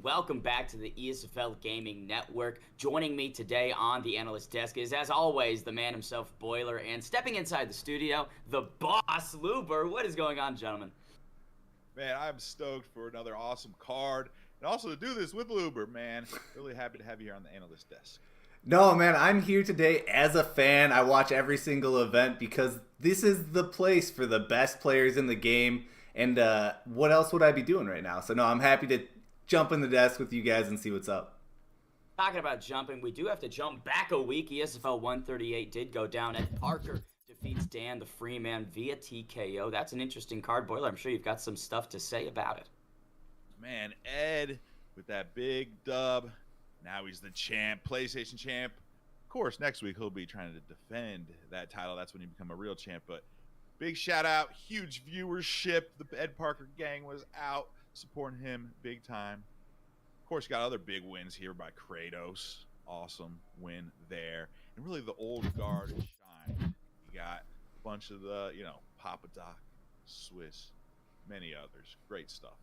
welcome back to the ESFL Gaming Network. Joining me today on the Analyst desk is, as always, the man himself, Boiler, and stepping inside the studio, the boss, Luber. What is going on, gentlemen? Man, I'm stoked for another awesome card, and also to do this with Luber, man. Really happy to have you here on the Analyst desk. No, man, I'm here today as a fan. I watch every single event because this is the place for the best players in the game. And what else would I be doing right now? So, no, I'm happy to jump in the desk with you guys and see what's up. Talking about jumping, we do have to jump back a week. ESFL 138 did go down, and Parker defeats Dan the Freeman via TKO. That's an interesting card, Boiler. I'm sure you've got some stuff to say about it. Man, Ed with that big dub. Now he's the champ, PlayStation champ. Of course, next week he'll be trying to defend that title. That's when he become a real champ. But big shout out, huge viewership. The Ed Parker gang was out supporting him big time. Of course, you got other big wins here by Kratos. Awesome win there. And really the old guard shined. You got a bunch of the, Papa Doc, Swiss, many others. Great stuff.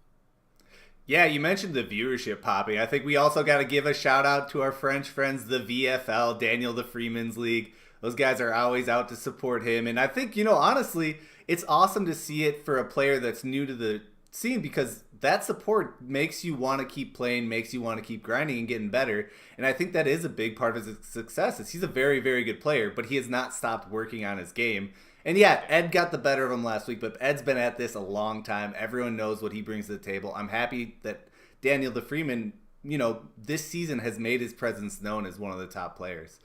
Yeah, you mentioned the viewership, Poppy. I think we also got to give a shout out to our French friends, the VFL, Daniel the Freeman's League. Those guys are always out to support him. And I think, honestly, it's awesome to see it for a player that's new to the scene because that support makes you want to keep playing, makes you want to keep grinding and getting better. And I think that is a big part of his success. Is he's a very, very good player, but he has not stopped working on his game. And yeah, Ed got the better of him last week, but Ed's been at this a long time. Everyone knows what he brings to the table. I'm happy that Daniel the Freeman, this season has made his presence known as one of the top players.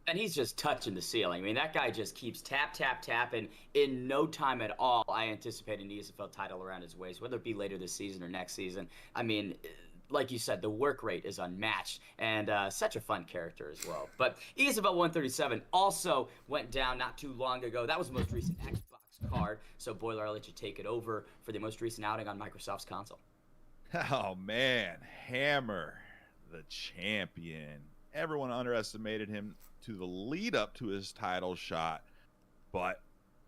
And he's just touching the ceiling. I mean, that guy just keeps tapping. In no time at all, I anticipate an ESFL title around his waist, whether it be later this season or next season. I mean, like you said, the work rate is unmatched, and such a fun character as well. But ESFL 137 also went down not too long ago. That was the most recent Xbox card. So, Boiler, I'll let you take it over for the most recent outing on Microsoft's console. Oh, man. Hammer, the champion. Everyone underestimated him to the lead up to his title shot, but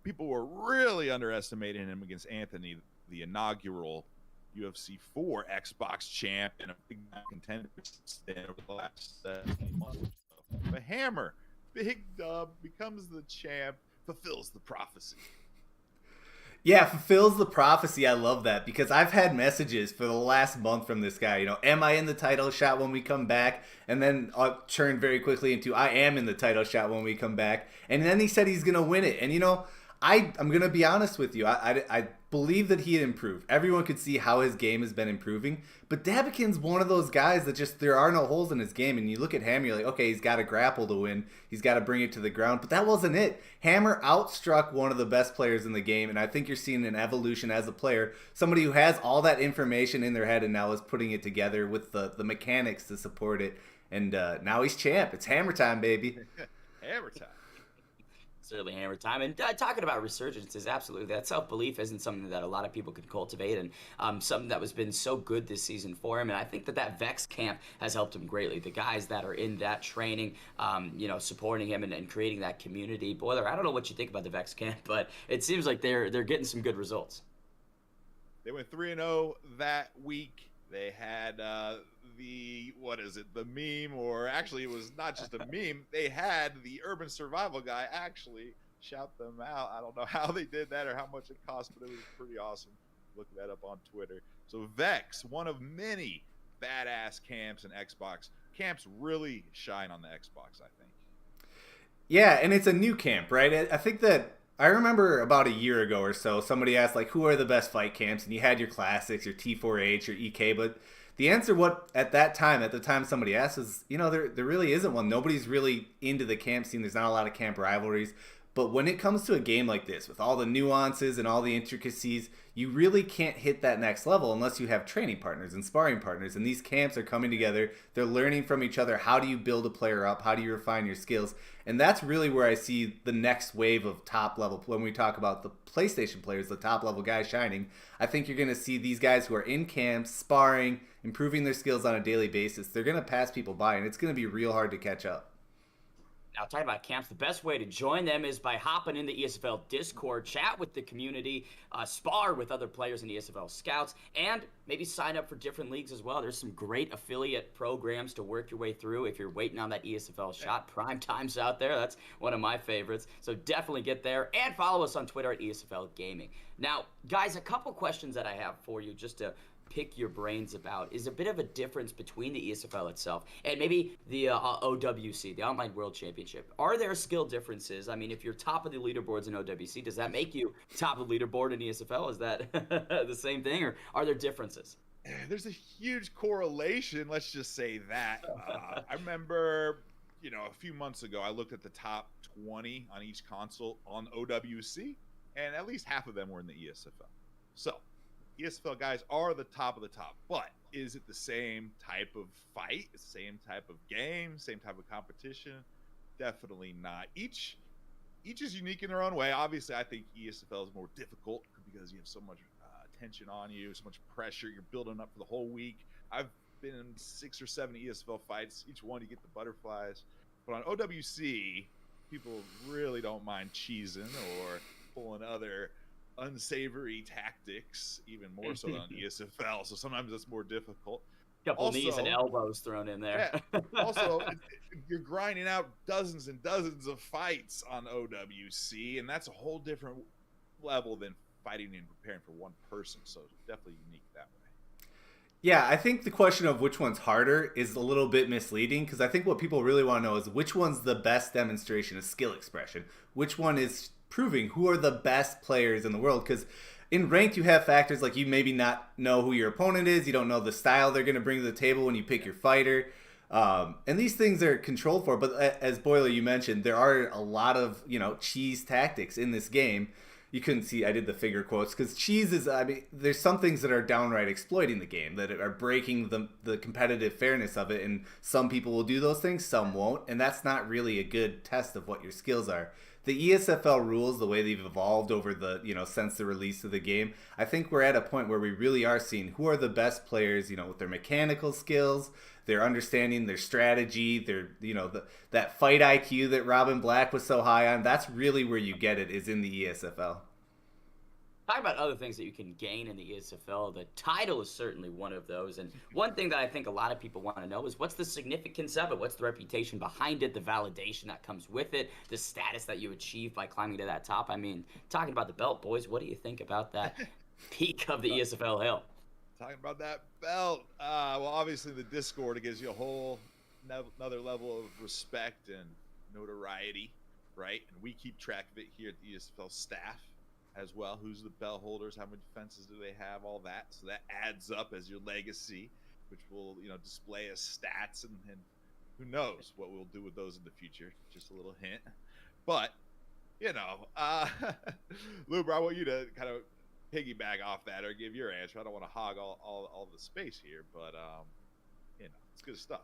people were really underestimating him against Anthony, the inaugural UFC 4 Xbox champ and a big contender over the last 18 months or so. But Hammer, big dub, becomes the champ, fulfills the prophecy. Yeah, fulfills the prophecy. I love that because I've had messages for the last month from this guy. Am I in the title shot when we come back? And then I'll turn very quickly into I am in the title shot when we come back. And then he said he's going to win it. And, I'm going to be honest with you. I believe that he had improved. Everyone could see how his game has been improving. But Dabikin's one of those guys that just, there are no holes in his game. And you look at Hammer, you're like, okay, he's got to grapple to win. He's got to bring it to the ground. But that wasn't it. Hammer outstruck one of the best players in the game. And I think you're seeing an evolution as a player. Somebody who has all that information in their head and now is putting it together with the mechanics to support it. And now he's champ. It's Hammer time, baby. Hammer time. Certainly Hammer time. And talking about resurgences, absolutely. That self-belief isn't something that a lot of people can cultivate, and something that has been so good this season for him. And I think that VeX camp has helped him greatly. The guys that are in that training, supporting him and creating that community. Boiler, I don't know what you think about the VeX camp, but it seems like they're getting some good results. They went 3-0 that week. They had the meme, or actually it was not just a meme. They had the urban survival guy actually shout them out. I don't know how they did that or how much it cost, but it was pretty awesome. Look that up on Twitter. So VeX, one of many badass camps and Xbox. Camps really shine on the Xbox, I think. Yeah, and it's a new camp, right? I think that I remember about a year ago or so, somebody asked, who are the best fight camps? And you had your classics, your T4H, your EK, but the answer at the time somebody asked is, there really isn't one. Nobody's really into the camp scene. There's not a lot of camp rivalries. But when it comes to a game like this, with all the nuances and all the intricacies, you really can't hit that next level unless you have training partners and sparring partners. And these camps are coming together. They're learning from each other. How do you build a player up? How do you refine your skills? And that's really where I see the next wave of top level. When we talk about the PlayStation players, the top level guys shining, I think you're going to see these guys who are in camps, sparring, improving their skills on a daily basis. They're going to pass people by, and it's going to be real hard to catch up. Now, talking about camps, the best way to join them is by hopping in the ESFL Discord, chat with the community, spar with other players in ESFL Scouts, and maybe sign up for different leagues as well. There's some great affiliate programs to work your way through if you're waiting on that ESFL shot. Prime time's out there. That's one of my favorites. So definitely get there and follow us on Twitter at ESFL Gaming. Now, guys, a couple questions that I have for you just to pick your brains about is a bit of a difference between the ESFL itself and maybe the OWC, the Online World Championship. Are there skill differences? I mean, if you're top of the leaderboards in OWC, does that make you top of the leaderboard in ESFL? Is that the same thing, or are there differences? There's a huge correlation, let's just say that. I remember, a few months ago, I looked at the top 20 on each console on OWC, and at least half of them were in the ESFL. So ESFL guys are the top of the top, but is it the same type of fight, same type of game, same type of competition? Definitely not. Each is unique in their own way. Obviously, I think ESFL is more difficult because you have so much tension on you, so much pressure. You're building up for the whole week. I've been in 6 or 7 ESFL fights. Each one you get the butterflies. But on OWC, people really don't mind cheesing or pulling other unsavory tactics, even more so than ESFL. So sometimes it's more difficult. Couple knees and elbows thrown in there. Yeah. Also, you're grinding out dozens and dozens of fights on OWC, and that's a whole different level than fighting and preparing for one person. So definitely unique that way. Yeah, I think the question of which one's harder is a little bit misleading, because I think what people really want to know is which one's the best demonstration of skill expression. Which one is proving who are the best players in the world, because in ranked you have factors like you maybe not know who your opponent is, you don't know the style they're going to bring to the table when you pick your fighter, and these things are controlled for. But as Boiler, you mentioned, there are a lot of cheese tactics in this game. You couldn't see, I did the finger quotes, because cheese is, I mean, there's some things that are downright exploiting the game, that are breaking the competitive fairness of it, and some people will do those things, some won't, and that's not really a good test of what your skills are. The ESFL rules, the way they've evolved over the, since the release of the game, I think we're at a point where we really are seeing who are the best players, with their mechanical skills, their understanding, their strategy, their, that fight IQ that Robin Black was so high on. That's really where you get it, is in the ESFL. Talk about other things that you can gain in the ESFL. The title is certainly one of those. And one thing that I think a lot of people want to know is what's the significance of it? What's the reputation behind it? The validation that comes with it? The status that you achieve by climbing to that top? I mean, talking about the belt, boys, what do you think about that peak of the ESFL hill? Talking about that belt. Well, obviously the Discord, it gives you a whole another level of respect and notoriety, right? And we keep track of it here at the ESFL staff as well. Who's the belt holders, how many defenses do they have, all that. So that adds up as your legacy, which will display as stats, and who knows what we'll do with those in the future. Just a little hint. But Luber, I want you to kind of piggyback off that or give your answer. I don't want to hog all the space here, but it's good stuff.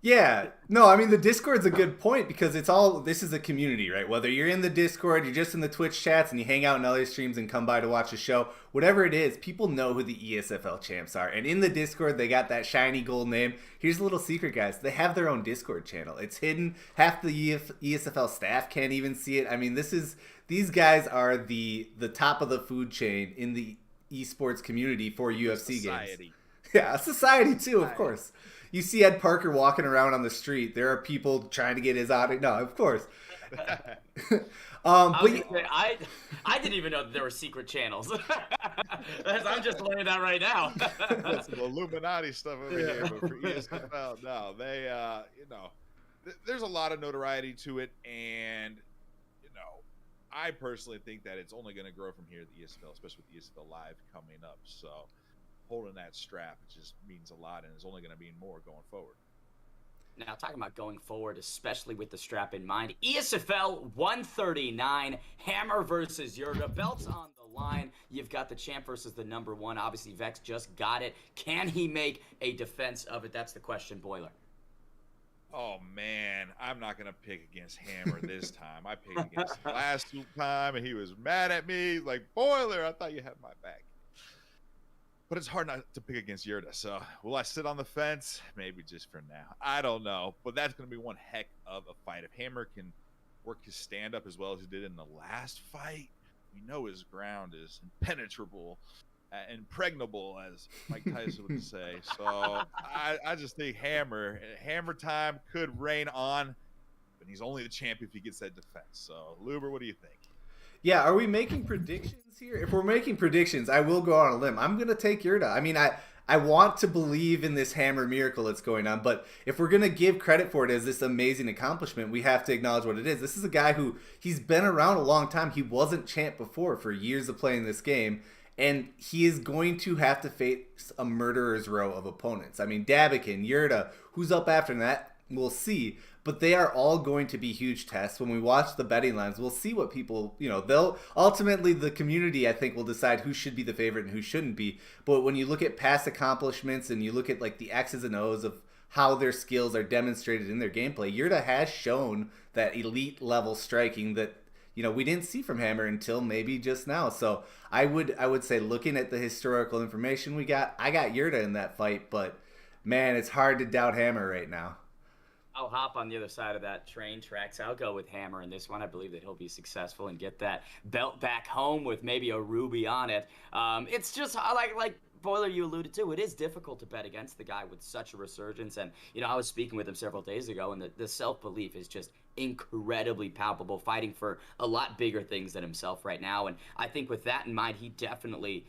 Yeah, no, I mean, the Discord's a good point, because this is a community, right? Whether you're in the Discord, you're just in the Twitch chats, and you hang out in other streams and come by to watch a show, whatever it is, people know who the ESFL champs are. And in the Discord, they got that shiny gold name. Here's a little secret, guys. They have their own Discord channel. It's hidden. Half the ESFL staff can't even see it. I mean, these guys are the top of the food chain in the esports community for UFC games. Yeah, society too, of course. You see Ed Parker walking around on the street. There are people trying to get his audio. No, of course. I didn't even know that there were secret channels. I'm just learning that right now. That's some Illuminati stuff over here, but for ESFL, no, they, there's a lot of notoriety to it, and I personally think that it's only going to grow from here at the ESFL, especially with the ESFL Live coming up. So holding that strap, it just means a lot, and it's only going to mean more going forward. Now, talking about going forward, especially with the strap in mind, ESFL 139, Hammer versus YerDa, belts on the line. You've got the champ versus the number one. Obviously, VeX just got it. Can he make a defense of it? That's the question, Boiler. Oh, man, I'm not going to pick against Hammer this time. I picked against him last time, and he was mad at me. Like, Boiler, I thought you had my back. but it's hard not to pick against YerDa. So will I sit on the fence? Maybe just for now. I don't know. But that's going to be one heck of a fight. If Hammer can work his stand-up as well as he did in the last fight, we know his ground is impenetrable, impregnable, as Mike Tyson would say. So I just think Hammer time could reign on, but he's only the champ if he gets that defense. So, Luber, what do you think? Yeah, are we making predictions here? If we're making predictions, I will go on a limb. I'm going to take YerDa. I mean, I want to believe in this Hammer miracle that's going on, but if we're going to give credit for it as this amazing accomplishment, we have to acknowledge what it is. This is a guy who, he's been around a long time. He wasn't champ before for years of playing this game, and he is going to have to face a murderer's row of opponents. I mean, Dabikin, YerDa, who's up after that, we'll see. But they are all going to be huge tests. When we watch the betting lines, we'll see what people, they'll ultimately, the community, I think, will decide who should be the favorite and who shouldn't be. But when you look at past accomplishments and you look at like the X's and O's of how their skills are demonstrated in their gameplay, YerDa has shown that elite level striking that, we didn't see from Hammer until maybe just now. So I would say, looking at the historical information we got, I got YerDa in that fight, but man, it's hard to doubt Hammer right now. I'll hop on the other side of that train tracks. I'll go with Hammer in this one. I believe that he'll be successful and get that belt back home with maybe a ruby on it. It's just like Boiler, you alluded to, it is difficult to bet against the guy with such a resurgence. And, I was speaking with him several days ago, and the self-belief is just incredibly palpable, fighting for a lot bigger things than himself right now. And I think with that in mind, he definitely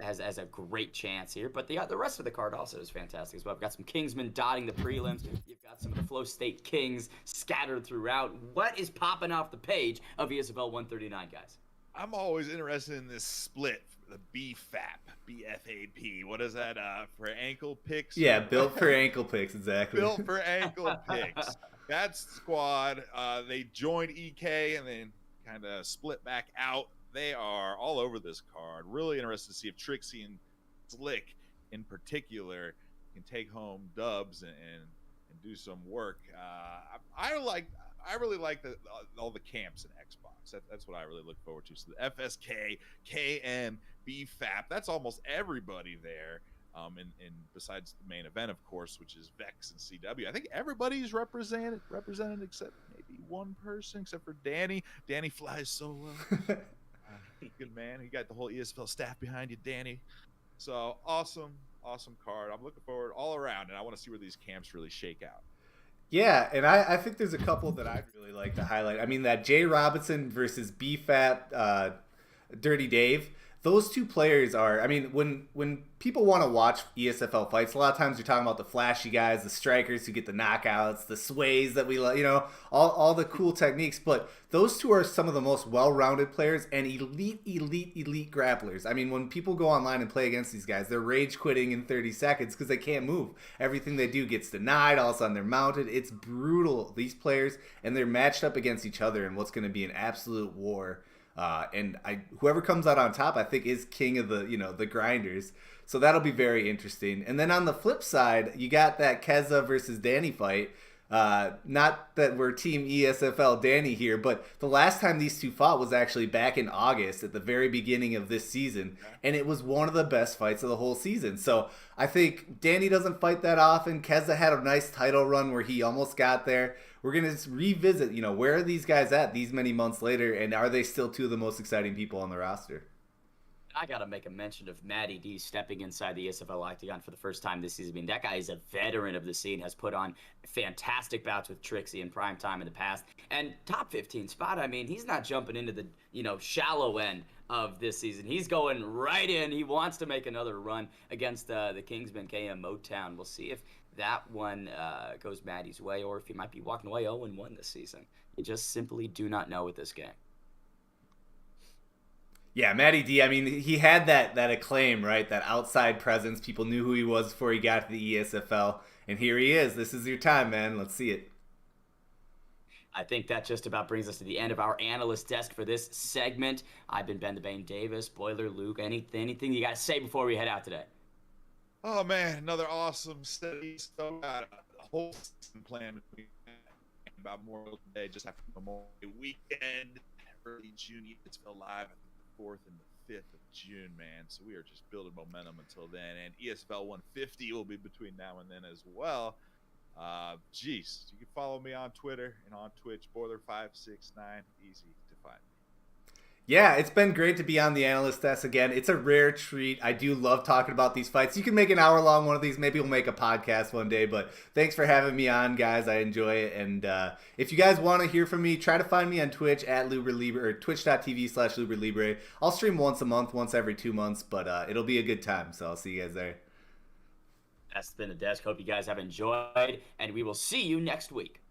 has a great chance here. But the rest of the card also is fantastic as well. I've got some Kingsmen dotting the prelims. You've got some of the Flow State Kings scattered throughout. What is popping off the page of ESFL 139, guys? I'm always interested in this split, the BFAP, BFAP. What is that for ankle picks? Yeah, built for ankle picks, exactly. Built for ankle picks. That squad, they joined EK and then kind of split back out. They are all over this card. Really interested to see if Trixie and Slick in particular can take home dubs and do some work. I really like all the camps in Xbox. That's what I really look forward to. So the FSK, KM, BFAP, that's almost everybody there. And besides the main event, of course, which is VeX and CW. I think everybody's represented except maybe one person, except for Danny. Danny flies solo. Good man. You got the whole ESFL staff behind you, Danny. So awesome card. I'm looking forward all around, and I want to see where these camps really shake out. Yeah, and I think there's a couple that I'd really like to highlight. I mean, that Jay Robinson versus BFAT Dirty Dave, those two players are, I mean, when people want to watch ESFL fights, a lot of times you're talking about the flashy guys, the strikers who get the knockouts, the sways that we love, all the cool techniques. But those two are some of the most well-rounded players and elite grapplers. I mean, when people go online and play against these guys, they're rage quitting in 30 seconds because they can't move. Everything they do gets denied. All of a sudden they're mounted. It's brutal, these players, and they're matched up against each other in what's going to be an absolute war. And whoever comes out on top, I think, is king of the grinders. So that'll be very interesting. And then on the flip side, you got that Kezza versus Danny fight. Not that we're team ESFL Danny here, but the last time these two fought was actually back in August at the very beginning of this season. And it was one of the best fights of the whole season. So I think Danny doesn't fight that often. Kezza had a nice title run where he almost got there. We're going to revisit, where are these guys at these many months later, and are they still two of the most exciting people on the roster? I got to make a mention of Maddie D stepping inside the ESFL Octagon for the first time this season. I mean, that guy is a veteran of the scene, has put on fantastic bouts with Trixie in prime time in the past. And top 15 spot, I mean, he's not jumping into the, shallow end of this season. He's going right in. He wants to make another run against the Kingsman KM Motown. We'll see if that one goes Maddie's way, or if he might be walking away 0-1 this season. You just simply do not know with this game. Yeah, Maddie D, I mean, he had that acclaim, right? That outside presence. People knew who he was before he got to the ESFL. And here he is. This is your time, man. Let's see it. I think that just about brings us to the end of our analyst desk for this segment. I've been Ben the Bane Davis, Boiler Luke. Anything you got to say before we head out today? Oh, man, another awesome study. So got a whole season plan about Memorial Day, just after Memorial Day weekend, early June, ESFL Live. 4th and the 5th of June, man. So we are just building momentum until then. And ESFL 150 will be between now and then as well. Jeez, you can follow me on Twitter and on Twitch, Boiler569. Easy to find me. Yeah, it's been great to be on the Analyst desk again. It's a rare treat. I do love talking about these fights. You can make an hour-long one of these. Maybe we'll make a podcast one day, but thanks for having me on, guys. I enjoy it. And if you guys want to hear from me, try to find me on Twitch at LuberLibre or twitch.tv/LuberLibre. I'll stream once a month, once every 2 months, but it'll be a good time, so I'll see you guys there. That's been the desk. Hope you guys have enjoyed, and we will see you next week.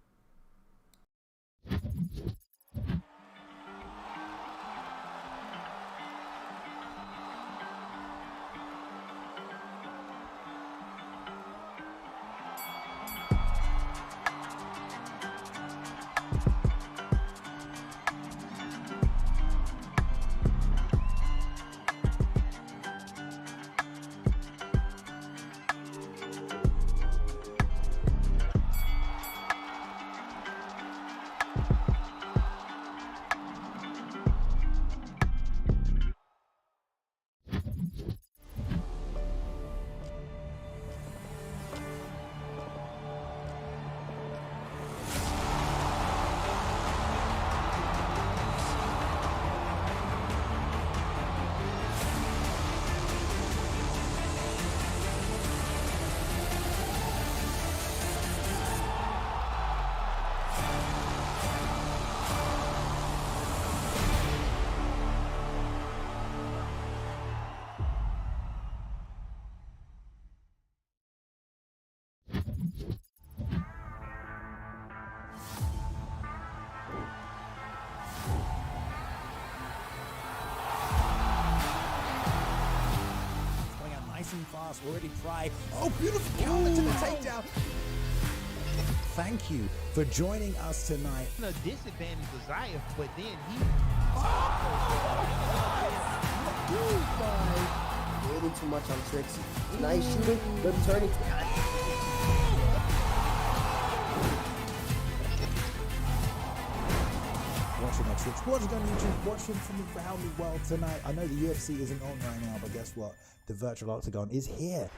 Fast, already try. Oh, beautiful counter to the takedown. Thank you for joining us tonight. A disadvantage was Zayef, but then he. A little too much on Trixie. Nice shooting, good turning. Watching on Twitch, watching on YouTube, watching from around the world tonight. I know the UFC isn't on right now, but guess what? The virtual octagon is here.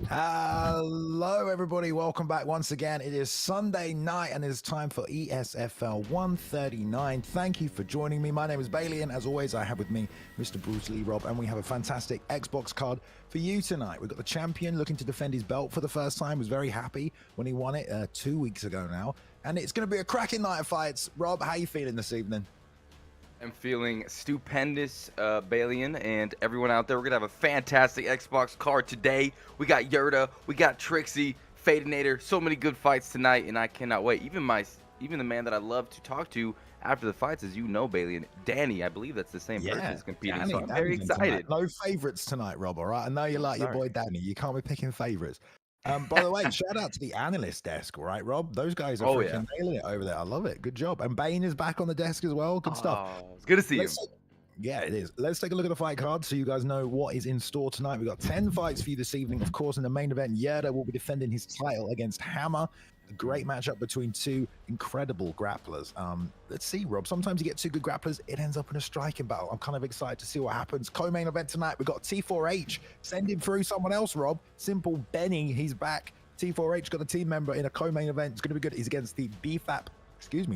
Hello everybody, welcome back once again. It is Sunday night and it is time for ESFL 139. Thank you for joining me. My name is Bailey and as always I have with me Mr. Bruce Lee Rob, and we have a fantastic Xbox card for you tonight. We've got the champion looking to defend his belt for the first time. Was very happy when he won it 2 weeks ago now, and it's going to be a cracking night of fights. Rob, how are you feeling this evening? I'm feeling stupendous, Balian, and everyone out there. We're going to have a fantastic Xbox card today. We got YerDa, we got Trixie, Fadinator, so many good fights tonight, and I cannot wait. Even the man that I love to talk to after the fights, as you know, Balian, Danny, I believe that's the same person that's competing, Danny, so I'm very excited. No favorites tonight, Rob, all right? I know you like your boy Danny. You can't be picking favorites. By the way, shout out to the Analyst desk, all right, Rob? Those guys are freaking nailing it over there. I love it. Good job. And Bane is back on the desk as well. Good stuff. It's good to see you. Yeah, it is. Let's take a look at the fight card so you guys know what is in store tonight. We've got 10 fights for you this evening. Of course, in the main event, YerDa will be defending his title against Hammer. A great matchup between two incredible grapplers. Let's see, Rob. Sometimes you get two good grapplers, it ends up in a striking battle. I'm kind of excited to see what happens. Co-main event tonight, we've got T4H sending through someone else, Rob. Simple Benny, he's back. T4H got a team member in a co-main event. It's going to be good. He's against the BFAP,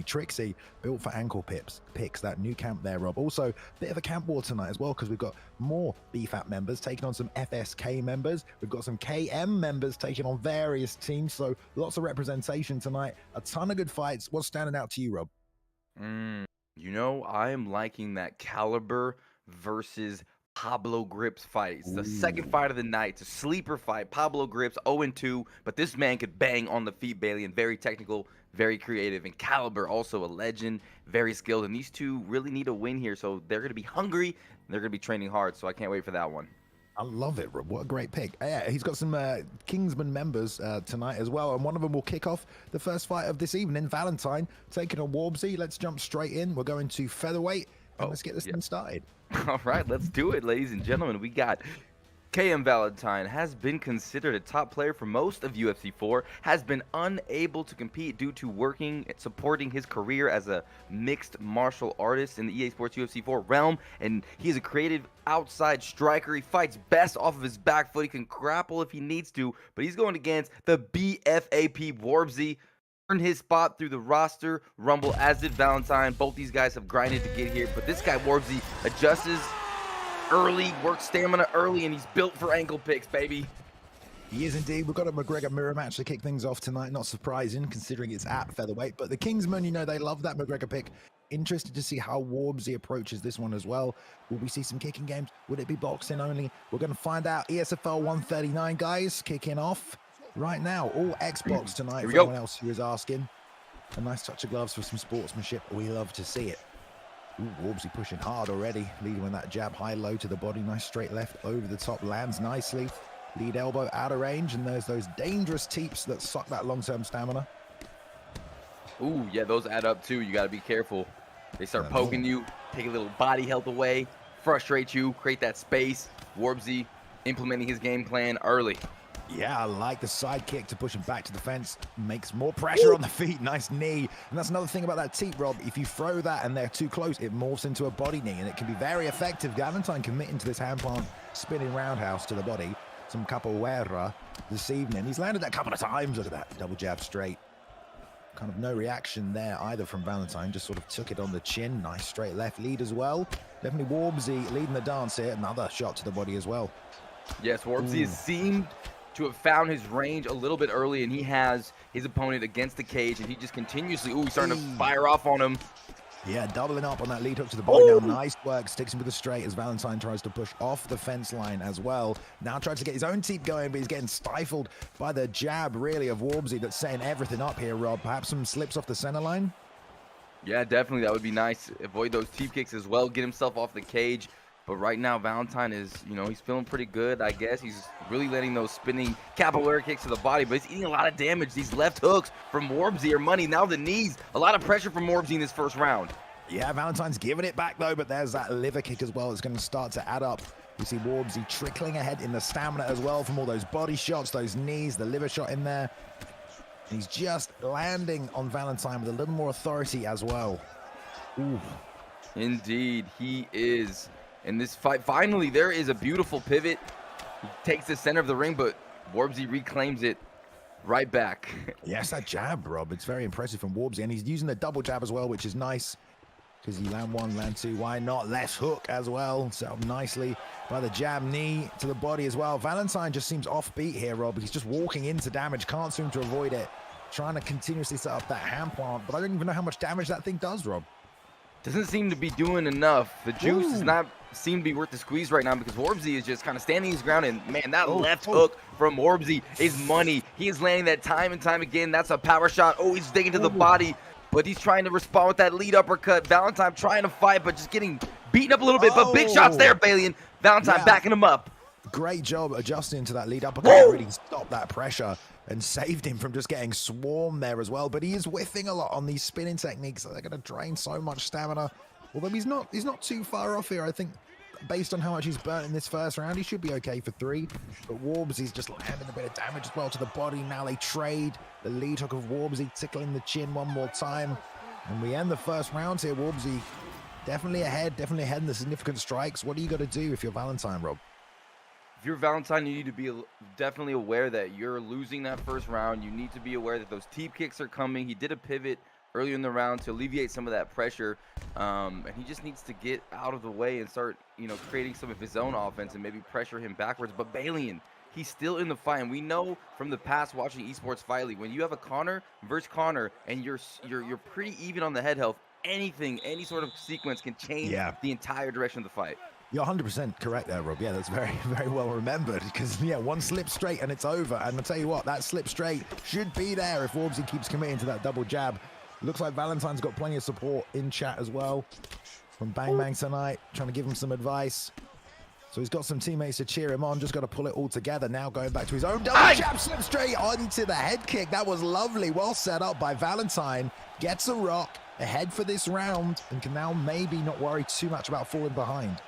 Trixie, built for ankle picks, that new camp there, Rob. Also, a bit of a camp war tonight as well, because we've got more BFAP members taking on some FSK members. We've got some KM members taking on various teams, so lots of representation tonight. A ton of good fights. What's standing out to you, Rob? You know, I am liking that Caliber versus Pablo Grips fight. It's the second fight of the night. It's a sleeper fight. Pablo Grips 0-2, but this man could bang on the feet, Bailey, and very technical, very creative. And Caliber, also a legend, very skilled. And these two really need a win here, so they're going to be hungry. And they're going to be training hard, so I can't wait for that one. I love it, Rob. What a great pick. Yeah, he's got some Kingsman members tonight as well, and one of them will kick off the first fight of this evening, Valentine, taking on Warbzy. Let's jump straight in. We're going to featherweight, and let's get this thing started. All right, let's do it, ladies and gentlemen. We got KM Valentine has been considered a top player for most of UFC 4, has been unable to compete due to working and supporting his career as a mixed martial artist in the Ea Sports UFC 4 realm, and he is a creative outside striker. He fights best off of his back foot. He can grapple if he needs to, but he's going against the BFAP Warbzy. Earned his spot through the roster rumble, as did Valentine. Both these guys have grinded to get here, but this guy Warbzy adjusts early, works stamina early, and he's built for ankle picks, baby. He is indeed. We've got a McGregor mirror match to kick things off tonight. Not surprising, considering it's at featherweight. But the Kingsmen, you know, they love that McGregor pick. Interested to see how Warbzy approaches this one as well. Will we see some kicking games? Would it be boxing only? We're going to find out. ESFL 139, guys, kicking off right now. All Xbox tonight for anyone else who is asking. A nice touch of gloves for some sportsmanship. We love to see it. Ooh, Warbzy pushing hard already. Leading with that jab, high-low to the body. Nice straight left over the top. Lands nicely. Lead elbow out of range. And there's those dangerous teeps that suck that long-term stamina. Ooh, yeah, those add up too. You got to be careful. They start poking you, take a little body health away, frustrate you, create that space. Warbzy implementing his game plan early. Yeah, I like the side kick to push him back to the fence. Makes more pressure on the feet. Nice knee. And that's another thing about that teep, Rob. If you throw that and they're too close, it morphs into a body knee, and it can be very effective. Valentine committing to this hand plant spinning roundhouse to the body. Some capoeira this evening. He's landed that a couple of times. Look at that. Double jab straight. Kind of no reaction there either from Valentine. Just sort of took it on the chin. Nice straight left lead as well. Definitely Warbzy leading the dance here. Another shot to the body as well. Yes, Warbzy has seemed to have found his range a little bit early, and he has his opponent against the cage, and he just continuously, he's starting to fire off on him. Yeah, doubling up on that lead hook to the body now. Nice work, sticks him with the straight as Valentine tries to push off the fence line as well. Now tries to get his own teep going, but he's getting stifled by the jab, really, of Warbzy that's setting everything up here, Rob. Perhaps some slips off the center line? Yeah, definitely. That would be nice. Avoid those teep kicks as well. Get himself off the cage. But right now, Valentine is, you know, he's feeling pretty good, I guess. He's really letting those spinning capoeira kicks to the body, but he's eating a lot of damage. These left hooks from Warbzy are money. Now the knees, a lot of pressure from Warbzy in this first round. Yeah, Valentine's giving it back, though, but there's that liver kick as well. It's going to start to add up. You see Warbzy trickling ahead in the stamina as well from all those body shots, those knees, the liver shot in there. And he's just landing on Valentine with a little more authority as well. Ooh. Indeed, he is. In this fight, finally, there is a beautiful pivot. He takes the center of the ring, but Warbzy reclaims it right back. Yes, that jab, Rob. It's very impressive from Warbzy, and he's using the double jab as well, which is nice. Because he land one, land two, why not? Left hook as well, set up nicely by the jab knee to the body as well. Valentine just seems offbeat here, Rob. He's just walking into damage, can't seem to avoid it. Trying to continuously set up that hand plant, but I don't even know how much damage that thing does, Rob. Doesn't seem to be doing enough. The juice does not seem to be worth the squeeze right now because Warbzy is just kind of standing his ground, and man, that left hook from Warbzy is money. He is landing that time and time again. That's a power shot. Oh, he's digging to the body, but he's trying to respond with that lead uppercut. Valentine trying to fight, but just getting beaten up a little bit, but big shots there, Balian. Valentine backing him up. Great job adjusting to that lead uppercut. Really stopped that pressure and saved him from just getting swarmed there as well. But he is whiffing a lot on these spinning techniques. They're going to drain so much stamina. Although he's not too far off here. I think based on how much he's burnt in this first round, he should be okay for 3. But Warbzy's just landing a bit of damage as well to the body. Now they trade. The lead hook of Warbzy tickling the chin one more time. And we end the first round here. Warbzy definitely ahead in the significant strikes. What do you got to do if you're Valentine, Rob? If you're Valentine, you need to be definitely aware that you're losing that first round. You need to be aware that those teep kicks are coming. He did a pivot earlier in the round to alleviate some of that pressure, and he just needs to get out of the way and start, you know, creating some of his own offense and maybe pressure him backwards. But Balian, he's still in the fight, and we know from the past watching Esports Fight League, when you have a Connor versus Connor and you're pretty even on the head health, any sort of sequence can change the entire direction of the fight. You're 100% correct there, Rob. Yeah, that's very, very well remembered because, yeah, one slip straight and it's over. And I'll tell you what, that slip straight should be there if Warbzy keeps committing to that double jab. Looks like Valentine's got plenty of support in chat as well from Bang Bang tonight, trying to give him some advice. So he's got some teammates to cheer him on, just got to pull it all together. Now going back to his own double jab, slip straight onto the head kick. That was lovely, well set up by Valentine. Gets a rock, ahead for this round, and can now maybe not worry too much about falling behind.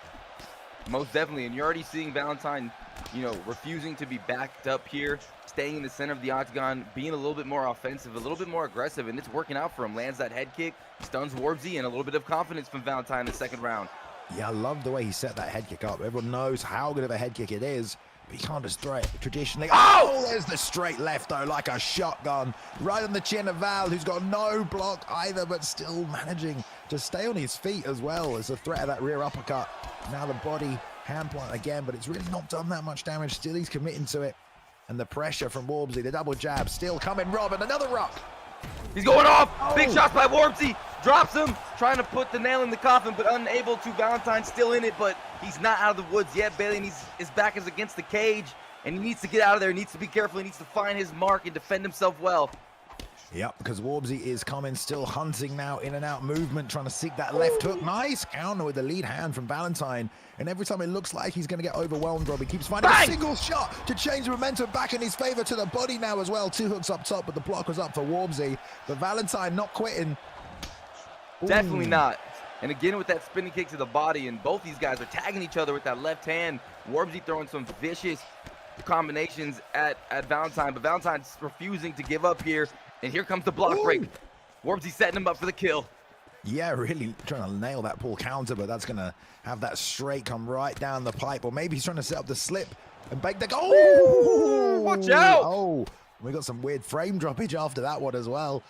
Most definitely, and you're already seeing Valentine, you know, refusing to be backed up here, staying in the center of the octagon, being a little bit more offensive, a little bit more aggressive, and it's working out for him. Lands that head kick, stuns Warbzy, and a little bit of confidence from Valentine in the second round. Yeah, I love the way he set that head kick up. Everyone knows how good of a head kick it is, but he can't destroy it traditionally. Oh, there's the straight left, though, like a shotgun. Right on the chin of Val, who's got no block either, but still managing to stay on his feet as well as a threat of that rear uppercut. Now the body hand plant again, but it's really not done that much damage. Still, he's committing to it. And the pressure from Warbzy, the double jab, still coming. Rob, and another rock. He's going off. Big shots by Warbzy. Drops him, trying to put the nail in the coffin, but unable to. Valentine still in it, but he's not out of the woods yet, Bailey, and his back is against the cage, and he needs to get out of there. He needs to be careful. He needs to find his mark and defend himself well. Yep, because Warbzy is coming, still hunting now, in and out movement, trying to seek that left hook. Nice counter with the lead hand from Valentine. And every time it looks like he's going to get overwhelmed, Rob, he keeps finding a single shot to change the momentum back in his favor to the body now as well. 2 hooks up top, but the block was up for Warbzy. But Valentine not quitting. Ooh. Definitely not. And again with that spinning kick to the body, and both these guys are tagging each other with that left hand. Warbzy throwing some vicious combinations at Valentine, but Valentine's refusing to give up here. And here comes the block break. Warbzy setting him up for the kill. Yeah, really trying to nail that pull counter, but that's going to have that straight come right down the pipe. Or maybe he's trying to set up the slip and bake the goal. Oh, watch out. Oh, we got some weird frame droppage after that one as well.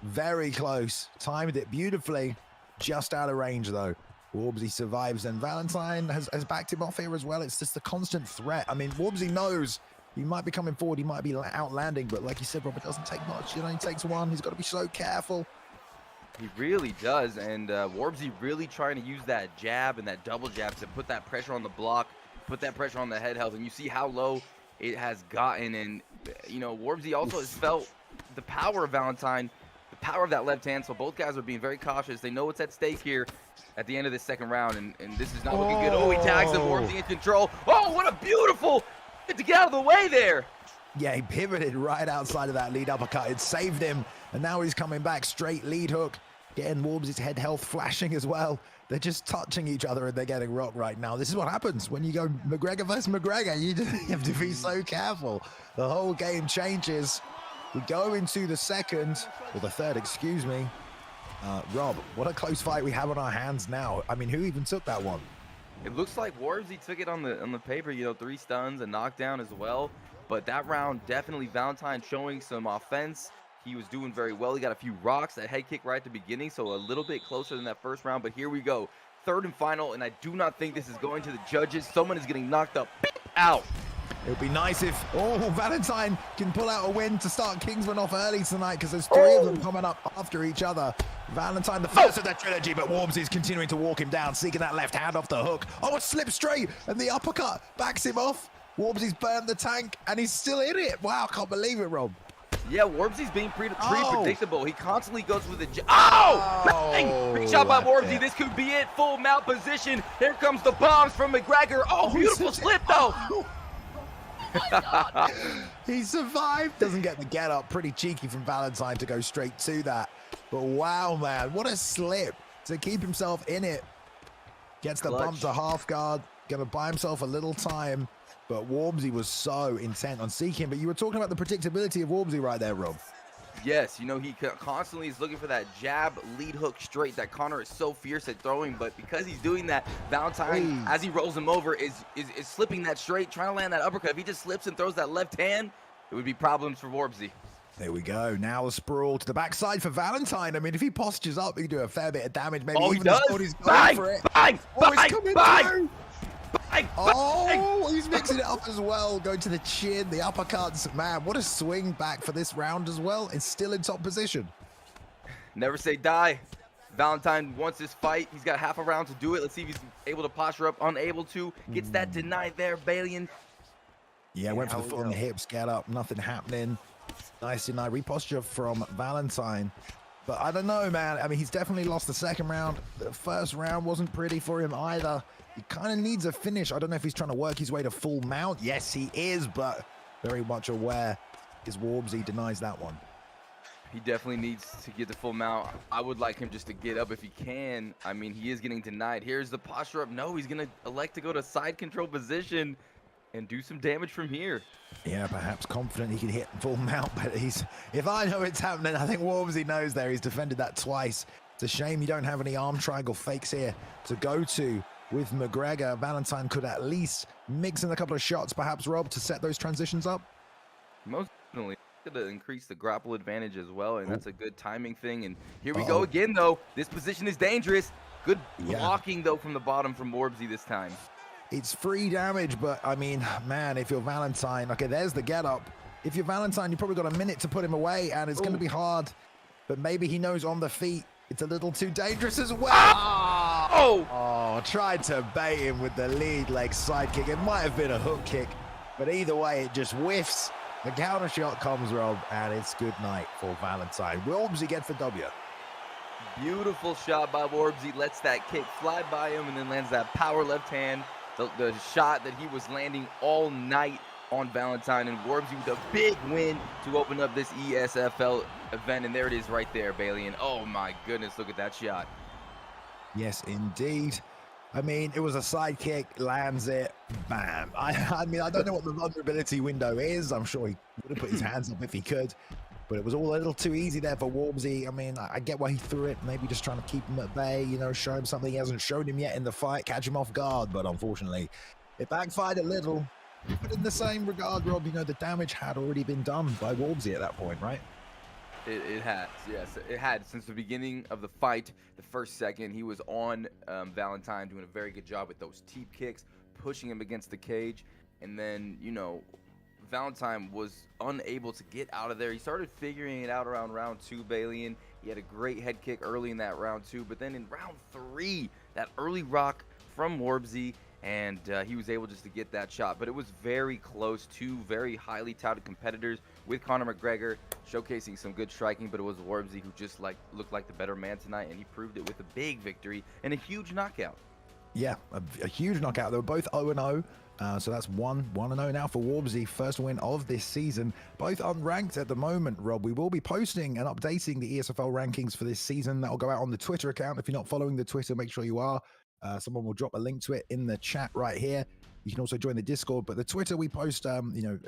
Very close. Timed it beautifully. Just out of range, though. Warbzy survives, and Valentine has backed him off here as well. It's just the constant threat. I mean, Warbzy knows he might be coming forward, he might be outlanding, but like you said, Rob, it doesn't take much. It only takes one. He's got to be so careful. He really does, and Warbzy really trying to use that jab and that double jab to put that pressure on the block, put that pressure on the head health, and you see how low it has gotten. And, you know, Warbzy also has felt the power of Valentine, the power of that left hand, so both guys are being very cautious. They know what's at stake here at the end of this second round, and this is not looking good. Oh, he tags him, Warbzy in control. Oh, what a beautiful to get out of the way there. Yeah, he pivoted right outside of that lead uppercut. It saved him, and now he's coming back straight lead hook, getting Warbzy's head health flashing as well. They're just touching each other, and they're getting rocked right now. This is what happens when you go McGregor versus McGregor. You have to be so careful. The whole game changes. We go into the second, or the third, excuse me. Rob, what a close fight we have on our hands now. I mean, who even took that one? It looks like Warbzy took it on the paper, you know, 3 stuns, a knockdown as well. But that round, definitely Valentine showing some offense. He was doing very well. He got a few rocks, that head kick right at the beginning, so a little bit closer than that first round. But here we go, third and final, and I do not think this is going to the judges. Someone is getting knocked up out. It would be nice if, Valentine can pull out a win to start Kingsman off early tonight, because there's 3 of them coming up after each other. Valentine, the first of the trilogy, but Warbzy's continuing to walk him down, seeking that left hand off the hook. Oh, a slip straight, and the uppercut backs him off. Warbzy's burned the tank, and he's still in it. Wow, I can't believe it, Rob. Yeah, Warbzy's being pretty predictable. He constantly goes with the bang! Big shot by Warbzy. This could be it. Full mount position. Here comes the bombs from McGregor. Oh, beautiful slip, though. He survived. Doesn't get the get up. Pretty cheeky from Valentine to go straight to that. But wow, man, what a slip to keep himself in it. Gets the bump to half guard. Gonna buy himself a little time. But Warbzy was so intent on seeking. But you were talking about the predictability of Warbzy right there, Rob. Yes, you know, he constantly is looking for that jab, lead hook straight that Connor is so fierce at throwing. But because he's doing that, Valentine, as he rolls him over, is slipping that straight, trying to land that uppercut. If he just slips and throws that left hand, it would be problems for Warbzy. There we go. Now a sprawl to the backside for Valentine. I mean, if he postures up, he can do a fair bit of damage. Maybe even he does. He's going for it. Bang! He's coming through. Bang! He's mixing it up as well. Going to the chin, the uppercuts. Man, what a swing back for this round as well. It's still in top position. Never say die. Valentine wants this fight. He's got half a round to do it. Let's see if he's able to posture up. Unable to. Gets that denied there, Balian. Yeah, went for the foot on the hips. Get up. Nothing happening. Nice deny reposture from Valentine. But I don't know, man. I mean, he's definitely lost the second round. The first round wasn't pretty for him either. He kind of needs a finish. I don't know if he's trying to work his way to full mount. Yes, he is, but very much aware his Warbzy denies that one. He definitely needs to get the full mount. I would like him just to get up if he can. I mean, he is getting denied. Here's the posture up. No, he's going to elect to go to side control position. and do some damage from here. Yeah, perhaps confident he can hit full mount, but if I know it's happening, I think Warbzy knows there. He's defended that twice. It's a shame you don't have any arm triangle fakes here to go to with McGregor. Valentine could at least mix in a couple of shots, perhaps, Rob, to set those transitions up. Most definitely. Going to increase the grapple advantage as well, and that's a good timing thing. And here we go again, though. This position is dangerous. Good blocking, though, from the bottom from Warbzy this time. It's free damage, but I mean, man, if you're Valentine, okay, there's the get up. If you're Valentine, you've probably got a minute to put him away, and it's going to be hard. But maybe he knows on the feet it's a little too dangerous as well. Oh, tried to bait him with the lead leg side kick. It might have been a hook kick, but either way, it just whiffs. The counter shot comes, Rob, and it's good night for Valentine. Warbzy gets the W. Beautiful shot by Warbzy. Lets that kick fly by him and then lands that power left hand. The shot that he was landing all night on Valentine, and Warbzy with a big win to open up this ESFL event. And there it is right there, Bailey. And oh my goodness, look at that shot. Yes, indeed. I mean, it was a side kick, lands it, bam. I mean, I don't know what the vulnerability window is. I'm sure he would have put his hands up if he could, but it was all a little too easy there for Warbzy. I mean, I get why he threw it, maybe just trying to keep him at bay, you know, show him something he hasn't shown him yet in the fight, catch him off guard, but unfortunately, it backfired a little. But in the same regard, Rob, you know, the damage had already been done by Warbzy at that point, right? It has, yes. It had since the beginning of the fight. The first second, he was on Valentine, doing a very good job with those teep kicks, pushing him against the cage. And then, you know, Valentine was unable to get out of there. He started figuring it out around round 2, Bailey. He had a great head kick early in that round 2. But then in round 3, that early rock from Warbzy, and he was able just to get that shot. But it was very close. Two very highly touted competitors with Conor McGregor showcasing some good striking, but it was Warbzy who just looked like the better man tonight, and he proved it with a big victory and a huge knockout. Yeah, a huge knockout. They were both 0-0. So that's 1-0 now for Warbzy, first win of this season. Both unranked at the moment, Rob. We will be posting and updating the ESFL rankings for this season. That will go out on the Twitter account. If you're not following the Twitter, make sure you are. Someone will drop a link to it in the chat right here. You can also join the Discord, but the Twitter, we post, you know,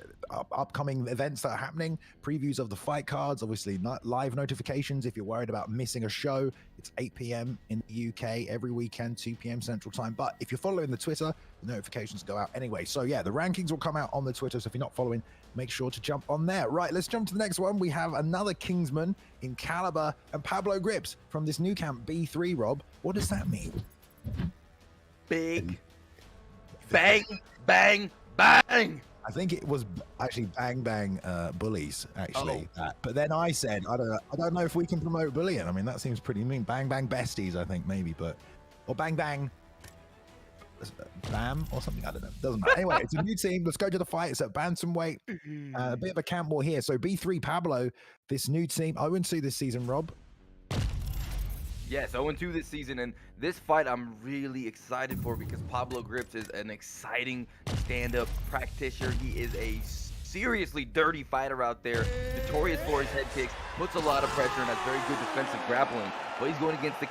upcoming events that are happening, previews of the fight cards, obviously not live notifications. If you're worried about missing a show, it's 8 p.m. in the UK every weekend, 2 p.m. Central Time. But if you're following the Twitter, the notifications go out anyway. So yeah, the rankings will come out on the Twitter. So if you're not following, make sure to jump on there. Right, let's jump to the next one. We have another Kingsman in Caliber and Pablo Grips from this new camp, B3, Rob. What does that mean? Big bang, bang, bang. I think it was actually Bang Bang Bullies, actually. But then I said, I don't know if we can promote bullying. I mean, that seems pretty mean. Bang Bang Besties, I think, maybe. But or Bang Bang Bam or something. I don't know. Doesn't matter. Anyway, it's a new team. Let's go to the fight. It's at bantamweight. A bit of a camp war here. So B3 Pablo, this new team, 0-2 this season, Rob. Yes, 0-2 this season, and this fight I'm really excited for because Pablo Grips is an exciting stand-up practitioner. He is a seriously dirty fighter out there, notorious for his head kicks, puts a lot of pressure, and has very good defensive grappling. But he's going against the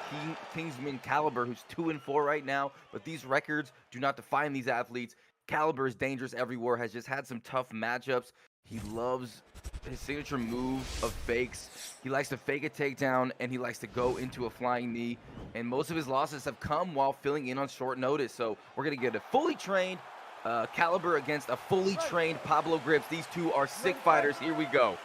Kingsman Caliber, who's 2-4 right now, but these records do not define these athletes. Caliber is dangerous everywhere, has just had some tough matchups. He loves his signature move of fakes. He likes to fake a takedown, and he likes to go into a flying knee. And most of his losses have come while filling in on short notice. So we're going to get a fully trained Caliber against a fully trained Pablo Grips. These two are sick fighters. Here we go.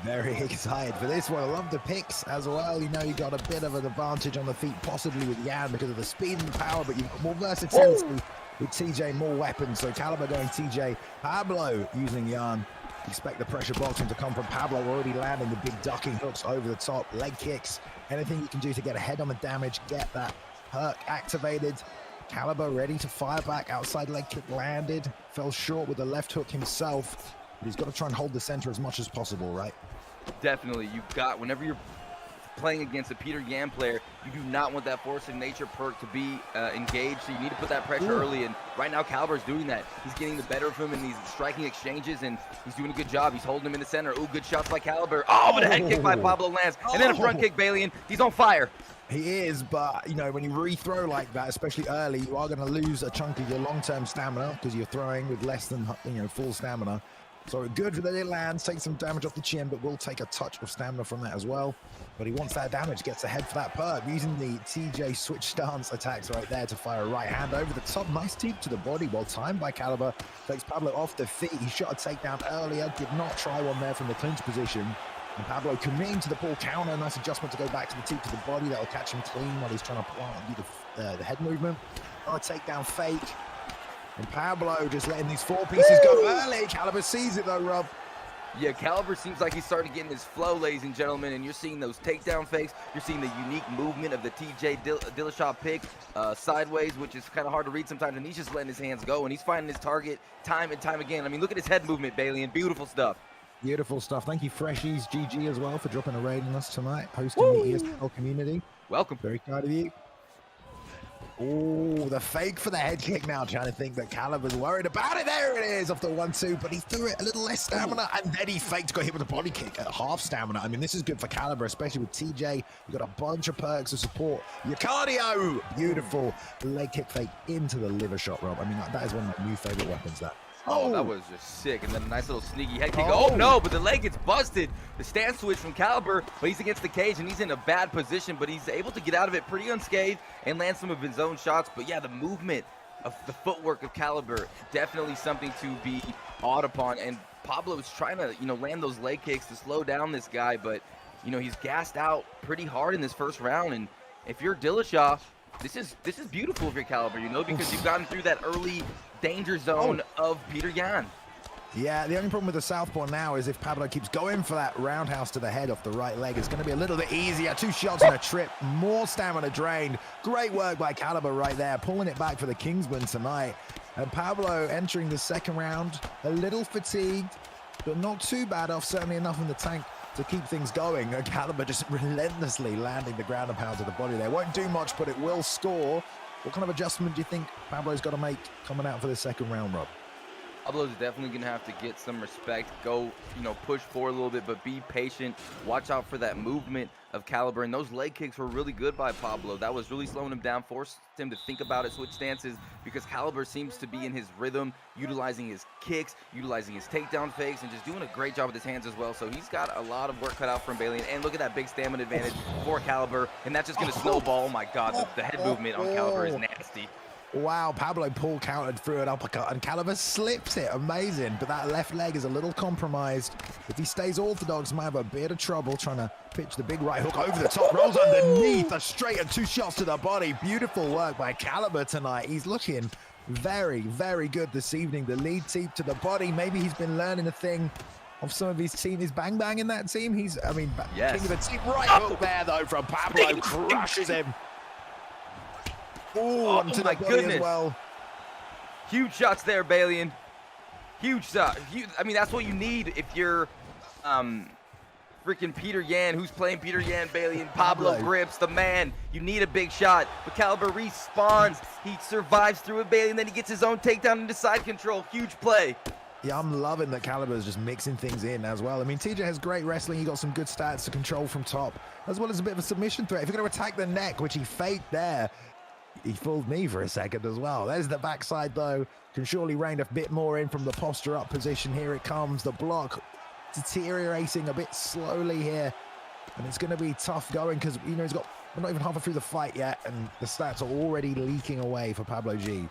Very excited for this one. I love the picks as well. You know, you got a bit of an advantage on the feet, possibly with Yan because of the speed and power, but you've got more versatility with TJ, more weapons. So Caliber going TJ, Pablo using Yan. Expect the pressure boxing to come from Pablo, already landing the big ducking hooks over the top, leg kicks, anything you can do to get ahead on the damage, get that perk activated. Caliber ready to fire back, outside leg kick landed, fell short with the left hook himself, but he's got to try and hold the center as much as possible, right? Definitely, you've got, whenever you're playing against a Peter Yan player, you do not want that force of nature perk to be engaged, so you need to put that pressure early, and right now Caliber's doing that. He's getting the better of him in these striking exchanges, and he's doing a good job. He's holding him in the center. Ooh, good shots by Caliber. Oh, but a head kick by Pablo lands, and then a front kick, Bailey, and he's on fire. He is, but you know, when you rethrow like that, especially early, you are going to lose a chunk of your long-term stamina because you're throwing with less than full stamina. So good that it lands, takes some damage off the chin, but will take a touch of stamina from that as well. But he wants that damage, gets ahead for that perk, using the TJ switch stance attacks right there to fire a right hand over the top. Nice teep to the body, well timed by Caliber. Takes Pablo off the feet. He shot a takedown earlier, did not try one there from the clinch position. And Pablo committing to the pull counter. Nice adjustment to go back to the teep to the body. That'll catch him clean while he's trying to plant and do the head movement. Another takedown fake. And Pablo just letting these four pieces go early. Caliber sees it though, Rob. Yeah, Caliber seems like he's starting to get in his flow, ladies and gentlemen, and you're seeing those takedown fakes. You're seeing the unique movement of the TJ Dillashaw pick sideways, which is kind of hard to read sometimes, and he's just letting his hands go, and he's finding his target time and time again. I mean, look at his head movement, Bailey, and beautiful stuff. Beautiful stuff. Thank you, Freshies GG as well, for dropping a raid on us tonight, hosting the ESFL community. Welcome. Very proud of you. Oh, the fake for the head kick now. Trying to think that Caliber's worried about it. There it is off the 1-2, but he threw it a little less stamina, and then he faked, got hit with a body kick at half stamina. I mean, this is good for Caliber, especially with TJ. You've got a bunch of perks to support your cardio. Beautiful leg kick fake into the liver shot, Rob. I mean, that is one of my new favorite weapons, that. Oh, that was just sick. And then a nice little sneaky head kick. Oh, no, but the leg gets busted. The stance switch from Caliber, but he's against the cage, and he's in a bad position, but he's able to get out of it pretty unscathed and land some of his own shots. But yeah, the movement of the footwork of Caliber, definitely something to be awed upon. And Pablo is trying to, land those leg kicks to slow down this guy, but, he's gassed out pretty hard in this first round. And if you're Dillashaw, this is beautiful for your Caliber, because you've gotten through that early danger zone of Peter Yan. Yeah, the only problem with the southpaw now is if Pablo keeps going for that roundhouse to the head off the right leg, it's going to be a little bit easier. 2 shots and a trip, more stamina drained. Great work by Caliber right there, pulling it back for the Kingsman tonight. And Pablo entering the second round, a little fatigued, but not too bad off, certainly enough in the tank to keep things going. And Caliber just relentlessly landing the ground and pound to the body there. Won't do much, but it will score. What kind of adjustment do you think Pablo's got to make coming out for the second round, Rob? Pablo's definitely going to have to get some respect, go, push forward a little bit, but be patient. Watch out for that movement of Caliber, and those leg kicks were really good by Pablo. That was really slowing him down, forced him to think about it, switch stances, because Caliber seems to be in his rhythm, utilizing his kicks, utilizing his takedown fakes, and just doing a great job with his hands as well. So he's got a lot of work cut out from Bailey, and look at that big stamina advantage for Caliber, and that's just going to snowball. Oh my God, the head movement on Caliber is nasty. Wow, Pablo pull countered through an uppercut, and Caliber slips it. Amazing, but that left leg is a little compromised. If he stays orthodox, might have a bit of trouble trying to pitch the big right hook over the top, rolls underneath, a straight and 2 shots to the body. Beautiful work by Caliber tonight. He's looking very, very good this evening. The lead teep to the body. Maybe he's been learning a thing of some of his team. Is Bang Bang in that team? King of the team. Right hook there, though, from Pablo. Crushes him. Oh my goodness. As well. Huge shots there, Balian. Huge shot. I mean, that's what you need if you're freaking Peter Yan, who's playing Peter Yan, Balian. Pablo grips the man. You need a big shot. But Caliber respawns. He survives through it, Balian, then he gets his own takedown into side control. Huge play. Yeah, I'm loving that Caliber is just mixing things in as well. I mean, TJ has great wrestling. He got some good stats to control from top, as well as a bit of a submission threat. If you're going to attack the neck, which he faked there, he fooled me for a second as well. There's the backside, though. Can surely rain a bit more in from the posture up position. Here it comes. The block deteriorating a bit slowly here. And it's going to be tough going because, we're not even halfway through the fight yet. And the stats are already leaking away for Pablo G.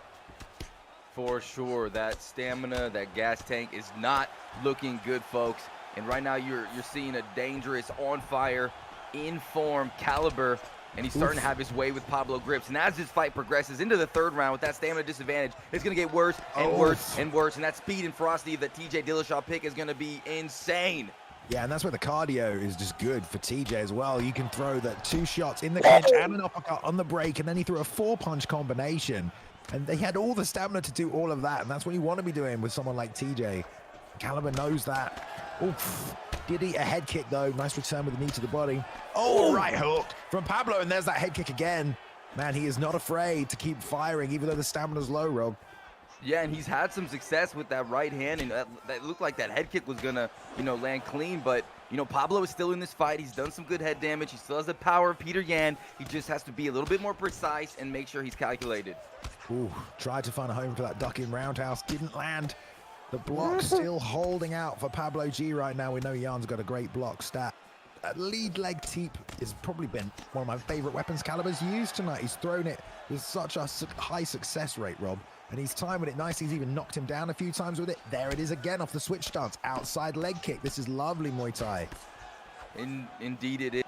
For sure. That stamina, that gas tank is not looking good, folks. And right now you're seeing a dangerous, on fire, in form Caliber. And he's starting to have his way with Pablo grips. And as this fight progresses into the third round with that stamina disadvantage, it's going to get worse and worse and worse. And that speed and ferocity of that TJ Dillashaw pick is going to be insane. Yeah, and that's where the cardio is just good for TJ as well. You can throw that 2 shots in the clinch and an uppercut on the break, and then he threw a 4-punch combination. And they had all the stamina to do all of that, and that's what you want to be doing with someone like TJ. Caliber knows that. Oof. Did eat a head kick, though. Nice return with the knee to the body. Oh, right hook from Pablo, and there's that head kick again. Man, he is not afraid to keep firing, even though the stamina's low, Rob. Yeah, and he's had some success with that right hand, and that looked like that head kick was gonna, land clean, but You know, Pablo is still in this fight. He's done some good head damage. He still has the power of Peter Yan. He just has to be a little bit more precise and make sure he's calculated. Ooh, tried to find a home for that ducking roundhouse. Didn't land. The block still holding out for Pablo G right now. We know Jan's got a great block stat. Lead leg teep has probably been one of my favorite weapons Caliber's used tonight. He's thrown it with such a high success rate, Rob. And he's timing it nicely. He's even knocked him down a few times with it. There it is again off the switch stance. Outside leg kick. This is lovely Muay Thai. Indeed it is.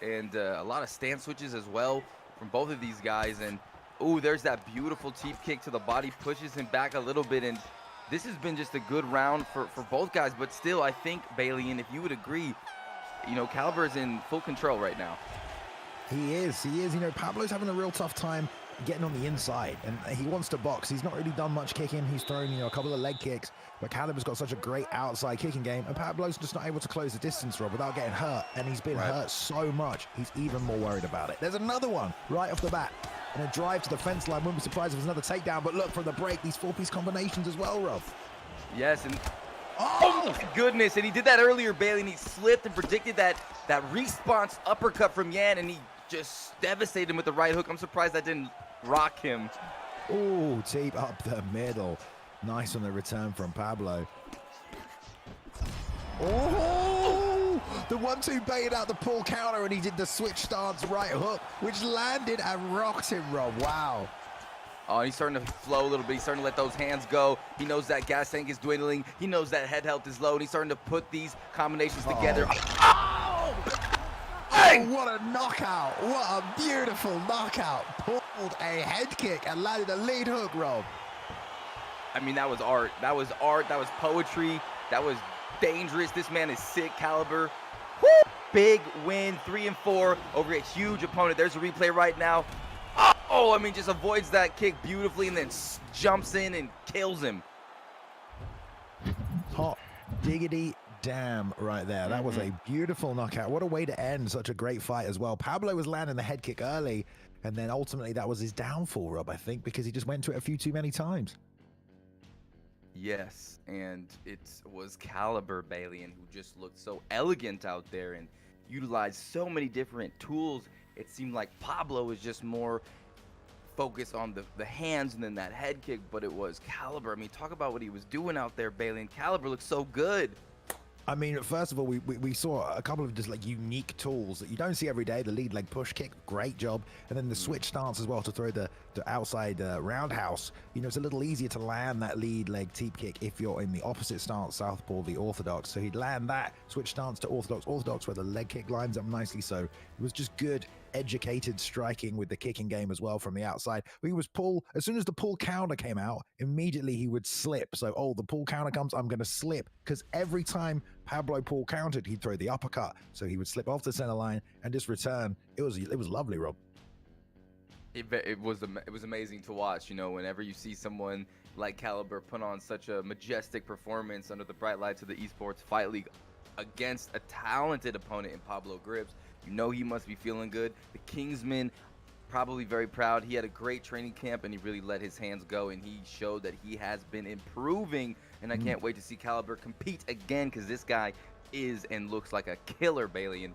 And a lot of stance switches as well from both of these guys. And, ooh, there's that beautiful teep kick to the body. Pushes him back a little bit. And this has been just a good round for both guys. But still, I think, Bailey, and if you would agree, you know, Caliber's in full control right now. He is. You know, Pablo's having a real tough time getting on the inside, and he wants to box. He's not really done much kicking. He's thrown, you know, a couple of leg kicks, but Caliber's got such a great outside kicking game, and Pablo's just not able to close the distance, Rob, without getting hurt, and he's been hurt so much, he's even more worried about it. There's another one right off the bat, and a drive to the fence line. Wouldn't be surprised if there's another takedown, but look, from the break, these four-piece combinations as well, Rob. Yes, and oh my goodness, and he did that earlier, Bailey, and he slipped and predicted that response uppercut from Yan, and he just devastated him with the right hook. I'm surprised that didn't rock him. Oh, teep up the middle. Nice on the return from Pablo. Oh, the 1-2 baited out the pull counter, and he did the switch stance right hook, which landed and rocked him, Rob. Wow. Oh, he's starting to flow a little bit. He's starting to let those hands go. He knows that gas tank is dwindling. He knows that head health is low, and he's starting to put these combinations together. Oh! Oh, what a knockout. What a beautiful knockout. Pulled a head kick and landed a lead hook, Rob. I mean, that was art. That was art. That was poetry. That was dangerous. This man is sick, Caliber. Woo! Big win, 3-4 over a huge opponent. There's a replay right now. Oh, I mean, just avoids that kick beautifully and then jumps in and kills him. Hot diggity damn right there. That was a beautiful knockout. What a way to end such a great fight as well. Pablo was landing the head kick early, and then ultimately that was his downfall, Rob, I think, because he just went to it a few too many times. Yes, and it was Caliber, Bailey, and who just looked so elegant out there and utilized so many different tools. It seemed like Pablo was just more focused on the hands and then that head kick, but it was Caliber. I mean, talk about what he was doing out there, Bailey, and Caliber looked so good. I mean, first of all, we saw a couple of just like unique tools that you don't see every day. The lead leg push kick, great job. And then the switch stance as well to throw the outside roundhouse. You know, it's a little easier to land that lead leg teep kick if you're in the opposite stance, southpaw, the orthodox. So he'd land that, switch stance to orthodox where the leg kick lines up nicely. So it was just good, educated striking with the kicking game as well from the outside. He was as soon as the pull counter came out, immediately he would slip. So, oh, the pull counter comes, I'm going to slip. Because every time Pablo pull countered, he'd throw the uppercut. So he would slip off the center line and just return. It was lovely, Rob. It was amazing to watch. You know, whenever you see someone like Caliber put on such a majestic performance under the bright lights of the Esports Fight League against a talented opponent in Pablo Grips, you know he must be feeling good. The Kingsman, probably very proud. He had a great training camp, and he really let his hands go, and he showed that he has been improving, and I can't wait to see Caliber compete again, because this guy is and looks like a killer, Bailey.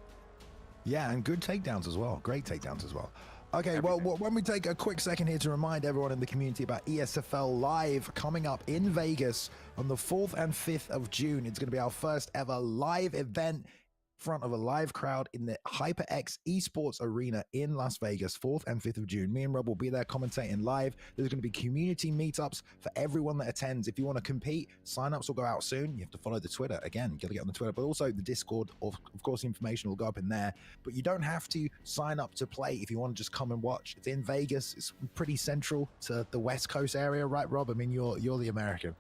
Yeah, and good takedowns as well. Great takedowns as well. Okay, well, when we take a quick second here to remind everyone in the community about ESFL Live coming up in Vegas on the 4th and 5th of June. It's going to be our first ever live event in front of a live crowd in the HyperX Esports Arena in Las Vegas, 4th and 5th of June. Me and Rob will be there commentating live. There's going to be community meetups for everyone that attends. If you want to compete, signups will go out soon. You have to follow the Twitter. Again, you got to get on the Twitter, but also the Discord. Of course, the information will go up in there. But you don't have to sign up to play if you want to just come and watch. It's in Vegas. It's pretty central to the West Coast area, right, Rob? I mean, you're the American.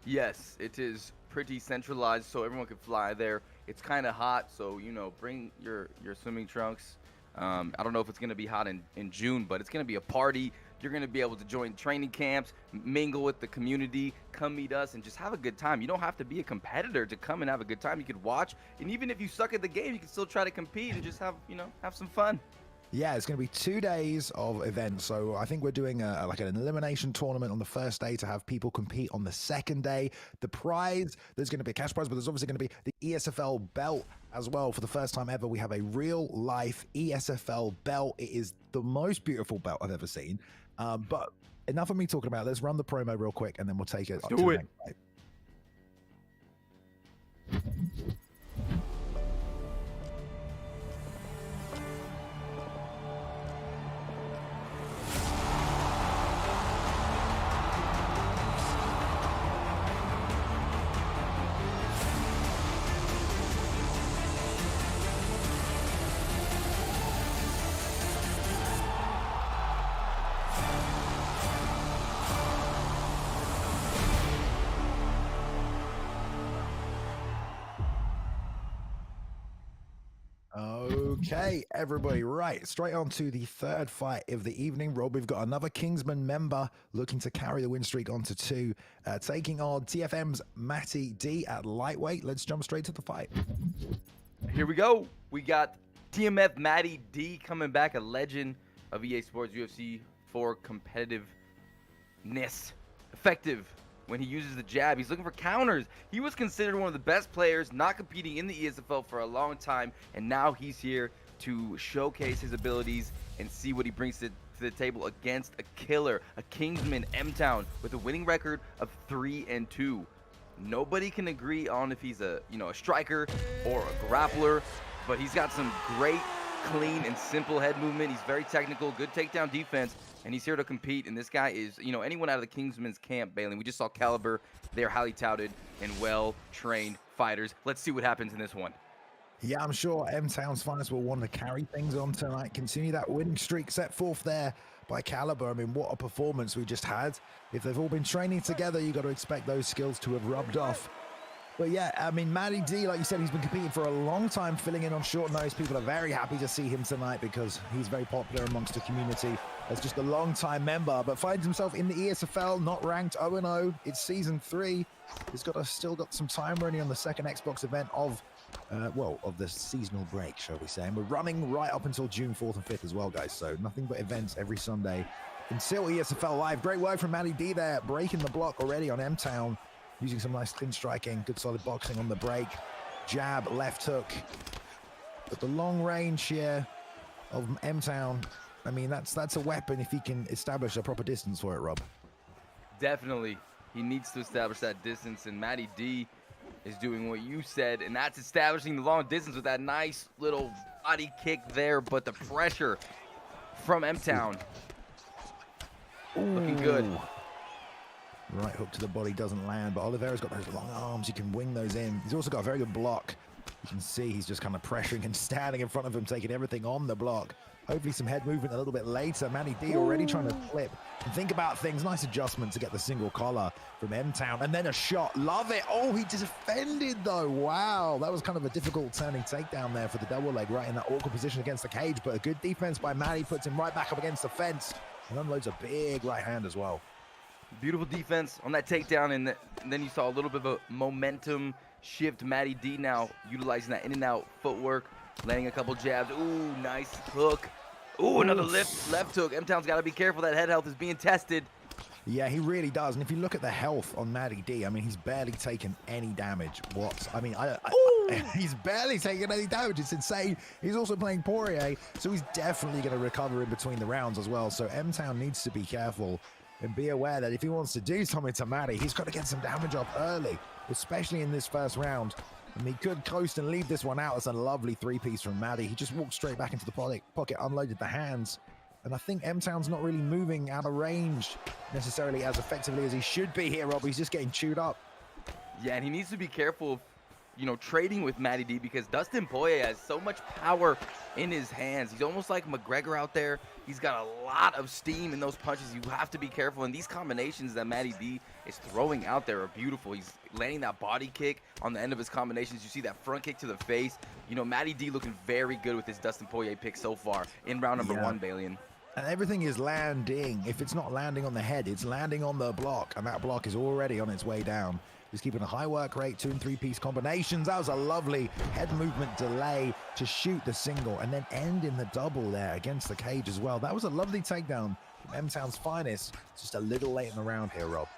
Yes, it is pretty centralized, so everyone can fly there. It's kind of hot, so, you know, bring your swimming trunks. I don't know if it's going to be hot in June, but it's going to be a party. You're going to be able to join training camps, mingle with the community, come meet us, and just have a good time. You don't have to be a competitor to come and have a good time. You could watch, and even if you suck at the game, you can still try to compete and just have some fun. Yeah, it's going to be 2 days of events. So I think we're doing like an elimination tournament on the first day to have people compete on the second day. The prize, there's going to be a cash prize, but there's obviously going to be the ESFL belt as well. For the first time ever, we have a real life ESFL belt. It is the most beautiful belt I've ever seen. But enough of me talking about it. Let's run the promo real quick and then we'll take it. Do it. Okay, everybody, right, straight on to the third fight of the evening. Rob, we've got another Kingsman member looking to carry the win streak on to 2, taking on TFM's Maddie D at lightweight. Let's jump straight to the fight. Here we go. We got TMF Maddie D coming back, a legend of EA Sports UFC for competitiveness. Effective when he uses the jab. He's looking for counters. He was considered one of the best players, not competing in the ESFL for a long time, and now he's here to showcase his abilities and see what he brings to the table against a killer, a Kingsman M-Town with a winning record of 3-2. Nobody can agree on if he's a striker or a grappler, but he's got some great, clean, and simple head movement. He's very technical, good takedown defense, and he's here to compete. And this guy is, anyone out of the Kingsman's camp, Bailey. We just saw Caliber. They're highly touted and well-trained fighters. Let's see what happens in this one. Yeah, I'm sure M-Town's finest will want to carry things on tonight, continue that winning streak set forth there by Caliber. I mean, what a performance we just had. If they've all been training together, you got to expect those skills to have rubbed off. But yeah, I mean, Maddie D, like you said, he's been competing for a long time, filling in on short notice. People are very happy to see him tonight because he's very popular amongst the community as just a long-time member, but finds himself in the ESFL, not ranked 0-0. It's season 3. He's still got some time running on the second Xbox event of the seasonal break, shall we say. And we're running right up until June 4th and 5th as well, guys. So nothing but events every Sunday until ESFL Live. Great work from Maddie D there, breaking the block already on M-Town. Using some nice clean striking, good solid boxing on the break. Jab, left hook. But the long range here of M-Town, I mean, that's a weapon if he can establish a proper distance for it, Rob. Definitely. He needs to establish that distance, and Maddie D is doing what you said, and that's establishing the long distance with that nice little body kick there, but the pressure from M-Town looking good. Right hook to the body doesn't land, but Oliveira's got those long arms. You can wing those in. He's also got a very good block. You can see he's just kind of pressuring and standing in front of him, taking everything on the block. Hopefully some head movement a little bit later. Maddie D already trying to flip and think about things. Nice adjustment to get the single collar from M-Town. And then a shot. Love it. Oh, he defended though. Wow. That was kind of a difficult turning takedown there for the double leg, right in that awkward position against the cage. But a good defense by Maddie puts him right back up against the fence and unloads a big right hand as well. Beautiful defense on that takedown, and then you saw a little bit of a momentum shift. Maddie D now utilizing that in and out footwork, landing a couple jabs. Ooh, nice hook. Ooh, another left hook. M-Town's got to be careful. That head health is being tested. Yeah, he really does. And if you look at the health on Maddie D, I mean, he's barely taken any damage. He's barely taken any damage. It's insane. He's also playing Poirier, so he's definitely going to recover in between the rounds as well. So M-Town needs to be careful and be aware that if he wants to do something to Maddie, he's got to get some damage off early, especially in this first round. And he could coast and leave this one out. It's a lovely three-piece from Maddie. He just walked straight back into the pocket, unloaded the hands. And I think M-Town's not really moving out of range necessarily as effectively as he should be here, Rob. He's just getting chewed up. Yeah, and he needs to be careful of, trading with Maddie D because Dustin Poirier has so much power in his hands. He's almost like McGregor out there. He's got a lot of steam in those punches. You have to be careful. And these combinations that Maddie D is throwing out there are beautiful. He's landing that body kick on the end of his combinations. You see that front kick to the face. Maddie D looking very good with his Dustin Poirier pick so far in round number 1, Balian. And everything is landing. If it's not landing on the head, it's landing on the block. And that block is already on its way down. He's keeping a high work rate, 2 and 3 piece combinations. That was a lovely head movement delay to shoot the single and then end in the double there against the cage as well. That was a lovely takedown from M-Town's finest. It's just a little late in the round here, Rob.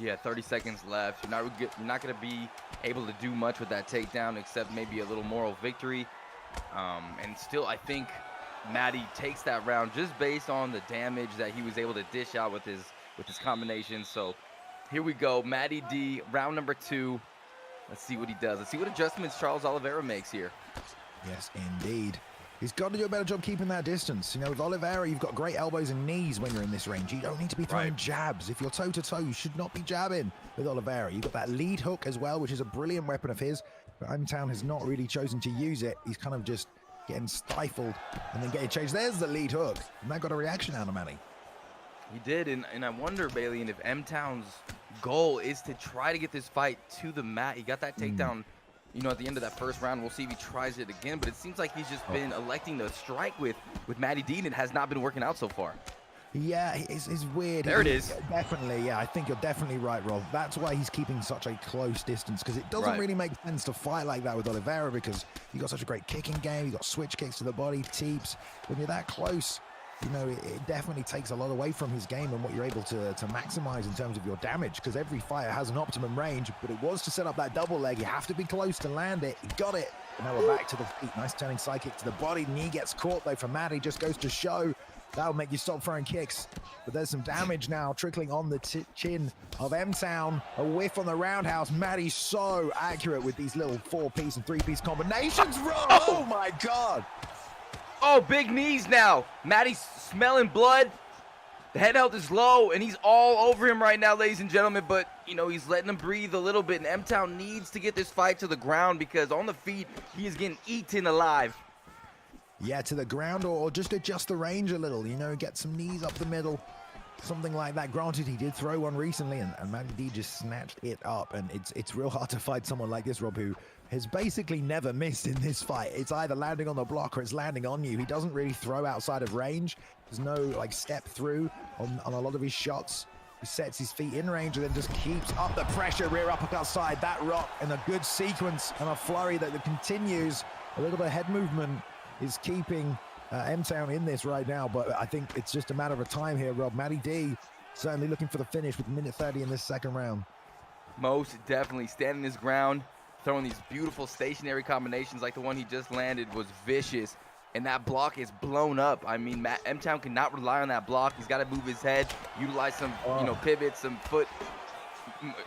Yeah, 30 seconds left. You're not going to be able to do much with that takedown except maybe a little moral victory. And still, I think Maddie takes that round just based on the damage that he was able to dish out with his combinations. So here we go, Maddie D, round number 2. Let's see what he does. Let's see what adjustments Charles Oliveira makes here. Yes, indeed. He's got to do a better job keeping that distance. You know, with Oliveira, you've got great elbows and knees when you're in this range. You don't need to be throwing jabs. If you're toe-to-toe, you should not be jabbing with Oliveira. You've got that lead hook as well, which is a brilliant weapon of his. But M-Town has not really chosen to use it. He's kind of just getting stifled and then getting chased. There's the lead hook. And that got a reaction out of Manny. He did, and I wonder, Bailey, if M-Town's goal is to try to get this fight to the mat. He got that takedown, you know, at the end of that first round. We'll see if he tries it again, but it seems like he's just been electing to strike with Maddie D, and it has not been working out so far. Yeah, it's weird. There it is. Definitely, yeah, I think you're definitely right, Rob. That's why he's keeping such a close distance, because it doesn't really make sense to fight like that with Oliveira, because you got such a great kicking game, you got switch kicks to the body, teeps. When you're that close, you know, it definitely takes a lot away from his game and what you're able to maximize in terms of your damage, because every fighter has an optimum range, but it was to set up that double leg. You have to be close to land it. He got it. And now we're back to the feet. Nice turning side kick to the body. Knee gets caught, though, from Maddie. Just goes to show that'll make you stop throwing kicks. But there's some damage now trickling on the chin of M-Town. A whiff on the roundhouse. Maddie's so accurate with these little 4-piece and 3-piece combinations. Oh my God. Oh, big knees now. Maddie's smelling blood. The head health is low, and he's all over him right now, ladies and gentlemen. But, you know, he's letting him breathe a little bit. And M-Town needs to get this fight to the ground, because on the feet, he is getting eaten alive. Yeah, to the ground, or just adjust the range a little, you know, get some knees up the middle, something like that. Granted, he did throw one recently, and Maddie D just snatched it up, and it's real hard to fight someone like this, Rob, who has basically never missed in this fight. It's either landing on the block or it's landing on you. He doesn't really throw outside of range. There's no, like, step through on a lot of his shots. He sets his feet in range and then just keeps up the pressure, rear uppercut side, that rock, and a good sequence and a flurry that continues. A little bit of head movement is keeping M-Town in this right now, but I think it's just a matter of time here, Rob. Maddie D certainly looking for the finish with minute 30 in this second round. Most definitely standing his ground, throwing these beautiful stationary combinations like the one he just landed was vicious, and that block is blown up. I mean, M-Town cannot rely on that block. He's got to move his head, utilize some, you know, pivots, some foot,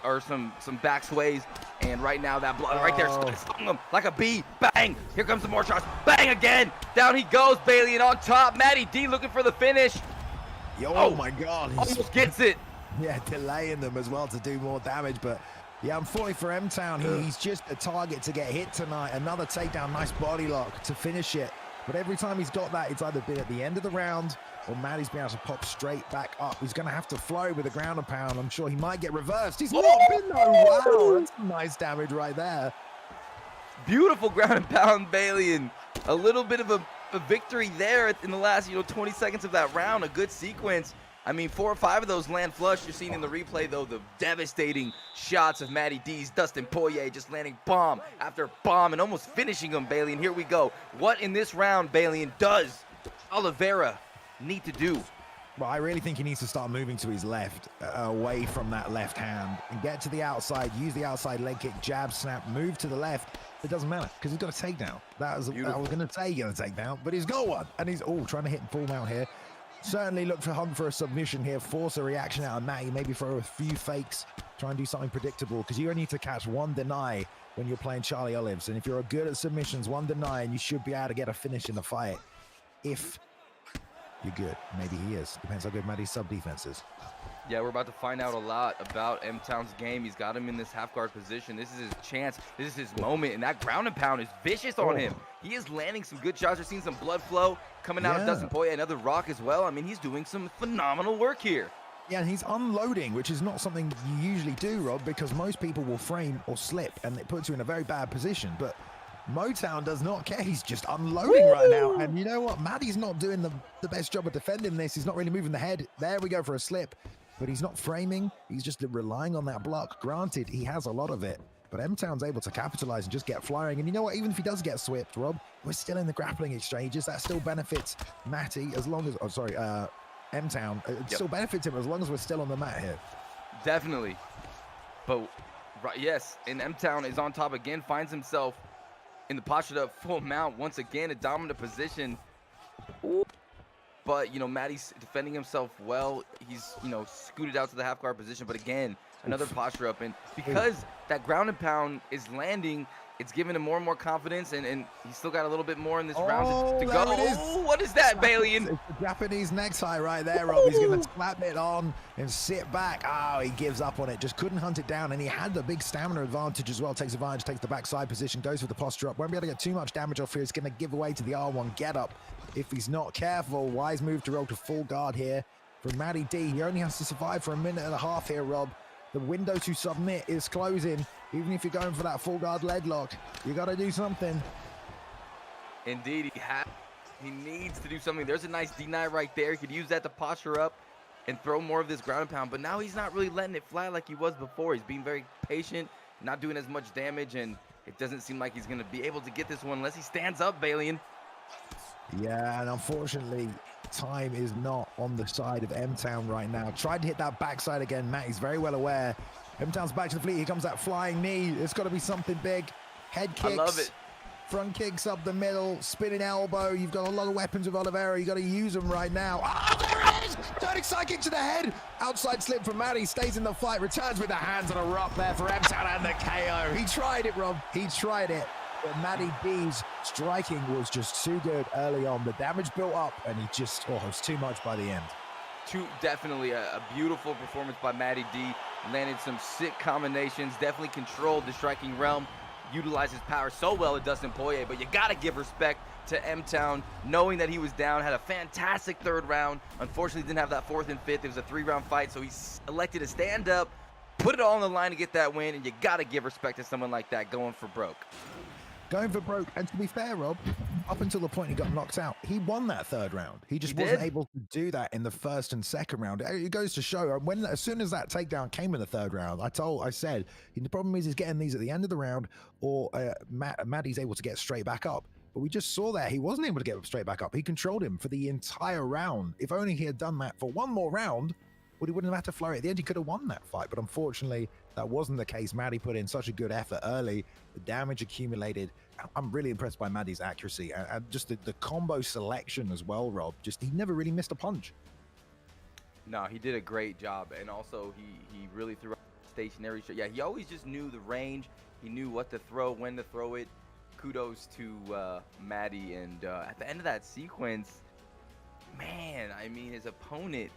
or some back sways, and right now that block right there stung him like a bee. Bang! Here comes some more shots. Bang again! Down he goes, Bailey, and on top, Maddie D looking for the finish. Oh my God! Almost gets it. Yeah, delaying them as well to do more damage, but yeah, unfortunately for M-Town, he's just a target to get hit tonight. Another takedown, nice body lock to finish it. But every time he's got that, it's either been at the end of the round or Maddie's been able to pop straight back up. He's going to have to flow with a ground and pound. I'm sure he might get reversed. He's not been though. Wow, that's some nice damage right there. Beautiful ground and pound, Bailey, and a little bit of a victory there in the last, 20 seconds of that round. A good sequence. I mean, 4 or 5 of those land flush. You're seeing in the replay, though, the devastating shots of Maddie D's Dustin Poirier just landing bomb after bomb and almost finishing him, Bailey. And here we go. What in this round, Bailey, and does Oliveira need to do? Well, I really think he needs to start moving to his left, away from that left hand, and get to the outside, use the outside leg kick, jab, snap, move to the left. It doesn't matter, because he's got a takedown. I was going to say he got a takedown, but he's got one. And he's, trying to hit full mount here. Certainly look for hunt for a submission here, force a reaction out of Matty, maybe throw a few fakes, try and do something predictable, because you only need to catch one deny when you're playing Charlie Olives. And if you're good at submissions, one deny, and you should be able to get a finish in the fight. If you're good. Maybe he is. Depends how good Matty's sub defense is. Yeah, we're about to find out a lot about M-Town's game. He's got him in this half guard position. This is his chance. This is his moment, and that ground and pound is vicious on him. He is landing some good shots. We're seeing some blood flow coming out of Dustin Poirier, another rock as well. I mean, he's doing some phenomenal work here. Yeah, and he's unloading, which is not something you usually do, Rob, because most people will frame or slip, and it puts you in a very bad position. But Motown does not care. He's just unloading right now. And you know what? Maddie's not doing the best job of defending this. He's not really moving the head. There we go for a slip. but he's not framing. He's just relying on that block. Granted, he has a lot of it, but M-Town's able to capitalize and just get flying. And you know what? Even if he does get swept, Rob, we're still in the grappling exchanges. That still benefits Matty as long as, M-Town. It still benefits him as long as we're still on the mat here. Definitely. But, right, yes, and M-Town is on top again, finds himself in the postured up full mount. Once again, a dominant position. Ooh. But, you know, Matty's defending himself well. He's, you know, scooted out to the half guard position. But again, another posture up. And because that ground and pound is landing, it's giving him more and more confidence. And he's still got a little bit more in this round to go. Oh, what is that, Balian? It's the Japanese necktie right there, Rob. He's going to slap it on and sit back. Oh, he gives up on it. Just couldn't hunt it down. And he had the big stamina advantage as well. Takes advantage, takes the backside position, goes for the posture up. Won't be able to get too much damage off here. It's going to give away to the R1 get up if he's not careful. Wise move to roll to full guard here from Maddie D. He only has to survive for a minute and a half here, Rob. The window to submit is closing. Even if you're going for that full guard leg lock, you got to do something. Indeed, he needs to do something. There's a nice D9 right there. He could use that to posture up and throw more of this ground and pound. But now he's not really letting it fly like he was before. He's being very patient, not doing as much damage, and it doesn't seem like he's going to be able to get this one unless he stands up, Balian. Yeah, and unfortunately, time is not on the side of M-Town right now. Tried to hit that backside again. Matt is very well aware. M-Town's back to the fleet. Here comes that flying knee. It's got to be something big. Head kicks. I love it. Front kicks up the middle. Spinning elbow. You've got a lot of weapons with Oliveira. You got to use them right now. Oh, there it is! Turning side kick to the head. Outside slip from Maddie. Stays in the fight. Returns with the hands on a rock there for M-Town and the KO. He tried it, Rob. He tried it. But Maddie D's striking was just too good early on. The damage built up, and he just, it was too much by the end. Definitely a beautiful performance by Maddie D. Landed some sick combinations, definitely controlled the striking realm, utilized his power so well at Dustin Poirier, but you gotta give respect to M-Town, knowing that he was down, had a fantastic third round. Unfortunately, didn't have that fourth and fifth. It was a 3-round fight, so he elected to stand up, put it all on the line to get that win, and you gotta give respect to someone like that going for broke. Going for broke, and to be fair, Rob, up until the point he got knocked out, he won that third round. He just wasn't able to do that in the first and second round. It goes to show, as soon as that takedown came in the third round, I said, the problem is he's getting these at the end of the round, or Maddie's able to get straight back up. But we just saw that he wasn't able to get straight back up. He controlled him for the entire round. If only he had done that for one more round, well, he wouldn't have had to flurry. At the end, he could have won that fight. But unfortunately, that wasn't the case. Maddie put in such a good effort early. The damage accumulated. I'm really impressed by Maddie's accuracy and just the combo selection as well, Rob. Just, he never really missed a punch. No, he did a great job. And also, he really threw out stationary. Yeah, he always just knew the range. He knew what to throw, when to throw it. Kudos to Maddie. And at the end of that sequence, man, I mean, his opponent...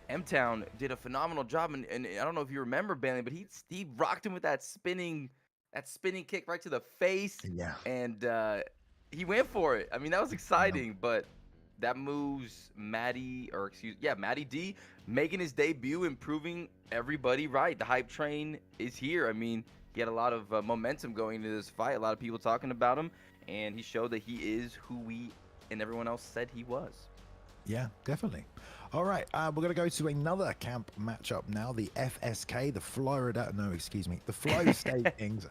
M-Town did a phenomenal job, and I don't know if you remember, Bailey, but he rocked him with that spinning kick right to the face. Yeah. And he went for it. I mean, that was exciting, but that moves Maddie D making his debut and proving everybody right. The hype train is here. I mean, he had a lot of momentum going into this fight, a lot of people talking about him, and he showed that he is who we and everyone else said he was. Yeah, definitely. All right, we're going to go to another camp matchup now. The FSK, the Flow State Kings.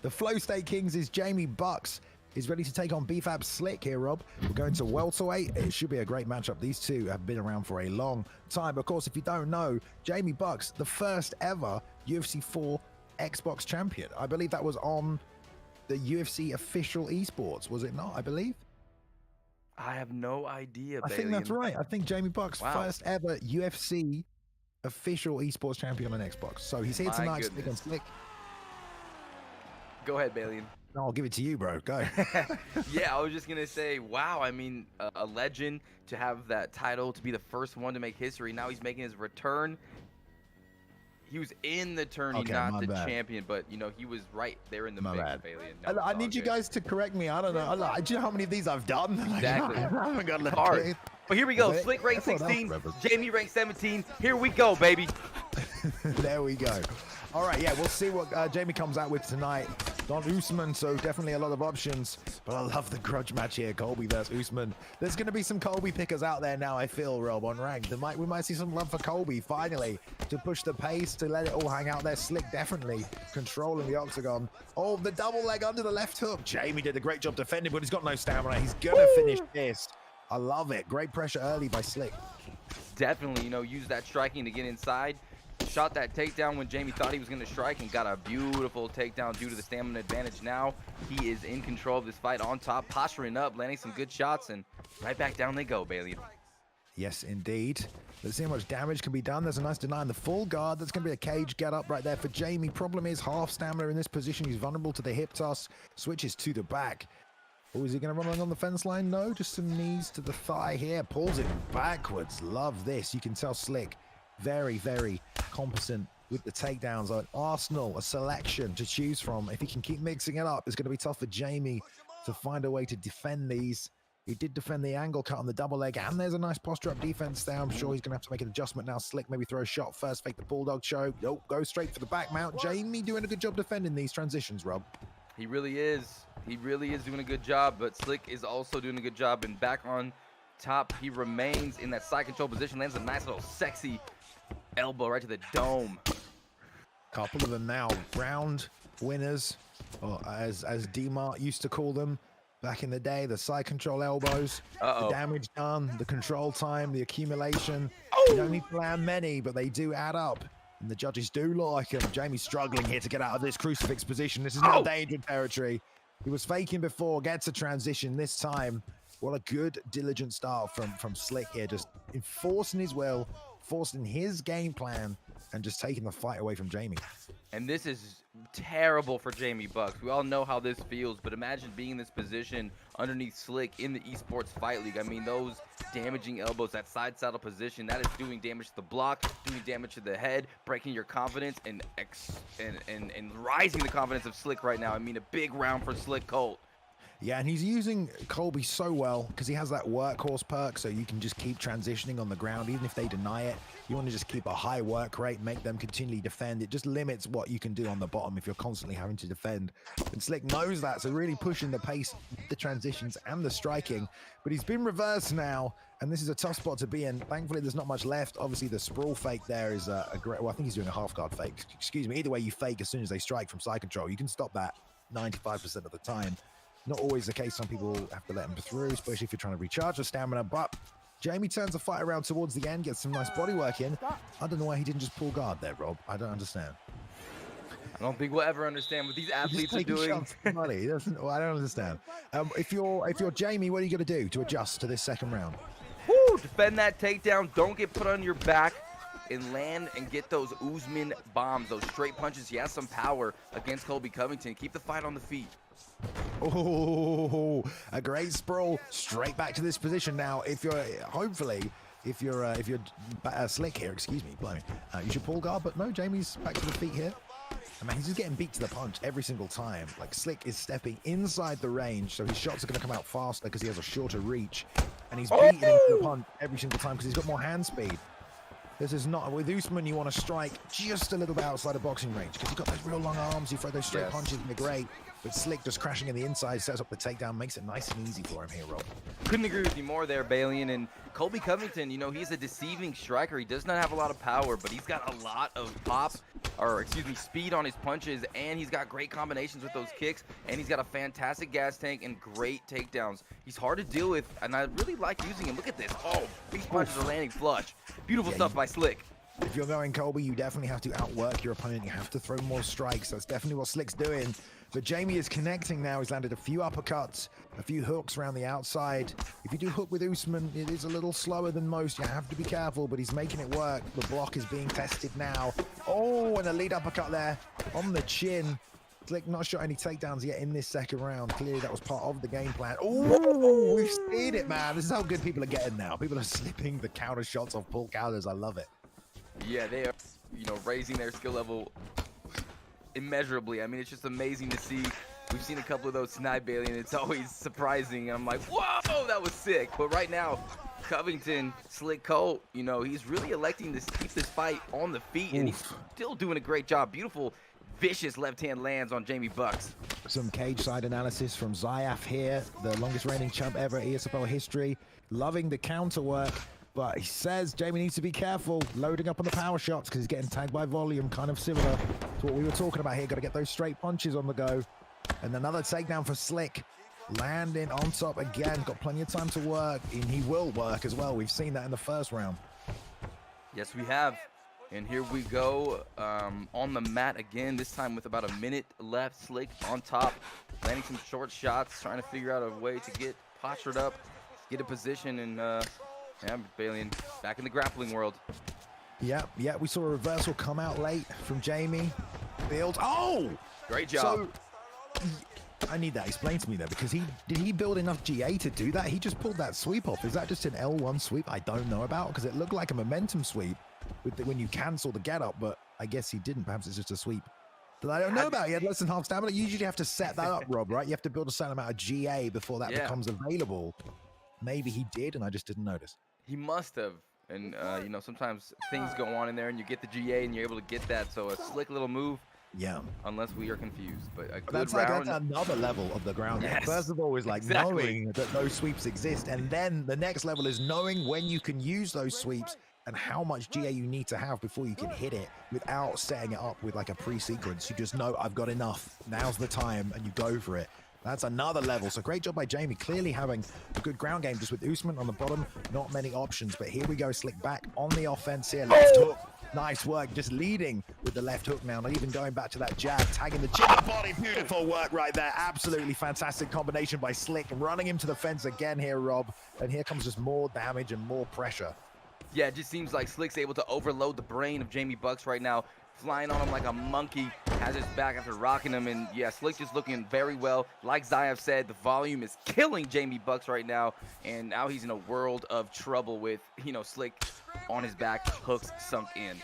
The Flow State Kings is Jamie Bucks. Is ready to take on BFAB Slick here, Rob. We're going to welterweight. It should be a great matchup. These two have been around for a long time. Of course, if you don't know, Jamie Bucks, the first ever UFC 4 Xbox champion. I believe that was on the UFC official esports, was it not? I believe. I have no idea. I think that's right. I think Jamie Bucks, first ever UFC official esports champion on Xbox. So he's here tonight. Slick on Slick. Go ahead, Balian. No, I'll give it to you, bro. Go. Yeah, I was just going to say, wow, I mean, a legend to have that title, to be the first one to make history. Now he's making his return. He was in the tourney, not the champion, but, you know, he was right there in the mix, Balian. No, I need you guys to correct me. I don't know. Do you know how many of these I've done? Exactly. I haven't got enough. Hard. But here we go. Slick ranked 16, Jamie ranked 17. Here we go, baby. There we go. All right, yeah, we'll see what Jamie comes out with tonight. not Usman, so definitely a lot of options. But I love the grudge match here, Colby versus Usman. There's going to be some Colby pickers out there now, I feel, Rob, on ranked. We might see some love for Colby, finally, to push the pace, to let it all hang out there. Slick definitely controlling the octagon. Oh, the double leg under the left hook. Jamie did a great job defending, but he's got no stamina. He's going to finish this. I love it. Great pressure early by Slick. Definitely, use that striking to get inside. Shot that takedown when Jamie thought he was going to strike and got a beautiful takedown due to the stamina advantage. Now he is in control of this fight, on top, posturing up, landing some good shots, and right back down they go, Bailey. Yes, indeed. Let's see how much damage can be done. There's a nice deny in the full guard. That's going to be a cage get up right there for Jamie. Problem is half stamina in this position. He's vulnerable to the hip toss. Switches to the back. Oh, is he going to run along the fence line? No, just some knees to the thigh here. Pulls it backwards. Love this. You can tell Slick very, very competent with the takedowns. An arsenal, a selection to choose from. If he can keep mixing it up, it's going to be tough for Jamie to find a way to defend these. He did defend the angle cut on the double leg, and there's a nice posture up defense there. I'm sure he's going to have to make an adjustment now. Slick maybe throw a shot first, fake the bulldog choke. Nope, go straight for the back mount. Jamie doing a good job defending these transitions, Rob. He really is. He really is doing a good job, but Slick is also doing a good job. And back on top, he remains in that side control position, lands a nice little sexy elbow right to the dome. Couple of them now, round winners, or as D-Mart used to call them back in the day, the side control elbows. The damage done, the control time, the accumulation. You don't need to land many, but they do add up. And the judges do like him. Jamie's struggling here to get out of this crucifix position. This is not dangerous territory. He was faking before, gets a transition this time. What a good, diligent start from Slick here, just enforcing his will, forcing his game plan, and just taking the fight away from Jamie. And this is terrible for Jamie Bucks. We all know how this feels, but imagine being in this position underneath Slick in the Esports Fight League. I mean, those damaging elbows, that side saddle position, that is doing damage to the block, doing damage to the head, breaking your confidence, and rising the confidence of Slick right now. I mean, a big round for Slick Colt. Yeah, and he's using Colby so well because he has that workhorse perk, so you can just keep transitioning on the ground, even if they deny it. You want to just keep a high work rate, make them continually defend. It just limits what you can do on the bottom if you're constantly having to defend. And Slick knows that, so really pushing the pace, the transitions, and the striking. But he's been reversed now, and this is a tough spot to be in. Thankfully, there's not much left. Obviously, the sprawl fake there is a great... Well, I think he's doing a half guard fake. Excuse me. Either way, you fake as soon as they strike from side control. You can stop that 95% of the time. Not always the case. Some people have to let them through, especially if you're trying to recharge your stamina. But Jamie turns the fight around towards the end, gets some nice body work in. I don't know why he didn't just pull guard there, Rob. I don't understand. I don't think we'll ever understand what these athletes are doing. I don't understand. If you're Jamie, what are you going to do to adjust to this second round? Woo! Defend that takedown. Don't get put on your back. And land and get those Usman bombs, those straight punches. He has some power against Colby Covington. Keep the fight on the feet. Oh, a great sprawl straight back to this position now. If you're Slick here, excuse me, blimey, you should pull guard, but no, Jamie's back to the feet here. I mean, he's just getting beat to the punch every single time. Like, Slick is stepping inside the range, so his shots are going to come out faster because he has a shorter reach, and he's beating him to the punch every single time because he's got more hand speed. This is not, with Usman, you want to strike just a little bit outside of boxing range because you've got those real long arms, you throw those straight punches and they're great. But Slick just crashing in the inside, sets up the takedown, makes it nice and easy for him here, Rob. Couldn't agree with you more there, Balian. And Colby Covington, he's a deceiving striker. He does not have a lot of power, but he's got a lot of speed on his punches, and he's got great combinations with those kicks, and he's got a fantastic gas tank and great takedowns. He's hard to deal with, and I really like using him. Look at this. Oh, these punches are landing flush. Beautiful stuff by Slick. If you're going Colby, you definitely have to outwork your opponent. You have to throw more strikes. That's definitely what Slick's doing. But Jamie is connecting now. He's landed a few uppercuts, a few hooks around the outside. If you do hook with Usman, it is a little slower than most. You have to be careful, but he's making it work. The block is being tested now. Oh, and a lead uppercut there on the chin. Slick not shot any takedowns yet in this second round. Clearly that was part of the game plan. Oh, we've seen it, man. This is how good people are getting now. People are slipping the counter shots off pull counters. I love it. Yeah, they are, raising their skill level immeasurably. I mean, it's just amazing to see. We've seen a couple of those tonight, Bailey, and it's always surprising. And I'm like, whoa, that was sick. But right now, Covington, Slick Colt, he's really electing to keep this fight on the feet, and he's still doing a great job. Beautiful vicious left hand lands on Jamie Bucks. Some cage side analysis from Zayaf here, the longest reigning champ ever, ESFL history. Loving the counter work, but he says Jamie needs to be careful loading up on the power shots because he's getting tagged by volume, kind of similar to what we were talking about here. Got to get those straight punches on the go. And another takedown for Slick. Landing on top again, got plenty of time to work, and he will work as well. We've seen that in the first round. Yes, we have. And here we go on the mat again, this time with about a minute left. Slick on top, landing some short shots, trying to figure out a way to get postured up, get a position, and yeah, Balian back in the grappling world. Yeah, we saw a reversal come out late from Jamie. Build. Oh! Great job. So, I need that explained to me though, because did he build enough GA to do that? He just pulled that sweep off. Is that just an L1 sweep I don't know about? Because it looked like a momentum sweep when you cancel the get up, but I guess he didn't. Perhaps it's just a sweep that I don't know about. He had less than half stamina. You usually have to set that up, Rob, right? You have to build a certain amount of GA before that becomes available. Maybe he did, and I just didn't notice. He must have. And, you know, sometimes things go on in there, and you get the GA, and you're able to get that. So a slick little move. Yeah. Unless we are confused. But a good that's round. Like, that's another level of the ground game. Yes. First of all is like knowing that those sweeps exist. And then the next level is knowing when you can use those sweeps and how much GA you need to have before you can hit it without setting it up with like a pre-sequence. You just know I've got enough. Now's the time, and you go for it. That's another level. So great job by Jamie, clearly having a good ground game just with Usman on the bottom. Not many options, but here we go. Slick back on the offense here. Left hook. Nice work, just leading with the left hook now, not even going back to that jab, tagging the chin body. Beautiful work right there. Absolutely fantastic combination by Slick, running him to the fence again here, Rob. And here comes just more damage and more pressure. Yeah, it just seems like Slick's able to overload the brain of Jamie Bucks right now, flying on him like a monkey, has his back after rocking him, and yeah, Slick just looking very well. Like Zayev said, the volume is killing Jamie Bucks right now, and now he's in a world of trouble with, you know, Slick on his back, hooks sunk in.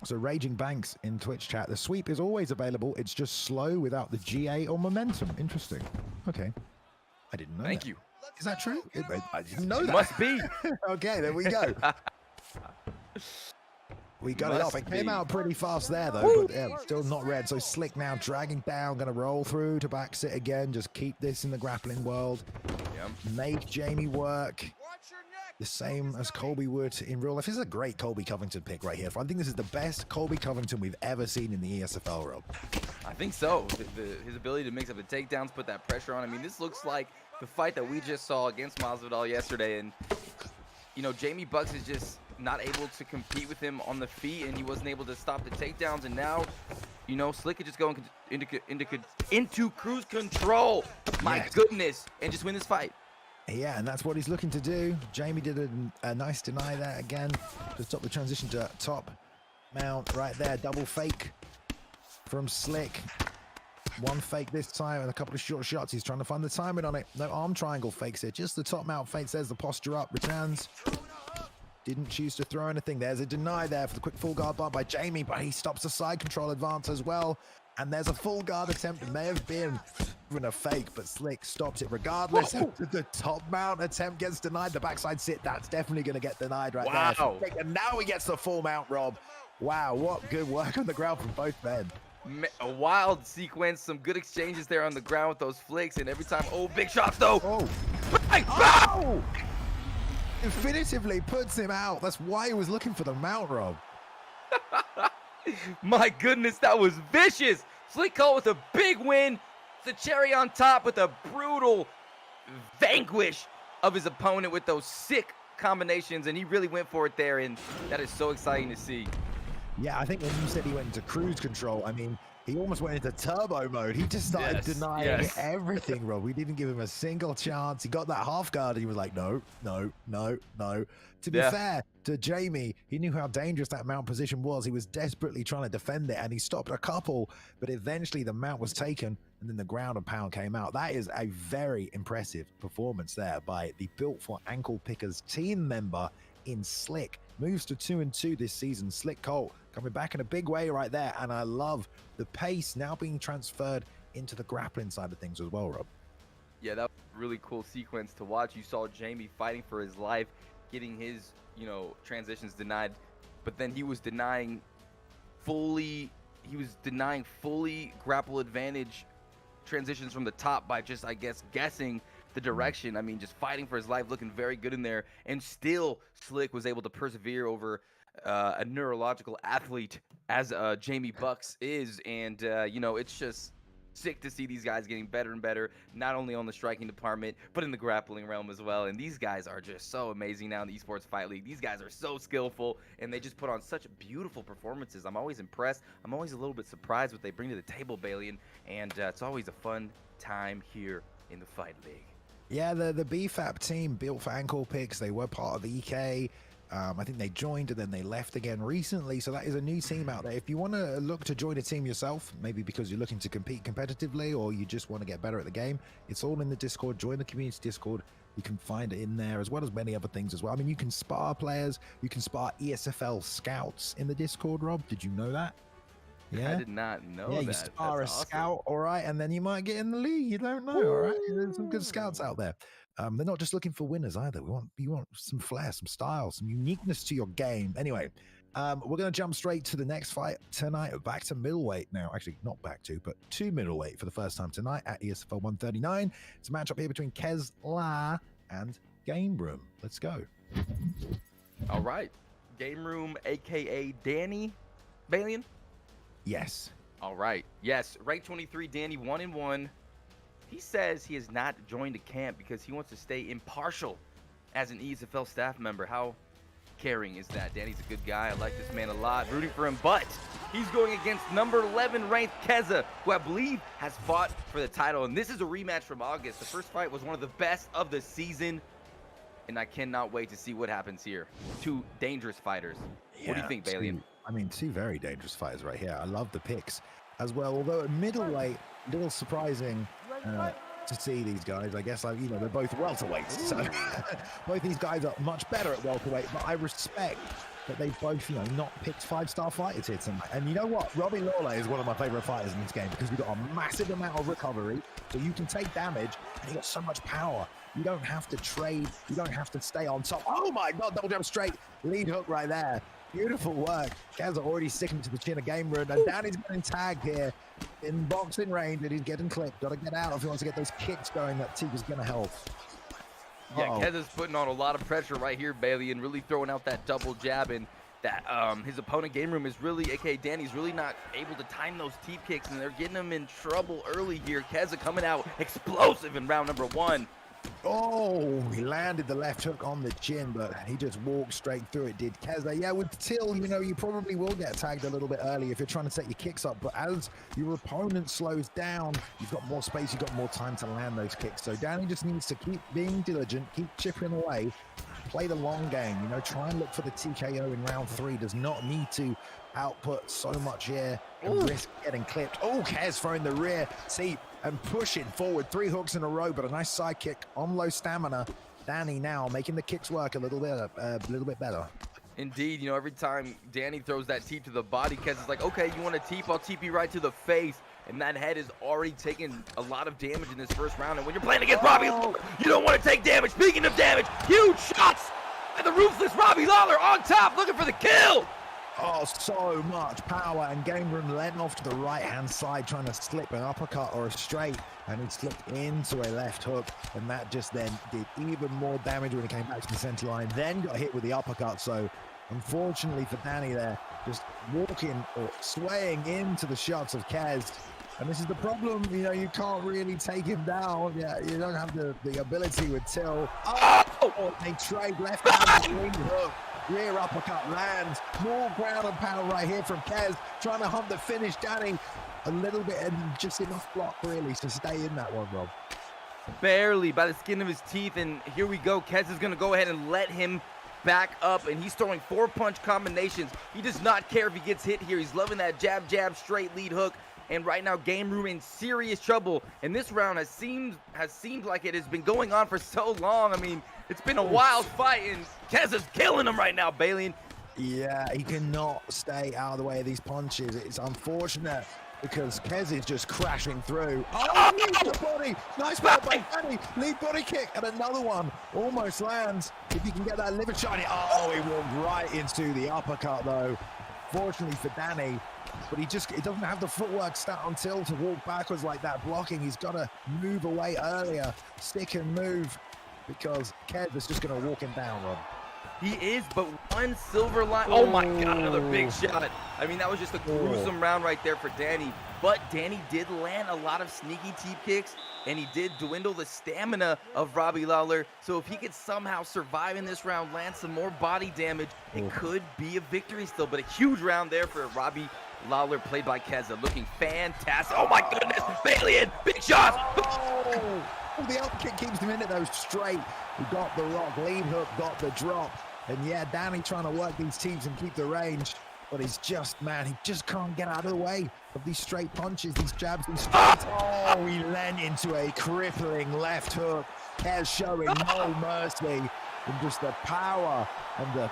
So Raging Banks in Twitch chat, the sweep is always available, it's just slow without the GA or momentum. Interesting. Okay, I didn't know Thank that. you. Is that true? I didn't know that. Must be. Okay, there we go. We got it off. It came out pretty fast there, though, but yeah, still not red. So Slick now dragging down, going to roll through to back sit again. Just keep this in the grappling world. Yep. Make Jamie work. The same as Colby would in real life. This is a great Colby Covington pick right here. I think this is the best Colby Covington we've ever seen in the ESFL, Rob. I think so. His ability to mix up the takedowns, put that pressure on. I mean, this looks like the fight that we just saw against Masvidal yesterday. And, you know, Jamie Bucks is just not able to compete with him on the feet, and he wasn't able to stop the takedowns. And now, you know, Slick could just go into cruise control. My goodness. And just win this fight. Yeah, and that's what he's looking to do. Jamie did a nice deny there again to stop the transition to top mount right there. Double fake from Slick. One fake this time and a couple of short shots. He's trying to find the timing on it. No arm triangle fakes it. Just the top mount fakes. There's the posture up. Returns. Didn't choose to throw anything. There's a deny there for the quick full guard bar by Jamie, but he stops the side control advance as well. And there's a full guard attempt. It may have been even a fake, but Slick stops it regardless. The top mount attempt gets denied. The backside sit, that's definitely going to get denied right there. And now he gets the full mount, Rob. Wow, what good work on the ground from both men. A wild sequence, some good exchanges there on the ground with those flicks, and every time, big shots though. Oh! Definitively puts him out. That's why he was looking for the mount, Rob. My goodness, that was vicious. Slick caught with a big win. The cherry on top with a brutal vanquish of his opponent with those sick combinations, and he really went for it there, and that is so exciting to see. Yeah, I think when you said he went into cruise control, I mean, he almost went into turbo mode. He just started denying everything, Rob. We didn't give him a single chance. He got that half guard, and he was like, no. To be fair to Jamie, he knew how dangerous that mount position was. He was desperately trying to defend it, and he stopped a couple, but eventually the mount was taken, and then the ground and pound came out. That is a very impressive performance there by the Built for Ankle Pickers team member in Slick. Moves to 2-2 this season. Slick Colt coming back in a big way right there, and I love the pace now being transferred into the grappling side of things as well, Rob. Yeah, that was a really cool sequence to watch. You saw Jamie fighting for his life, getting his, transitions denied, but then he was denying fully he was denying fully grapple advantage transitions from the top by just, I guess, guessing the direction. I mean, just fighting for his life, looking very good in there. And still, Slick was able to persevere over a neurological athlete as Jamie Bucks is. And, you know, it's just sick to see these guys getting better and better, not only on the striking department, but in the grappling realm as well. And these guys are just so amazing now in the Esports Fight League. These guys are so skillful, and they just put on such beautiful performances. I'm always impressed. I'm always a little bit surprised what they bring to the table, Balian, and it's always a fun time here in the Fight League. Yeah, the BFAP team built for ankle picks. They were part of the EK. I think they joined and then they left again recently. So that is a new team out there. If you want to look to join a team yourself, maybe because you're looking to compete competitively or you just want to get better at the game, it's all in the Discord. Join the community Discord. You can find it in there, as well as many other things as well. I mean, you can spar players. You can spar ESFL scouts in the Discord, Rob. Did you know that? Yeah, I did not know that. Yeah, you spar That's a awesome. scout, all right, and then you might get in the league. You don't know, all right? There's some good scouts out there. They're not just looking for winners either. You want some flair, some style, some uniqueness to your game. Anyway, we're going to jump straight to the next fight tonight. Back to middleweight now. Actually, not back to, but to middleweight for the first time tonight at ESFL 139. It's a matchup here between Kezza and Game Room. Let's go. All right. Game Room, a.k.a. Danny Balian? Yes. All right. Yes, rank 23, Danny, 1-1. He says he has not joined a camp because he wants to stay impartial as an ESFL staff member. How caring is that? Danny's a good guy. I like this man a lot. Rooting for him, but he's going against number 11 ranked Kezza, who I believe has fought for the title. And this is a rematch from August. The first fight was one of the best of the season, and I cannot wait to see what happens here. Two dangerous fighters. What do you think, Balian? I mean, two very dangerous fighters right here. I love the picks as well. Although at middleweight, a little surprising to see these guys. I guess, you know, they're both welterweights. So both these guys are much better at welterweight, but I respect that they've both, you know, not picked 5-star fighters here tonight. And you know what? Robbie Lawler is one of my favorite fighters in this game because we've got a massive amount of recovery, so you can take damage, and you got so much power. You don't have to trade. You don't have to stay on top. Oh my God, double jump straight. Lead hook right there. Beautiful work. Kezza already sticking to the chin of Game Room, and Danny's getting tagged here in boxing range, and he's getting clipped. Got to get out if he wants to get those kicks going. That Tiga's going to help. Yeah, Kezza's putting on a lot of pressure right here, Bailey, and really throwing out that double jab, and that his opponent Game Room is really, aka Danny's really not able to time those teep kicks, and they're getting him in trouble early here. Kezza coming out explosive in round number 1. Oh, he landed the left hook on the chin, but he just walked straight through it, did Kezza. Yeah, with Till, you know, you probably will get tagged a little bit early if you're trying to set your kicks up, but as your opponent slows down, you've got more space, you've got more time to land those kicks. So Danny just needs to keep being diligent, keep chipping away, play the long game, you know, try and look for the TKO in round 3. Does not need to output so much here and risk getting clipped. Oh, Kez throwing the rear seat and pushing forward. 3 hooks in a row, but a nice side kick on low stamina. Danny now making the kicks work a little bit better. Indeed, you know, every time Danny throws that teep to the body, Kezza's like, okay, you want a teep? I'll teep you right to the face. And that head is already taking a lot of damage in this first round. And when you're playing against Robbie, you don't want to take damage. Speaking of damage, huge shots by the ruthless Robbie Lawler on top, looking for the kill. Oh, so much power, and Game Room led off to the right-hand side, trying to slip an uppercut or a straight, and he slipped into a left hook, and that just then did even more damage when he came back to the center line, then got hit with the uppercut. So unfortunately for Danny there, just walking or swaying into the shots of Kez. And this is the problem, you know, you can't really take him down. Yeah, you don't have the ability with Till. Oh, they trade left hand lead hook. Rear uppercut lands. More ground and pound right here from Kez, trying to hunt the finish. Danny, a little bit and just enough block really to stay in that one, Rob. Barely by the skin of his teeth, and here we go. Kez is going to go ahead and let him back up, and he's throwing 4-punch combinations. He does not care if he gets hit here. He's loving that jab, jab, straight lead hook. And right now, Game Room in serious trouble. And this round has seemed like it has been going on for so long. I mean, it's been a wild fight, and Kez is killing him right now, Balian. Yeah, he cannot stay out of the way of these punches. It's unfortunate because Kez is just crashing through. Oh, the body! Nice spot by Danny. Lead body kick, and another one almost lands. If you can get that liver shot. Oh, he walked right into the uppercut, though. Fortunately for Danny, but he doesn't have the footwork stat until to walk backwards like that, blocking. He's got to move away earlier, stick and move, because Kezza's just going to walk him down, Rob. He is, but one silver line. Oh my God, another big shot. I mean, that was just a gruesome round right there for Danny. But Danny did land a lot of sneaky teep kicks, and he did dwindle the stamina of Robbie Lawler. So if he could somehow survive in this round, land some more body damage, it could be a victory still. But a huge round there for Robbie Lawler, played by Kezza, looking fantastic. Oh my goodness, Balian, big shot. Oh, the up kick keeps him in it though, straight. He got the rock, lead hook, got the drop. And yeah, Danny trying to work these teams and keep the range. But he's just, man, he just can't get out of the way of these straight punches, these jabs, these straights. Oh, he lent into a crippling left hook. Kez showing no mercy in just the power and the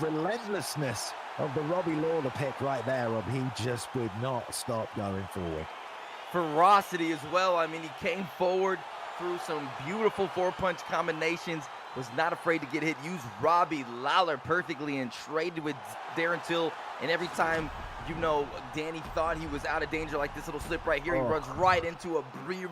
relentlessness of the Robbie Lawler pick right there, Rob. He just would not stop going forward. Ferocity as well. I mean, he came forward through some beautiful four-punch combinations, was not afraid to get hit, used Robbie Lawler perfectly, and traded with Darren Till. And every time, you know, Danny thought he was out of danger, like this little slip right here, he runs right into a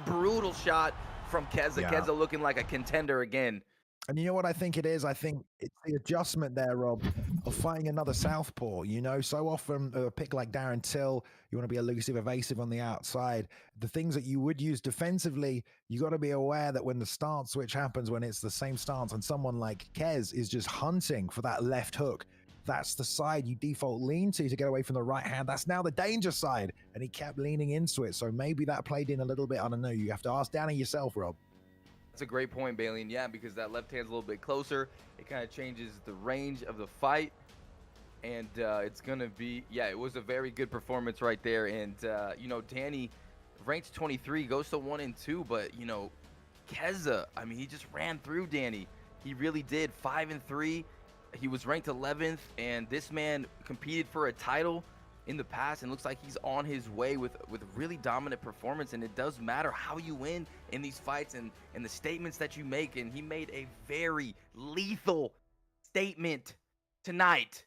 brutal shot from Kezza. Yeah. Kezza looking like a contender again. And you know what I think it is? I think it's the adjustment there, Rob, of fighting another southpaw. You know, so often a pick like Darren Till, you want to be elusive, evasive on the outside. The things that you would use defensively, you got to be aware that when the stance switch happens, when it's the same stance, and someone like Kez is just hunting for that left hook, that's the side you default lean to get away from the right hand. That's now the danger side, and he kept leaning into it. So maybe that played in a little bit. I don't know. You have to ask Danny yourself, Rob. That's a great point, Balian. Yeah, because that left hand's a little bit closer. It kind of changes the range of the fight. And it's going to be, yeah, it was a very good performance right there. And, you know, Danny ranked 23, goes to 1-2. But, you know, Kezza, I mean, he just ran through Danny. He really did. 5-3. He was ranked 11th. And this man competed for a title in the past, and looks like he's on his way with a really dominant performance. And it does matter how you win in these fights and the statements that you make. And he made a very lethal statement tonight.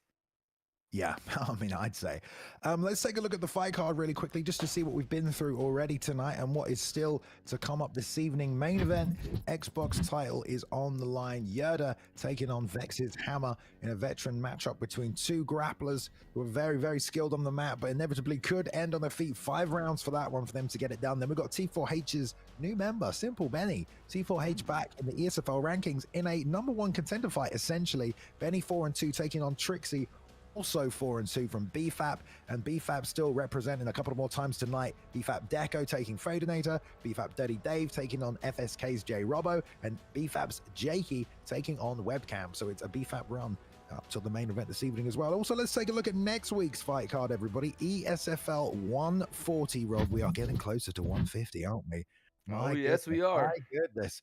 Yeah, I mean, I'd say. Let's take a look at the fight card really quickly just to see what we've been through already tonight and what is still to come up this evening. Main event, Xbox title is on the line. YerDa taking on VeX's Hammer in a veteran matchup between two grapplers who are very, very skilled on the mat, but inevitably could end on their feet. 5 rounds for that one for them to get it done. Then we've got T4H's new member, Simple Benny. T4H back in the ESFL rankings in a #1 contender fight, essentially. Benny 4-2 taking on Trixie. Also 4-2 from BFAP, and BFAP still representing a couple more times tonight. BFAP Deco taking Fadinator, BFAP Dirty Dave taking on FSK's J Robbo, and BFAP's Jakey taking on Webcam. So it's a BFAP run up till the main event this evening as well. Also, let's take a look at next week's fight card, everybody. ESFL 140, Rob. We are getting closer to 150, aren't we? Oh, yes, we are. My goodness.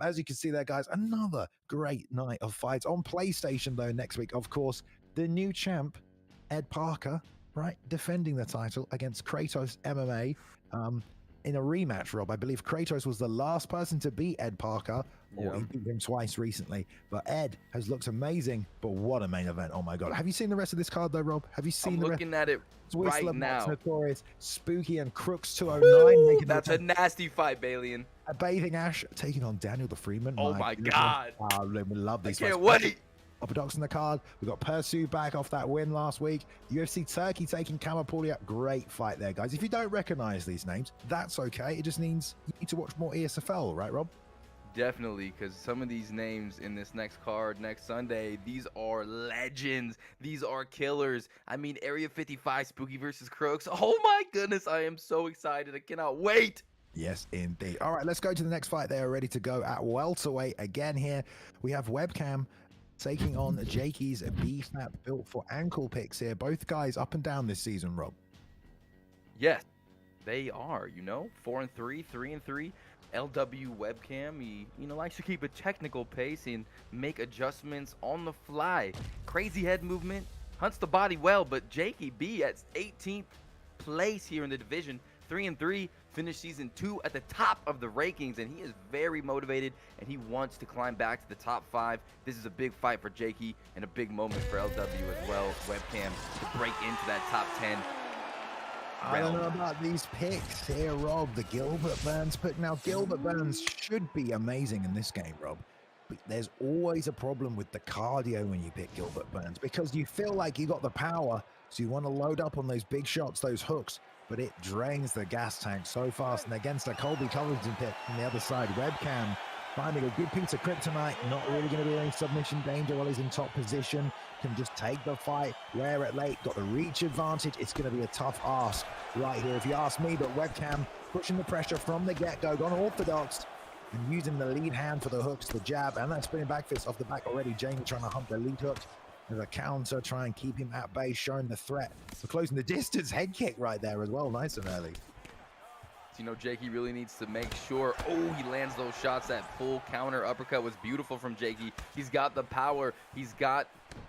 As you can see there, guys, another great night of fights on PlayStation, though, next week. Of course, the new champ, Ed Parker, right, defending the title against Kratos MMA in a rematch, Rob. I believe Kratos was the last person to beat Ed Parker, or he beat him twice recently. But Ed has looked amazing, but what a main event. Oh, my God. Have you seen the rest of this card, though, Rob? Have you seen I'm looking at it right now. Notorious, Spooky, and Crooks 209. That's a nasty fight, Balian. A Bathing Ash taking on Daniel the Freeman. Oh, my God. We love these I can't fights. wait. Upper Docs in the card. We've got Persu back off that win last week. UFC Turkey taking Kamapaulia. Great fight there, guys. If you don't recognize these names, that's okay. It just means you need to watch more ESFL, right, Rob? Definitely, because some of these names in this next card next Sunday, these are legends. These are killers. I mean, Area 55, Spooky versus Crooks. Oh my goodness, I am so excited. I cannot wait. Yes, indeed. All right, let's go to the next fight. They are ready to go at welterweight again here. We have Webcam taking on Jakey's BFAP, built for ankle picks here. Both guys up and down this season, Rob. Yes, they are, you know, 4-3, 3-3. LW Webcam, he, you know, likes to keep a technical pace and make adjustments on the fly. Crazy head movement, hunts the body well, but Jakey B at 18th place here in the division, 3-3, finished season 2 at the top of the rankings, and he is very motivated and he wants to climb back to the top 5. This is a big fight for Jakey and a big moment for LW as well. Webcam to break into that top 10. I don't know about these picks here, Rob. The Gilbert Burns pick. Now, Gilbert Burns should be amazing in this game, Rob. But there's always a problem with the cardio when you pick Gilbert Burns because you feel like you got the power, so you want to load up on those big shots, those hooks, but it drains the gas tank so fast. And against a Colby Covington pick on the other side, Webcam finding a good piece of kryptonite, not really going to be any submission danger while he's in top position, can just take the fight, wear it late, got the reach advantage. It's going to be a tough ask right here if you ask me, but Webcam pushing the pressure from the get-go, gone orthodox, and using the lead hand for the hooks, the jab, and that spinning back fist off the back already. Jamie trying to hump the lead hook as a counter, try and keep him at bay, showing the threat. So closing the distance, head kick right there as well, nice and early. You know, Jakey really needs to make sure. Oh, he lands those shots. That full counter uppercut was beautiful from Jakey. He's got the power. He's got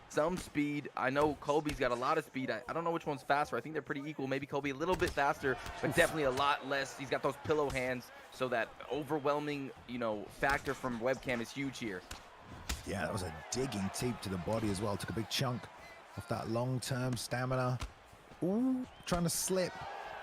some speed. I know Colby's got a lot of speed. I don't know which one's faster. I think they're pretty equal. Maybe Colby a little bit faster, but definitely a lot less. He's got those pillow hands, so that overwhelming, you know, factor from Webcam is huge here. Yeah, that was a digging teep to the body as well. Took a big chunk off that long-term stamina. Ooh, trying to slip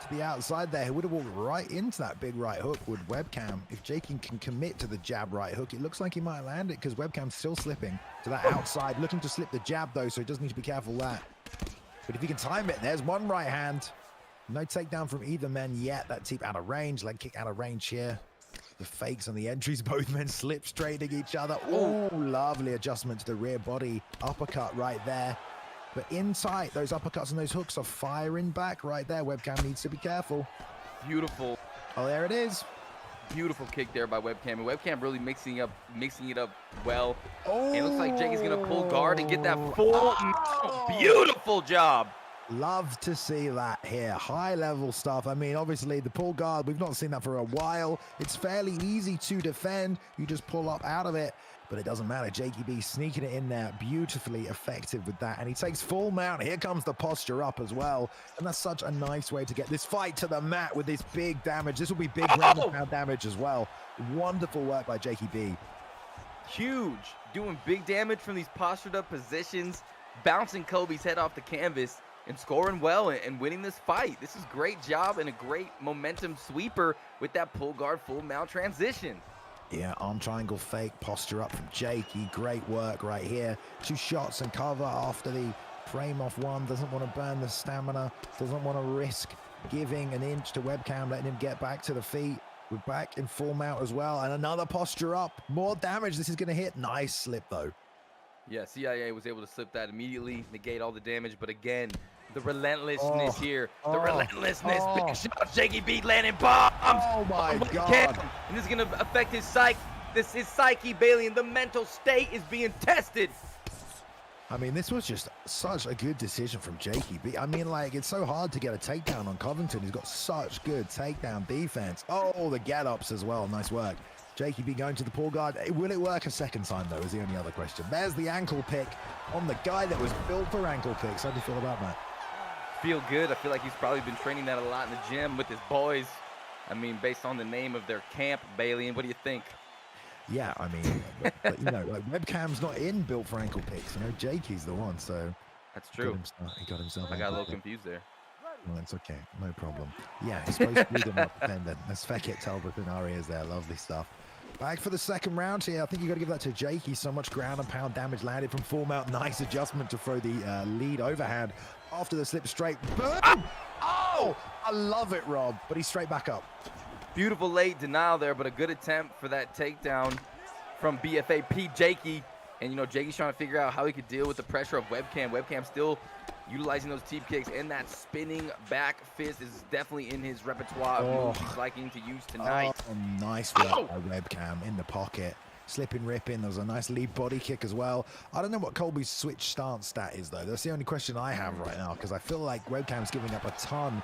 to the outside there. He would have walked right into that big right hook with Webcam. If Jakey can commit to the jab right hook, it looks like he might land it because Webcam's still slipping to that outside, looking to slip the jab though, so he does need to be careful of that. But if he can time it, there's one right hand. No takedown from either men yet. That teep out of range, leg kick out of range here. The fakes on the entries, both men slip straightening each other. Oh, lovely adjustment to the rear body. Uppercut right there. But in tight, those uppercuts and those hooks are firing back right there. Webcam needs to be careful. Beautiful. Oh, there it is. Beautiful kick there by Webcam. And Webcam really mixing it up well. Oh. And it looks like Jakey's going to pull guard and get that full. Beautiful job. Love to see that here. High level stuff. I mean, obviously the pull guard, we've not seen that for a while. It's fairly easy to defend. You just pull up out of it, but it doesn't matter. Jakey B sneaking it in there, beautifully effective with that. And he takes full mount. Here comes the posture up as well. And that's such a nice way to get this fight to the mat with this big damage. This will be big ground and pound damage as well. Wonderful work by Jakey B. Huge. Doing big damage from these postured up positions, bouncing Kobe's head off the canvas, and scoring well and winning this fight. This is great job and a great momentum sweeper with that pull guard full mount transition. Yeah, arm triangle fake, posture up from Jakey. Great work right here. 2 shots and cover after the frame off one. Doesn't want to burn the stamina. Doesn't want to risk giving an inch to Webcam, letting him get back to the feet. We're back in full mount as well. And another posture up. More damage. This is going to hit. Nice slip though. Yeah, CIA was able to slip that immediately, negate all the damage. But again, the relentlessness here. The relentlessness. Big shots. Jakey B landing bombs. Oh my God. And this is going to affect his psyche. This is psyche, Bailey, and the mental state is being tested. I mean, this was just such a good decision from Jakey B. I mean, like, it's so hard to get a takedown on Covington. He's got such good takedown defense. Oh, the get-ups as well. Nice work. Jakey B going to the pull guard. Will it work a second time, though, is the only other question. There's the ankle pick on the guy that was built for ankle picks. How do you feel about that? Feel good. I feel like he's probably been training that a lot in the gym with his boys. I mean, based on the name of their camp, Bailey, and what do you think? Yeah, I mean, but, you know, like Webcam's not in built for ankle picks. You know, Jakey's the one, so. That's true. He got himself. I got a little confused there. Well, that's okay. No problem. Yeah, he's supposed to be the more dependent. That's Fekit Talbot in our ears there. Lovely stuff. Back for the second round here. I think you got to give that to Jakey. So much ground and pound damage landed from full mount. Nice adjustment to throw the lead overhand after the slip straight. Boom! Oh, I love it, Rob. But he's straight back up. Beautiful late denial there, but a good attempt for that takedown from BFA P. Jakey. And, you know, Jakey's trying to figure out how he could deal with the pressure of Webcam. Webcam still utilizing those teep kicks, and that spinning back fist is definitely in his repertoire of moves he's liking to use tonight. Oh, nice work by Webcam in the pocket. Slipping, ripping. There was a nice lead body kick as well. I don't know what Colby's switch stance stat is, though. That's the only question I have right now, because I feel like Webcam's giving up a ton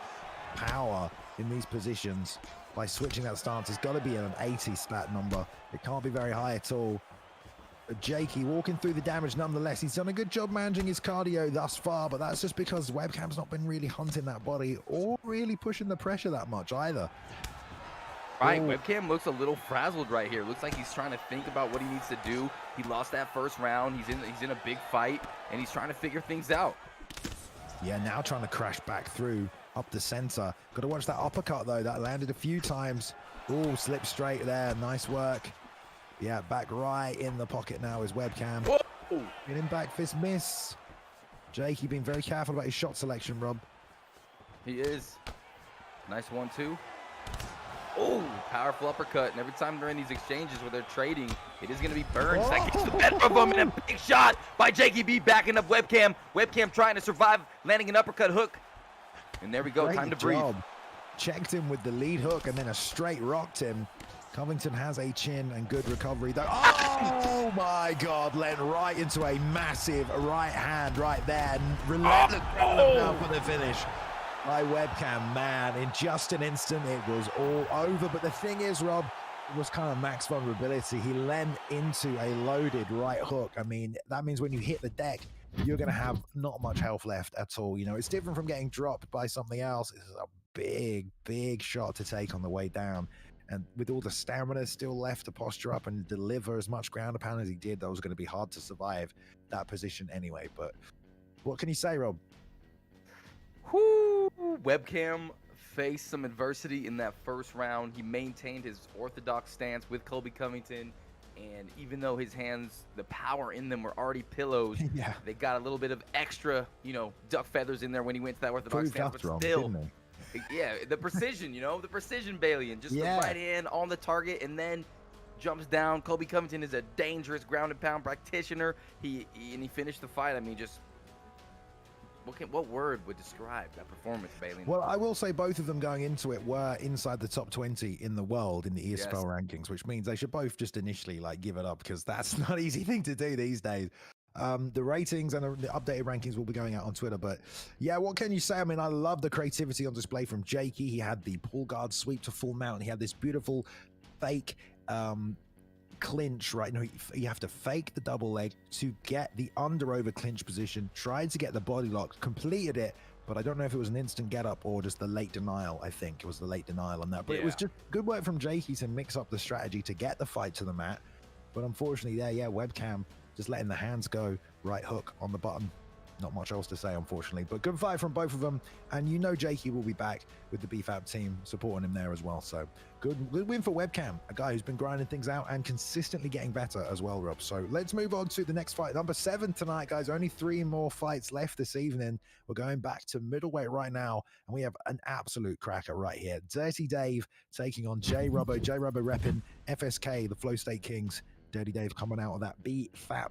of power in these positions by switching that stance. It's got to be an 80 stat number. It can't be very high at all. Jakey walking through the damage nonetheless. He's done a good job managing his cardio thus far, but that's just because Webcam's not been really hunting that body or really pushing the pressure that much either. Right, Webcam looks a little frazzled right here. Looks like he's trying to think about what he needs to do. He lost that first round. He's in a big fight, and he's trying to figure things out. Yeah, now trying to crash back through up the center. Got to watch that uppercut, though. That landed a few times. Oh, slip straight there. Nice work. Yeah, back right in the pocket now is Webcam. Whoa. Getting back fist miss. Jakey being very careful about his shot selection, Rob. He is. Nice 1-2. Oh, powerful uppercut. And every time they're in these exchanges where they're trading, it is going to be Burns that gets the better of him. And a big shot by Jakey B backing up Webcam. Webcam trying to survive, landing an uppercut hook. And there we go. Great Time to breathe. job. Checked him with the lead hook and then a straight rocked him. Covington has a chin and good recovery though. Oh my God, led right into a massive right hand right there. Relentless now for the finish by Webcam. Man, in just an instant, it was all over. But the thing is, Rob, it was kind of max vulnerability. He leaned into a loaded right hook. I mean, that means when you hit the deck, you're going to have not much health left at all. You know, it's different from getting dropped by something else. It's a big, big shot to take on the way down. And with all the stamina still left to posture up and deliver as much ground and pound as he did, that was going to be hard to survive that position anyway. But what can you say, Rob? Whoo! Webcam faced some adversity in that first round. He maintained his orthodox stance with Colby Covington. And even though his hands, the power in them were already pillows, Yeah. they got a little bit of extra, you know, duck feathers in there when he went to that orthodox Proved stance. us But wrong, still, didn't yeah, the precision, you know, the precision Bailey, and just Yeah. the right hand on the target, and then jumps down. Colby Covington is a dangerous ground and pound practitioner. He finished the fight. I mean, just what word would describe that performance, Bailey? Well, I will say both of them going into it were inside the top 20 in the world in the ESFL rankings, which means they should both just initially like give it up because that's not an easy thing to do these days. The ratings and the updated rankings will be going out on Twitter, but yeah, what can you say? I mean, I love the creativity on display from Jakey. He had the pull guard sweep to full mount. He had this beautiful fake clinch, right? No, you have to fake the double leg to get the under over clinch position, tried to get the body lock, completed it, but I don't know if it was an instant get up or just the late denial. I think it was the late denial on that, but it was just good work from Jakey to mix up the strategy to get the fight to the mat. But unfortunately there, yeah, Webcam just letting the hands go, right hook on the button. Not much else to say, unfortunately, but good fight from both of them. And you know Jakey will be back with the BFAB team supporting him there as well. So good win for Webcam, a guy who's been grinding things out and consistently getting better as well, Rob. So let's move on to the next fight. Number 7 tonight, guys. Only 3 more fights left this evening. We're going back to middleweight right now, and we have an absolute cracker right here. Dirty Dave taking on J Rubbo. J Rubbo repping FSK, the Flow State Kings. Dirty Dave coming out of that BFAB.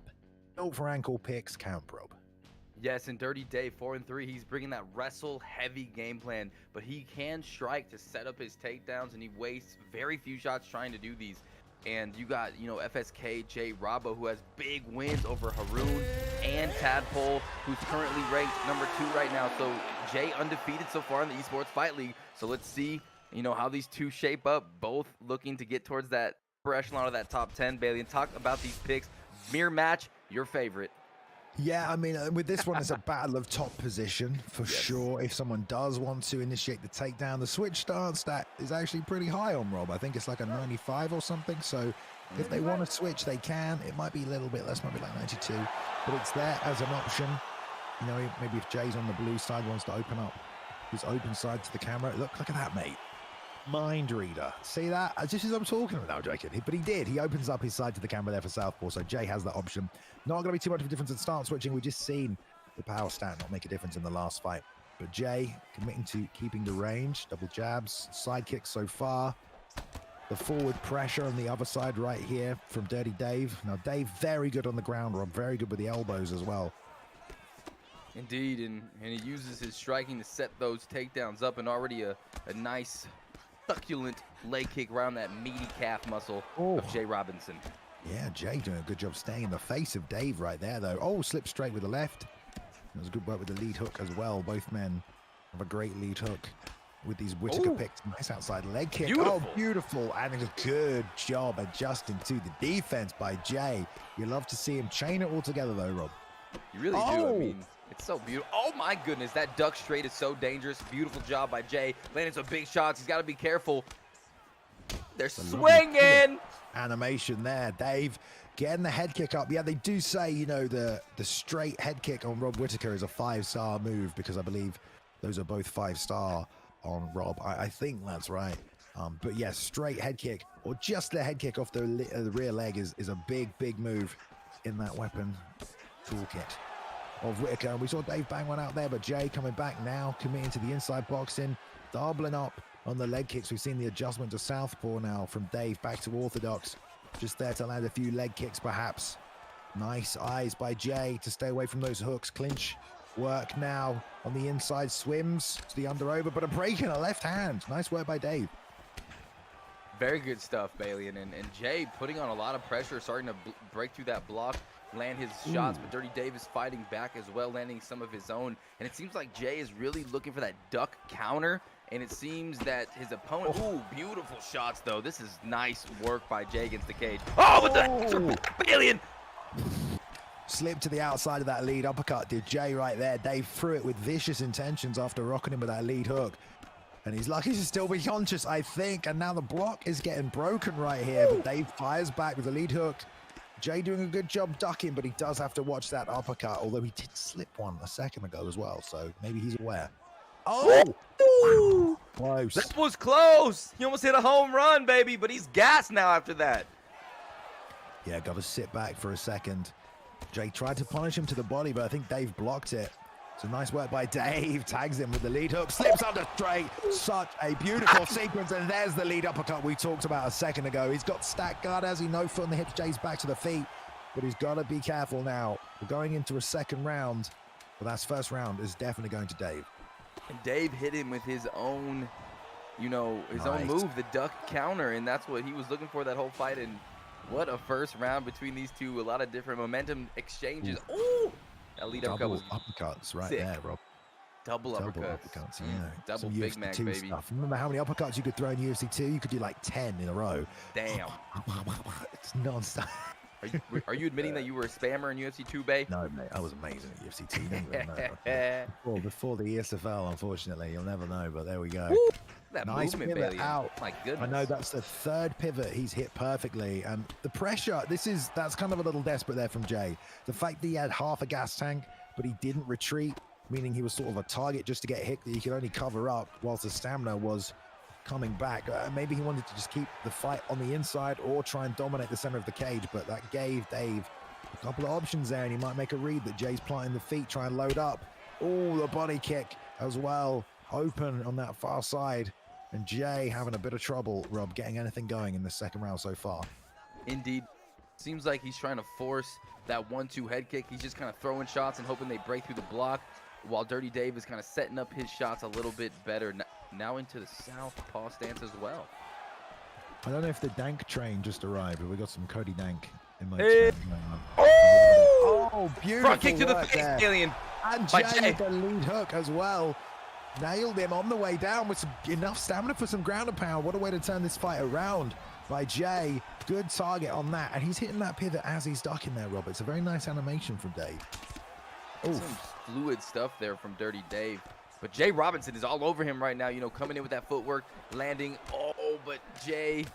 No for ankle picks count, Rob. Yes, and Dirty Dave 4-3, he's bringing that wrestle heavy game plan, but he can strike to set up his takedowns, and he wastes very few shots trying to do these. And you got, you know, FSK J Rubbo, who has big wins over Haroon and Tadpole, who's currently ranked number 2 right now. So Jay undefeated so far in the Esports Fight League. So let's see, you know, how these two shape up, both looking to get towards that upper echelon of that top 10, Bailey. And talk about these picks. Mirror match, your favorite. Yeah, I mean, with this one, it's a battle of top position for sure. If someone does want to initiate the takedown, the switch stance stat is actually pretty high on Rob. I think it's like a 95 or something. So if they want to switch, they can. It might be a little bit less, might be like 92, but it's there as an option. You know, maybe if Jay's on the blue side, wants to open up his open side to the camera. Look at that, mate. Mind reader. See that? This is what I'm talking about now, joking. But he did. He opens up his side to the camera there for Southpaw, so Jay has that option. Not going to be too much of a difference in stance switching. We've just seen the power stat not make a difference in the last fight. But Jay committing to keeping the range. Double jabs, side kicks so far. The forward pressure on the other side right here from Dirty Dave. Now, Dave, very good on the ground, Rob. Very good with the elbows as well. Indeed, and he uses his striking to set those takedowns up, and already a nice succulent leg kick around that meaty calf muscle of Jay Robinson. Yeah, Jay doing a good job staying in the face of Dave right there, though. Oh, slip straight with the left. It was good work with the lead hook as well. Both men have a great lead hook with these Whittaker picks. Nice outside leg kick. Beautiful. Oh, beautiful. And a good job adjusting to the defense by Jay. You love to see him chain it all together, though, Rob. You really do. I mean, it's so beautiful. Oh, my goodness. That duck straight is so dangerous. Beautiful job by Jay. Landing some big shots. He's got to be careful. They're swinging. Animation there. Dave Getting the head kick up. Yeah, they do say, you know, the straight head kick on Rob Whittaker is a 5-star move, because I believe those are both 5-star on Rob. I think that's right. But yeah, straight head kick or just the head kick off the rear leg is a big move in that weapon toolkit of Whittaker. And we saw Dave bang one out there, but Jay coming back now, committing to the inside boxing, doubling up on the leg kicks. We've seen the adjustment to southpaw now from Dave back to orthodox. Just there to land a few leg kicks perhaps. Nice eyes by Jay to stay away from those hooks. Clinch work now on the inside, swims to the under over, but a break in a left hand. Nice work by Dave. Very good stuff, Balian. And Jay putting on a lot of pressure, starting to break through that block, land his shots, but Dirty Dave is fighting back as well, landing some of his own. And it seems like Jay is really looking for that duck counter, and it seems that his opponent, ooh, beautiful shots though. This is nice work by Jay against the cage. Oh, what the, Balian! Slipped to the outside of that lead uppercut, did Jay right there. Dave threw it with vicious intentions after rocking him with that lead hook. And he's lucky to still be conscious, I think. And now the block is getting broken right here, but Dave fires back with the lead hook. Jay doing a good job ducking, but he does have to watch that uppercut, although he did slip one a second ago as well, so maybe he's aware. Oh! Close. That was close. He almost hit a home run, baby, but he's gassed now after that. Yeah, got to sit back for a second. Jay tried to punish him to the body, but I think Dave blocked it. So nice work by Dave. Tags him with the lead hook. Slips under straight. Such a beautiful sequence. And there's the lead uppercut we talked about a second ago. He's got stacked guard, has he? No foot on the hips. Jay's back to the feet. But he's got to be careful now. We're going into a second round. But that's first round is definitely going to Dave. And Dave hit him with his own, you know, his own move, the duck counter. And that's what he was looking for that whole fight. And what a first round between these two. A lot of different momentum exchanges. Ooh! That lead uppercut was uppercuts right sick. There, Rob. Double uppercuts. Yeah. Double Some Big UFC Mac, 2 baby. Stuff. Remember how many uppercuts you could throw in UFC 2? You could do like 10 in a row. Damn. It's non-stop. Are you admitting that you were a spammer in UFC 2, Bay? No, mate. I was amazing at UFC 2. You don't even know. Before the ESFL, unfortunately. You'll never know, but there we go. Woo! That nice movement, pivot Bailey. out. My goodness. I know that's the third pivot he's hit perfectly. And the pressure, that's kind of a little desperate there from Jay. The fact that he had half a gas tank, but he didn't retreat, meaning he was sort of a target just to get hit that he could only cover up whilst the stamina was coming back. Maybe he wanted to just keep the fight on the inside or try and dominate the center of the cage, but that gave Dave a couple of options there, and he might make a read that Jay's planting the feet, try and load up. Oh, the body kick as well, open on that far side. And Jay having a bit of trouble, Rob, getting anything going in the second round so far. Indeed. Seems like he's trying to force that 1-2 head kick. He's just kind of throwing shots and hoping they break through the block, while Dirty Dave is kind of setting up his shots a little bit better. Now into the southpaw stance as well. I don't know if the Dank train just arrived, but we got some Cody Dank in my hey. Oh, beautiful front kick to the face, there. Alien. And Jay with the lead hook as well. Nailed him on the way down with enough stamina for some ground and pound. What a way to turn this fight around by Jay. Good target on that. And he's hitting that pivot as he's ducking there, Rob. It's a very nice animation from Dave. Some fluid stuff there from Dirty Dave. But Jay Robinson is all over him right now, you know, coming in with that footwork, landing. Oh, but Jay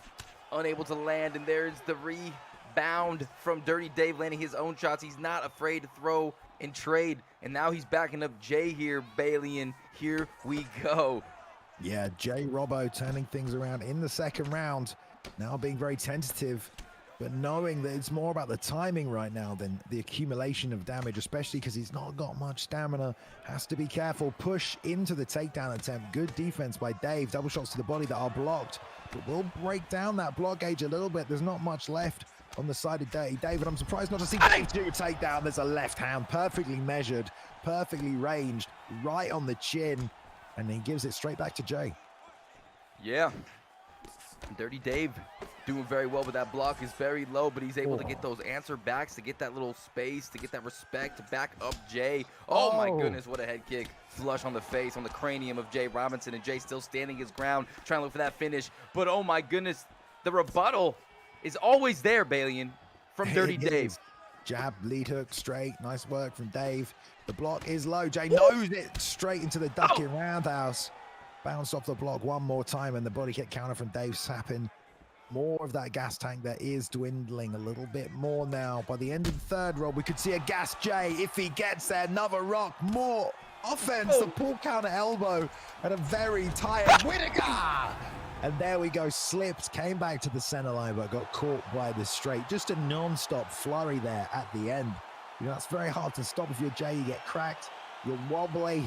unable to land. And there's the rebound from Dirty Dave, landing his own shots. He's not afraid to throw and trade. And now he's backing up Jay here, Bailey, and here we go. Yeah, Jay Robbo turning things around in the second round. Now being very tentative, but knowing that it's more about the timing right now than the accumulation of damage, especially because he's not got much stamina. Has to be careful. Push into the takedown attempt. Good defense by Dave. Double shots to the body that are blocked, but we'll break down that block gauge a little bit. There's not much left on the side of Dirty Dave, and I'm surprised not to see Dave do a takedown. There's a left hand, perfectly measured, perfectly ranged, right on the chin, and he gives it straight back to Jay. Yeah. Dirty Dave doing very well, but that block is very low, but he's able to get those answer backs, to get that little space, to get that respect, to back up Jay. Oh my goodness, what a head kick. Flush on the face, on the cranium of Jay Robinson, and Jay still standing his ground, trying to look for that finish. But oh my goodness, the rebuttal is always there, Balian, from Dirty Dave. Jab, lead hook, straight. Nice work from Dave. The block is low. Jay knows it straight into the ducking roundhouse. Bounced off the block one more time, and the body kick counter from Dave sapping more of that gas tank that is dwindling a little bit more now. By the end of the third, Rob, we could see a gas J if he gets there. Another rock, more offense. The pull counter elbow and a very tired Whittaker. And there we go, slipped, came back to the center line, but got caught by the straight. Just a non-stop flurry there at the end. You know, that's very hard to stop. If you're J, you get cracked, you're wobbly.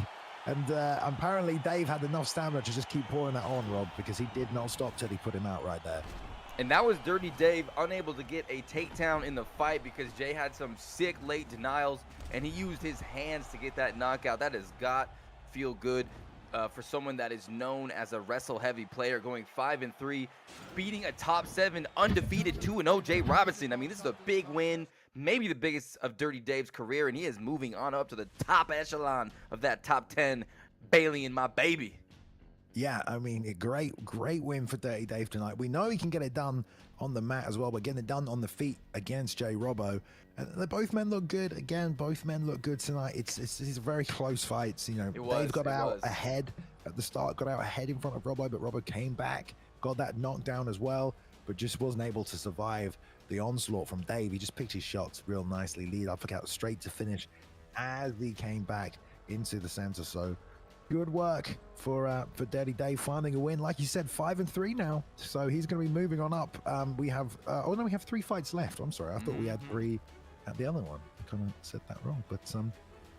And apparently Dave had enough stamina to just keep pouring that on, Rob, because he did not stop till he put him out right there. And that was Dirty Dave, unable to get a takedown in the fight because Jay had some sick late denials, and he used his hands to get that knockout. That has got feel good for someone that is known as a wrestle-heavy player, going 5-3, beating a top 7 undefeated 2-0 Jay Robinson. I mean, this is a big win, maybe the biggest of Dirty Dave's career, and he is moving on up to the top echelon of that top 10. Bailey and my baby. Yeah, I mean, a great win for Dirty Dave tonight. We know he can get it done on the mat as well, but getting it done on the feet against Jay Robbo. And both men look good. Again, both men look good tonight. It's a very close fight. You know, Dave got out ahead at the start, got out ahead in front of Robbo, but Robbo came back, got that knockdown as well, but just wasn't able to survive the onslaught from Dave. He just picked his shots real nicely, lead uppercut straight to finish as he came back into the center. So good work for Dirty Dave finding a win. Like you said, 5-3 now. So he's going to be moving on up. We have, we have 3 fights left. I'm sorry. I thought we had 3 at the other one. I kind of said that wrong, but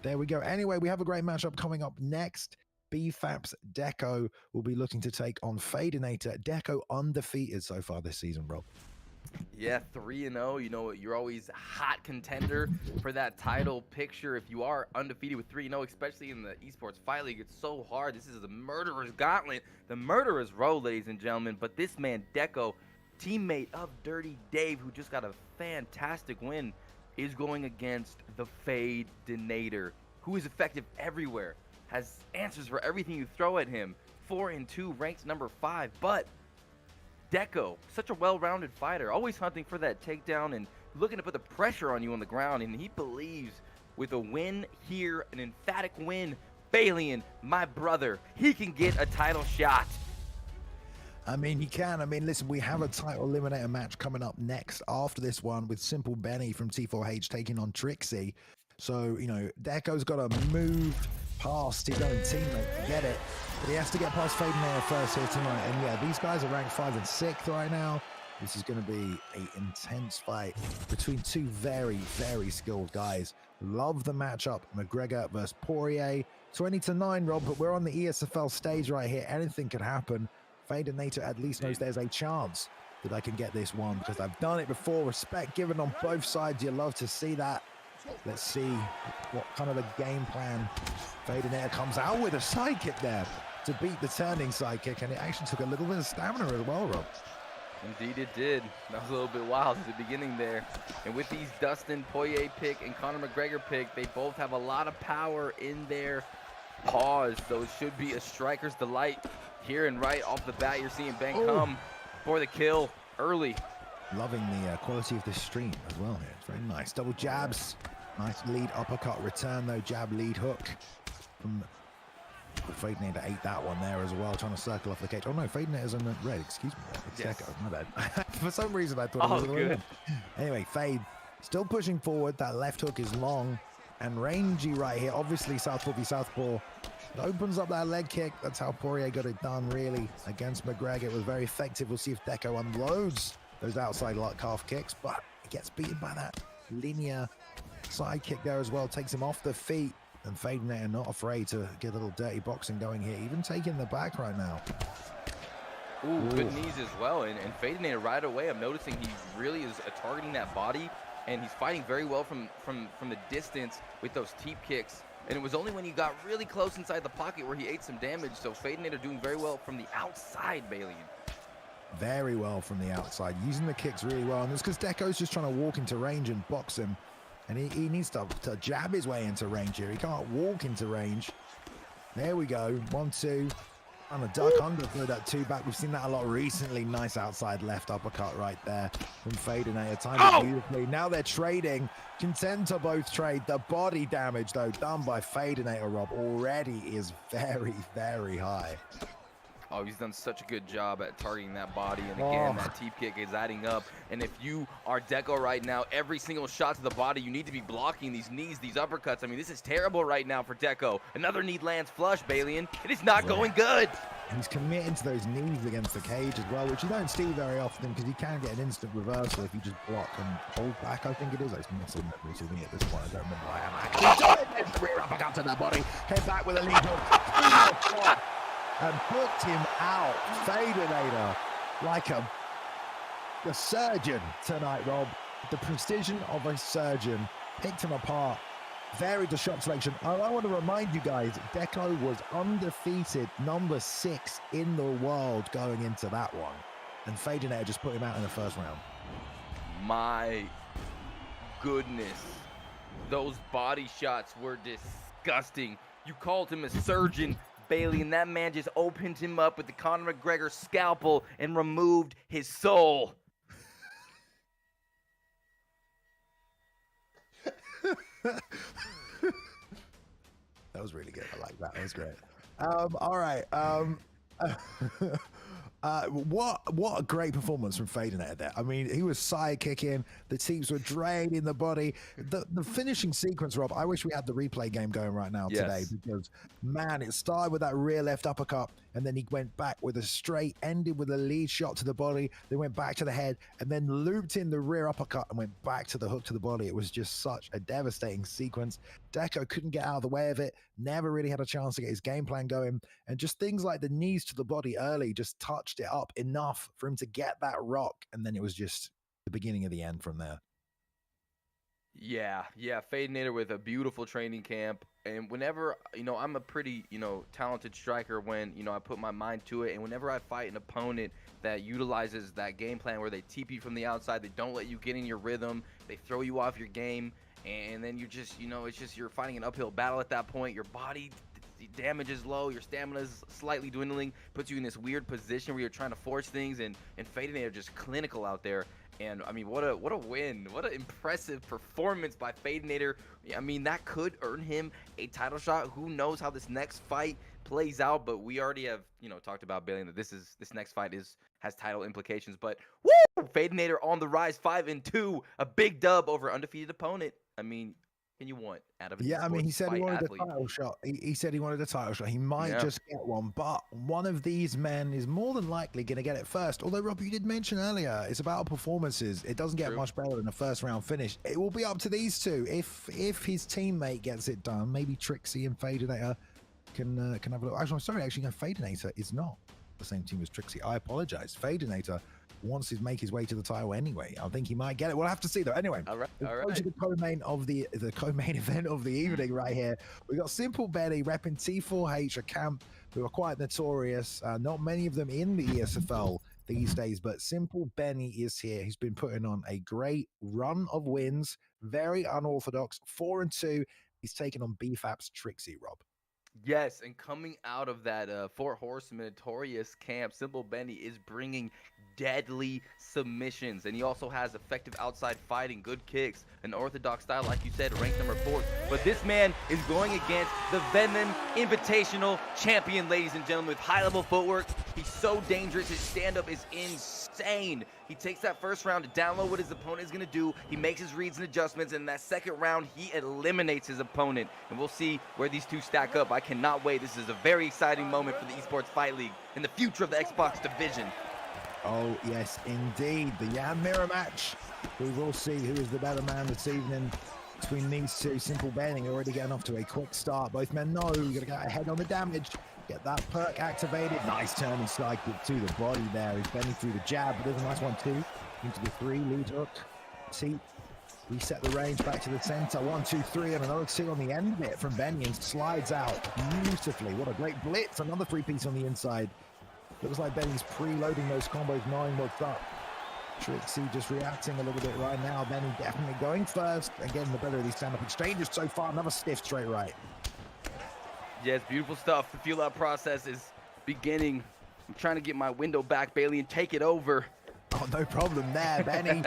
there we go. Anyway, we have a great matchup coming up next. BFAP's Deco will be looking to take on Fadinator. Deco undefeated so far this season, Rob. Yeah, 3-0. You know, you're always a hot contender for that title picture. If you are undefeated with 3-0, especially in the Esports Fight League, it's so hard. This is the murderer's gauntlet, the murderer's row, ladies and gentlemen. But this man, Deco, teammate of Dirty Dave, who just got a fantastic win, is going against the Fadinator, who is effective everywhere, has answers for everything you throw at him. 4-2, ranked number 5, but Deco, such a well-rounded fighter, always hunting for that takedown and looking to put the pressure on you on the ground, and he believes with a win here, an emphatic win, Balian, my brother, he can get a title shot. I mean, he can. I mean, listen, we have a title eliminator match coming up next after this one with Simple Benny from T4H taking on Trixie. So, you know, Deco's got to move past his own teammate to get it. But he has to get past Fadinator first here tonight. And yeah, these guys are ranked 5 and 6th right now. This is going to be an intense fight between 2 very, very skilled guys. Love the matchup. McGregor versus Poirier. 20-9, Rob, but we're on the ESFL stage right here. Anything could happen. Fadinator at least knows there's a chance that I can get this one because I've done it before. Respect given on both sides. You love to see that. Let's see what kind of a game plan Fadinator comes out with. A sidekick there to beat the turning sidekick, and it actually took a little bit of stamina as well, Rob. Indeed it did. That was a little bit wild at the beginning there. And with these Dustin Poirier pick and Conor McGregor pick, they both have a lot of power in their paws, so it should be a striker's delight here. And right off the bat, you're seeing Ben come for the kill early. Loving the quality of this stream as well here. It's very nice. Double jabs. Nice lead uppercut return though. Jab lead hook from Fadinator. Ate that one there as well, trying to circle off the cage. Oh no, Fadinator's in the red. Excuse me. It's Deco. My bad. For some reason I thought it was the good. way. Anyway, Fade still pushing forward. That left hook is long and rangy right here. Obviously southpaw v southpaw. It opens up that leg kick. That's how Poirier got it done really against McGregor. It was very effective. We'll see if Deco unloads those outside calf kicks, but he gets beaten by that linear side kick there as well. Takes him off the feet, and Fadinator not afraid to get a little dirty boxing going here, even taking the back right now. Ooh, good knees as well, and Fadinator right away, I'm noticing he really is targeting that body, and he's fighting very well from the distance with those teep kicks. And it was only when he got really close inside the pocket where he ate some damage. So Fadinator doing very well from the outside, Balian. Very well from the outside, using the kicks really well. And it's because Deco's just trying to walk into range and box him. And he needs to jab his way into range here. He can't walk into range. There we go. 1-2. And a duck under through that 2-back. We've seen that a lot recently. Nice outside left uppercut right there from Fadinator. Timed it beautifully. Now they're trading. Content to both trade. The body damage, though, done by Fadinator, Rob, already is very, very high. Oh, he's done such a good job at targeting that body. And again, that teep kick is adding up. And if you are Deco right now, every single shot to the body, you need to be blocking these knees, these uppercuts. I mean, this is terrible right now for Deco. Another knee lands flush, Balian. It is not going good. He's committing to those knees against the cage as well, which you don't see very often because you can get an instant reversal if you just block and hold back, I think it is. It's muscle memory to me at this point. I don't remember I am actually doing it. Rear uppercut to that body. Head back with a lead hook. And hooked him out. Fadinator like a surgeon tonight, Rob. The precision of a surgeon. Picked him apart. Varied the shot selection. I want to remind you guys, Deco was undefeated, number 6 in the world going into that one. And Fadinator just put him out in the first round. My goodness. Those body shots were disgusting. You called him a surgeon, Bailey, and that man just opened him up with the Conor McGregor scalpel and removed his soul. That was really good. I like that. That was great. All right. What a great performance from Fadinator there. I mean, he was side kicking. The teams were draining the body. The finishing sequence, Rob, I wish we had the replay game going right now today because, man, it started with that rear left uppercut and then he went back with a straight, ended with a lead shot to the body, then went back to the head and then looped in the rear uppercut and went back to the hook to the body. It was just such a devastating sequence. Deco couldn't get out of the way of it, never really had a chance to get his game plan going, and just things like the knees to the body early just touched it up enough for him to get that rock, and then it was just the beginning of the end from there. Yeah, Fadinator with a beautiful training camp. And whenever, I'm a pretty, talented striker when, I put my mind to it. And whenever I fight an opponent that utilizes that game plan where they TP you from the outside, they don't let you get in your rhythm, they throw you off your game, and then you just, it's just you're fighting an uphill battle at that point. Your body damage is low, your stamina is slightly dwindling, puts you in this weird position where you're trying to force things, and Fadinator just clinical out there. And I mean, what a win, what an impressive performance by Fadinator. I mean, that could earn him a title shot. Who knows how this next fight plays out, but we already have talked about Bailey that this next fight has title implications. But woo, Fadinator on the rise, 5-2, a big dub over undefeated opponent. I mean, can you want out of I mean, he said he wanted a title shot. He said he wanted a title shot. He might just get one, but one of these men is more than likely going to get it first. Although, Rob, you did mention earlier, it's about performances. It doesn't get much better than a first round finish. It will be up to these two. If his teammate gets it done, maybe Trixie and Fadinator can have a look. Actually, I'm sorry. Actually, no, Fadinator is not the same team as Trixie. I apologize. Fadinator wants to make his way to the title anyway. I think he might get it. We'll have to see though. Anyway, all right. The co-main of the event of the evening right here. We got Simple Benny repping T4H, a camp who are quite notorious. Not many of them in the ESFL these days, but Simple Benny is here. He's been putting on a great run of wins, very unorthodox, 4-2. He's taken on BFAP's Trixie, Rob. Yes, and coming out of that Fort Horseman notorious camp, Simple Benny is bringing deadly submissions, and he also has effective outside fighting, good kicks, an orthodox style, like you said, ranked number 4. But this man is going against the Venom Invitational champion, ladies and gentlemen, with high-level footwork. He's so dangerous. His stand-up is insane. He takes that first round to download what his opponent is going to do. He makes his reads and adjustments, and in that second round, he eliminates his opponent. And we'll see where these two stack up. I cannot wait. This is a very exciting moment for the Esports Fight League and the future of the Xbox division. Oh, yes, indeed. The Yan Mirror match. We will see who is the better man this evening between these two. Simple Benny already getting off to a quick start. Both men know you're going to get ahead on the damage. Get that perk activated. Nice turning side kick to the body there. He's bending through the jab, but there's a nice one too. Into the 3, lead hook. T. Reset the range back to the center. 1, 2, 3, and another 2 on the end of it from Benny, and slides out beautifully. What a great blitz. Another 3-piece on the inside. Looks like Benny's preloading those combos, knowing what's up. Trixie just reacting a little bit right now. Benny definitely going first. Again, the better of these stand-up exchanges so far. Another stiff straight right. Yes, beautiful stuff. The feel-out process is beginning. I'm trying to get my window back, Bailey, and take it over. Oh, no problem there. Benny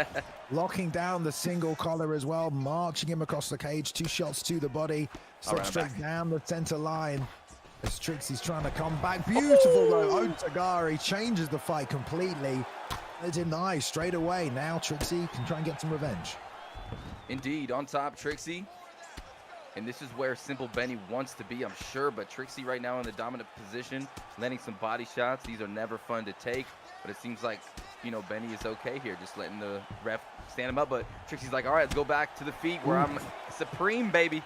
locking down the single collar as well, marching him across the cage. 2 shots to the body. Straight down the center line. as Trixie's trying to come back. Beautiful though. Otagari changes the fight completely. They deny straight away. Now Trixie can try and get some revenge. Indeed, on top, Trixie. And this is where Simple Benny wants to be, I'm sure. But Trixie right now in the dominant position, landing some body shots. These are never fun to take. But it seems like, you know, Benny is okay here, just letting the ref stand him up. But Trixie's like, all right, let's go back to the feet where I'm supreme, baby.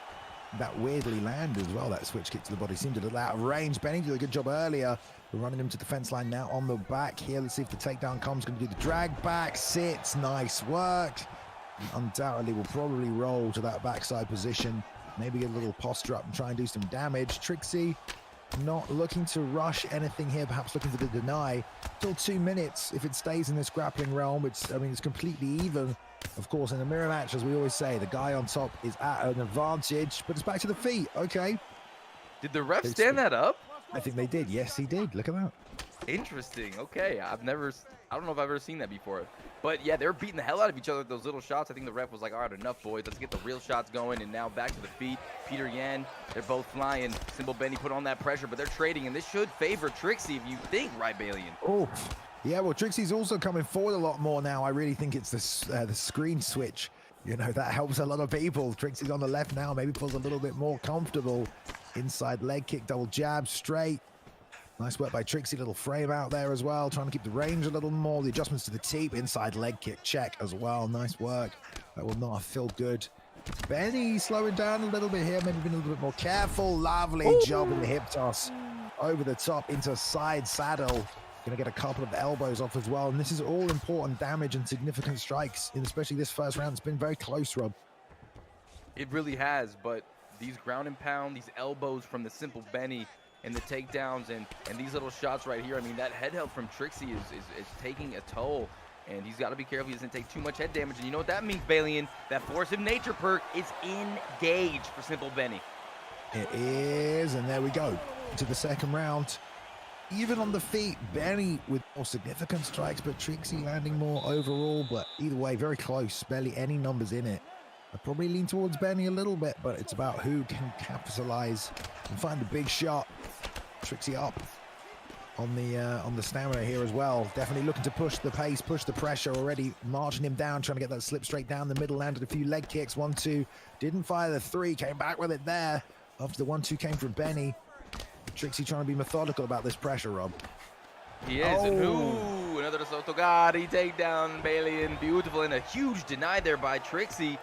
That weirdly landed as well, that switch kick to the body. Seemed a little out of range. Benny did a good job earlier. We're running him to the fence line now on the back here. Let's see if the takedown comes. Going to do the drag back, sits, nice work. And undoubtedly will probably roll to that backside position. Maybe get a little posture up and try and do some damage. Trixie not looking to rush anything here, perhaps looking for the deny. Still 2 minutes if it stays in this grappling realm, which, I mean, it's completely even. Of course, in a mirror match, as we always say, the guy on top is at an advantage, but it's back to the feet. Okay. Did the ref stand that up? I think they did. Yes, he did. Look at that. Interesting. Okay. I don't know if I've ever seen that before. But yeah, they're beating the hell out of each other with those little shots. I think the ref was like, all right, enough, boys. Let's get the real shots going. And now back to the feet. Peter Yan, they're both flying. Simple Benny put on that pressure, but they're trading. And this should favor Trixie if you think, right, Balian? Oh, yeah. Well, Trixie's also coming forward a lot more now. I really think it's the screen switch. You know, that helps a lot of people. Trixie's on the left now. Maybe feels a little bit more comfortable. Inside leg kick, double jab, straight. Nice work by Trixie, little frame out there as well, trying to keep the range a little more. The adjustments to the teep, inside leg kick, check as well. Nice work. That will not feel good. Benny slowing down a little bit here, maybe being a little bit more careful. Lovely job with the hip toss over the top into side saddle. Gonna get a couple of elbows off as well. And this is all important damage and significant strikes, and especially this first round. It's been very close, Rob. It really has, but these ground and pound, these elbows from the Simple Benny, and the takedowns and these little shots right here. I mean, that head help from Trixie is taking a toll, and he's got to be careful he doesn't take too much head damage. And you know what that means, Balian? That Force of Nature perk is engaged for Simple Benny. It is, and there we go to the second round. Even on the feet, Benny with more significant strikes, but Trixie landing more overall. But either way, very close. Barely any numbers in it. I probably lean towards Benny a little bit, but it's about who can capitalize and find the big shot. Trixie up on the stamina here as well. Definitely looking to push the pace, push the pressure. Already marching him down, trying to get that slip straight down the middle. Landed a few leg kicks. 1-2. Didn't fire the 3. Came back with it there. After the 1-2 came from Benny. Trixie trying to be methodical about this pressure, Rob. He is. And ooh, another Otagari takedown, Balian. Beautiful, and a huge deny there by Trixie.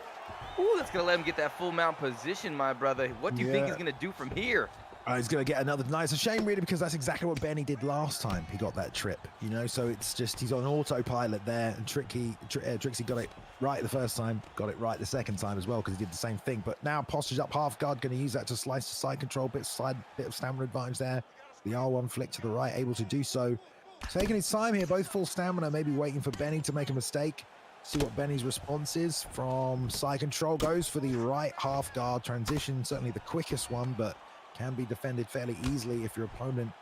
Ooh, that's going to let him get that full mount position, my brother. What do you think he's going to do from here? He's going to get another nice. It's a shame, really, because that's exactly what Benny did last time he got that trip, you know? So it's just he's on autopilot there, and Trixie got it right the first time, got it right the second time as well, because he did the same thing. But now postures up half guard, going to use that to slice the side control, bit of stamina advantage there. The R1 flick to the right, able to do so. Taking his time here, both full stamina, maybe waiting for Benny to make a mistake. See what Benny's response is. From side control, goes for the right half guard transition, certainly the quickest one, but can be defended fairly easily if your opponent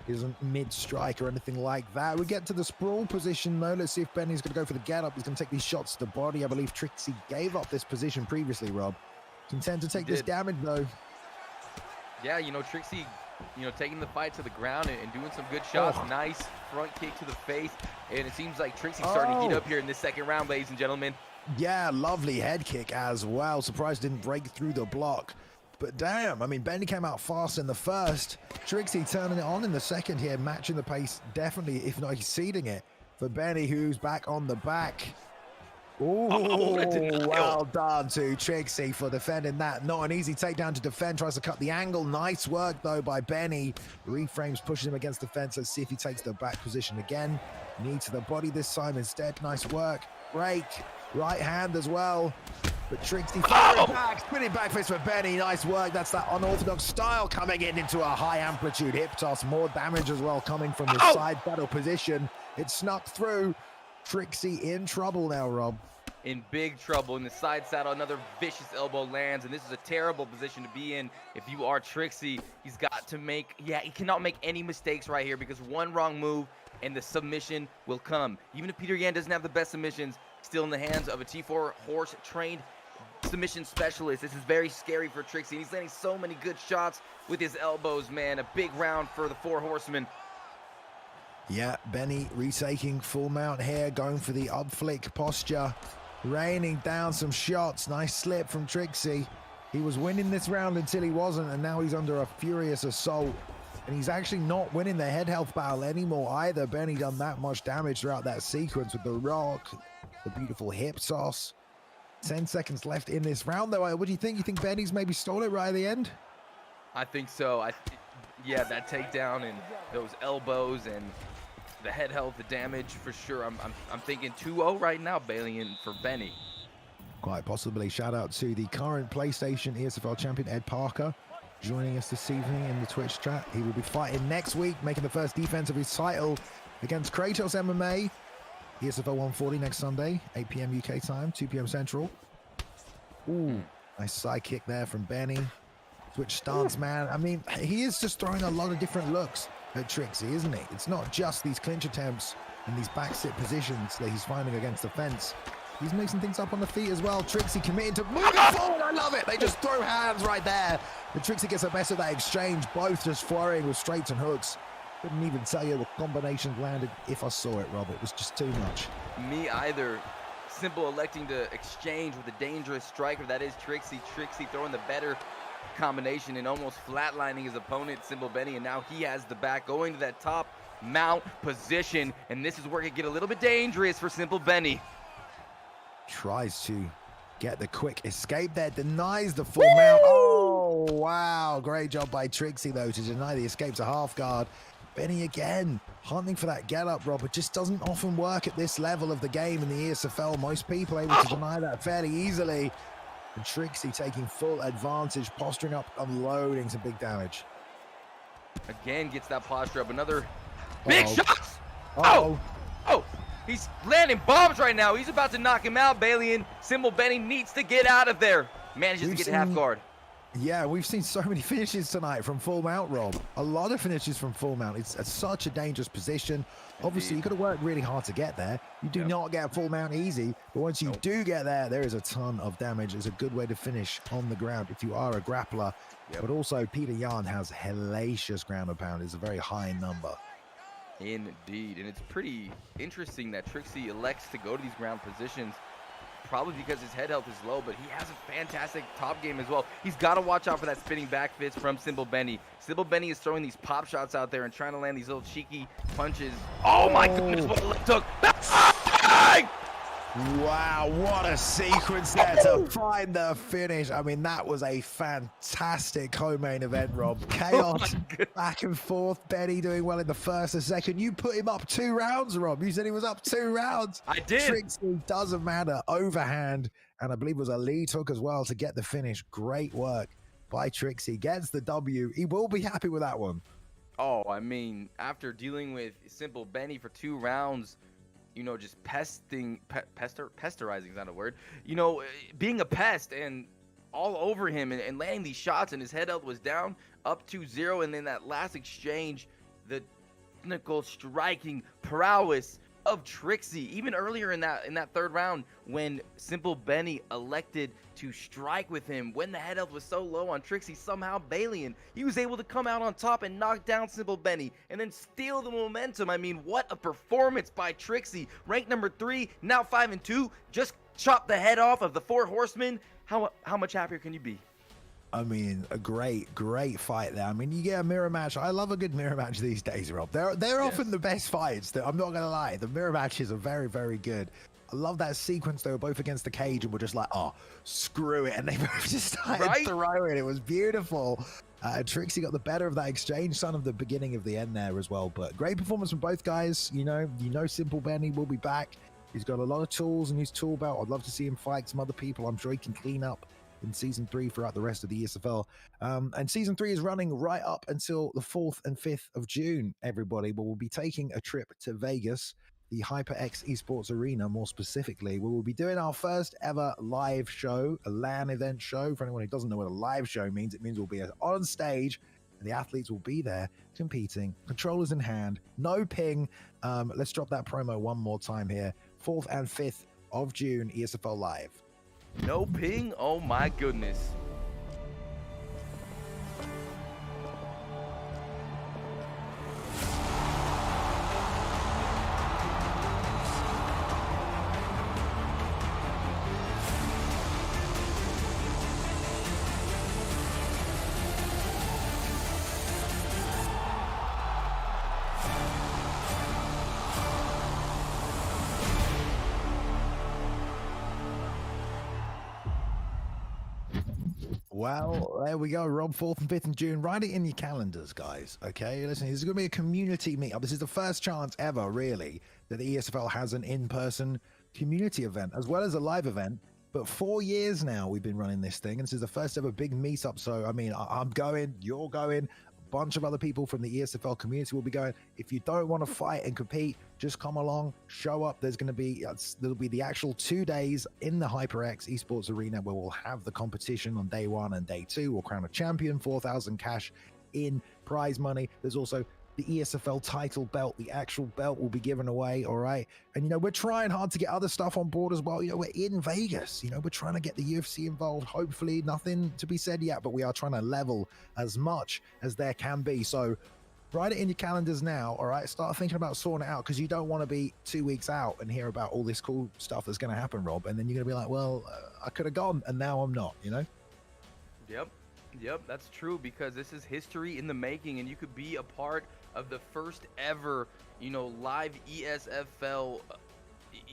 isn't mid-strike or anything like that. We get to the sprawl position though. Let's see if Benny's going to go for the get-up. He's going to take these shots to the body. I believe Trixie gave up this position previously, Rob. Content to take this damage though. Yeah, you know, Trixie, you know, taking the fight to the ground and doing some good shots. Nice front kick to the face. And it seems like Trixie's starting to heat up here in this second round, ladies and gentlemen. Yeah, lovely head kick as well. Surprised didn't break through the block. But damn, I mean, Benny came out fast in the first. Trixie turning it on in the second here, matching the pace, definitely, if not exceeding it, for Benny, who's back on the back. Oh, well done to Trixie for defending that. Not an easy takedown to defend. Tries to cut the angle. Nice work, though, by Benny. Reframes, pushes him against the fence. Let's see if he takes the back position again. Knee to the body this time instead. Nice work. Break. Right hand as well. But Trixie firing back. Spinning back fist for Benny. Nice work. That's that unorthodox style coming into a high amplitude hip toss. More damage as well coming from the side battle position. It snuck through. Trixie in trouble now, Rob. In big trouble in the side saddle. Another vicious elbow lands, and this is a terrible position to be in. If you are Trixie, he's got to make, he cannot make any mistakes right here, because one wrong move and the submission will come. Even if Peter Yan doesn't have the best submissions, still in the hands of a T4 horse trained submission specialist. This is very scary for Trixie. He's landing so many good shots with his elbows, man. A big round for the Four Horsemen. Yeah, Benny retaking full mount here, going for the up flick posture, raining down some shots. Nice slip from Trixie. He was winning this round until he wasn't, and now he's under a furious assault. And he's actually not winning the head health battle anymore either. Benny done that much damage throughout that sequence with the rock, the beautiful hip toss. 10 seconds left in this round, though. What do you think? You think Benny's maybe stole it right at the end? I think so. Yeah, that takedown and those elbows and the head health, the damage for sure. I'm thinking 2-0 right now, Balian, for Benny. Quite possibly. Shout out to the current PlayStation ESFL champion, Ed Parker, joining us this evening in the Twitch chat. He will be fighting next week, making the first defense of his title against Kratos MMA. ESFL 140 next Sunday, 8 p.m. UK time, 2 p.m. Central. Ooh, nice side kick there from Benny. Switch stance, man. I mean, he is just throwing a lot of different looks at Trixie, isn't he? It's not just these clinch attempts and these back sit positions that he's finding against the fence. He's mixing things up on the feet as well. Trixie committing to moving forward. I love it. They just throw hands right there. But Trixie gets the best of that exchange, both just flurrying with straights and hooks. Couldn't even tell you the combinations landed if I saw it, Rob. It was just too much. Me either. Simple electing to exchange with a dangerous striker. That is Trixie. Trixie throwing the better combination and almost flatlining his opponent, Simple Benny. And now he has the back going to that top mount position. And this is where it could get a little bit dangerous for Simple Benny. Tries to get the quick escape there. Denies the full mount. Oh, wow. Great job by Trixie, though, to deny the escape to half guard. Benny again hunting for that get up, Rob. It just doesn't often work at this level of the game in the ESFL. Most people able to deny that fairly easily. And Trixie taking full advantage, posturing up, unloading some big damage. Again gets that posture up. Another big shots. Oh, He's landing bombs right now. He's about to knock him out, Balian. Simple Benny needs to get out of there. Manages to get half guard. Yeah, we've seen so many finishes tonight from full mount, Rob. A lot of finishes from full mount. It's such a dangerous position. Obviously, you got to work really hard to get there. You do not get full mount easy, but once you do get there, there is a ton of damage. It's a good way to finish on the ground if you are a grappler. But also, Peter Yan has hellacious ground and pound. It's a very high number. Indeed, and it's pretty interesting that Trixie elects to go to these ground positions, probably because his head health is low, but he has a fantastic top game as well. He's got to watch out for that spinning back fist from Simple Benny. Simple Benny is throwing these pop shots out there and trying to land these little cheeky punches. Oh my goodness, what a left hook. Wow, what a sequence there to find the finish. I mean, that was a fantastic co-main event, Rob. Chaos, back and forth. Benny doing well in the first and second. You put him up 2 rounds, Rob. You said he was up 2 rounds. I did. Trixie doesn't matter. Overhand, and I believe it was a lead hook as well to get the finish. Great work by Trixie. Gets the W. He will be happy with that one. Oh, I mean, after dealing with Simple Benny for 2 rounds, you know, just pesterizing is not a word, you know, being a pest and all over him and landing these shots, and his head health was down up to 0. And then that last exchange, the technical striking prowess of Trixie, even earlier in that 3rd round when Simple Benny elected to strike with him when the head health was so low on Trixie, somehow Balian, he was able to come out on top and knock down Simple Benny and then steal the momentum. I mean, what a performance by Trixie. Ranked number 3, now 5-2, just chopped the head off of the 4 horsemen. How much happier can you be? I mean, a great fight there. I mean, you get a mirror match. I love a good mirror match these days, Rob. They're often the best fights. I'm not going to lie. The mirror matches are very, very good. I love that sequence. They were both against the cage and were just like, oh, screw it. And they both just started throwing. It was beautiful. Trixie got the better of that exchange. Son of the beginning of the end there as well. But great performance from both guys. You know, Simple Benny will be back. He's got a lot of tools in his tool belt. I'd love to see him fight some other people. I'm sure he can clean up in Season 3 throughout the rest of the ESFL. And Season 3 is running right up until the 4th and 5th of June, everybody. But we'll be taking a trip to Vegas, the HyperX Esports Arena, more specifically, where we'll be doing our first ever live show, a LAN event show. For anyone who doesn't know what a live show means, it means we'll be on stage, and the athletes will be there competing, controllers in hand, no ping. Let's drop that promo one more time here. 4th and 5th of June, ESFL Live. No ping? Oh my goodness. Well, there we go, Rob. 4th and 5th of June. Write it in your calendars, guys. Okay, listen, this is going to be a community meetup. This is the first chance ever, really, that the ESFL has an in-person community event as well as a live event. But 4 years now we've been running this thing, and this is the first ever big meetup. So, I mean, I'm going, you're going. Bunch of other people from the ESFL community will be going. If you don't want to fight and compete, just come along, show up. There'll be the actual 2 days in the HyperX Esports Arena where we'll have the competition on day 1 and day 2. We'll crown a champion, 4,000 cash in prize money. There's also the ESFL title belt. The actual belt will be given away. All right. And, we're trying hard to get other stuff on board as well. We're in Vegas. We're trying to get the UFC involved. Hopefully nothing to be said yet, but we are trying to level as much as there can be. So write it in your calendars now. All right. Start thinking about sorting it out, because you don't want to be 2 weeks out and hear about all this cool stuff that's going to happen, Rob. And then you're going to be like, well, I could have gone and now I'm not, Yep, that's true, because this is history in the making, and you could be a part of the first ever, live ESFL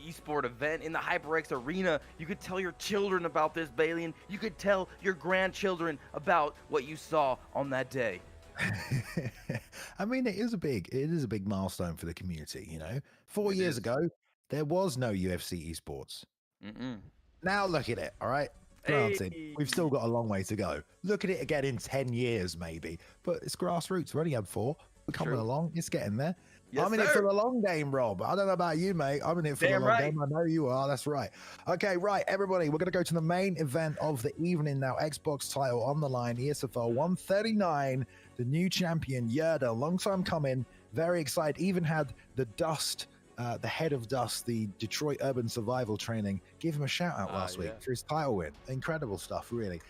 esport event in the HyperX Arena. You could tell your children about this, Balian. You could tell your grandchildren about what you saw on that day. I mean, it is a big milestone for the community. 4 years ago, there was no UFC esports. Now look at it, all right? Granted, we've still got a long way to go. Look at it again in 10 years, maybe. But it's grassroots. We only had 4. We're coming along. It's getting there. Yes, I'm in it for the long game, Rob. I don't know about you, mate. I'm in it for the long game. I know you are. That's right. Okay, right, everybody. We're going to go to the main event of the evening now. Xbox title on the line. ESFL 139. The new champion, YerDa. Long time coming. Very excited. Even had the head of Dust, the Detroit Urban Survival Training, give him a shout out last week for his title win. Incredible stuff, really.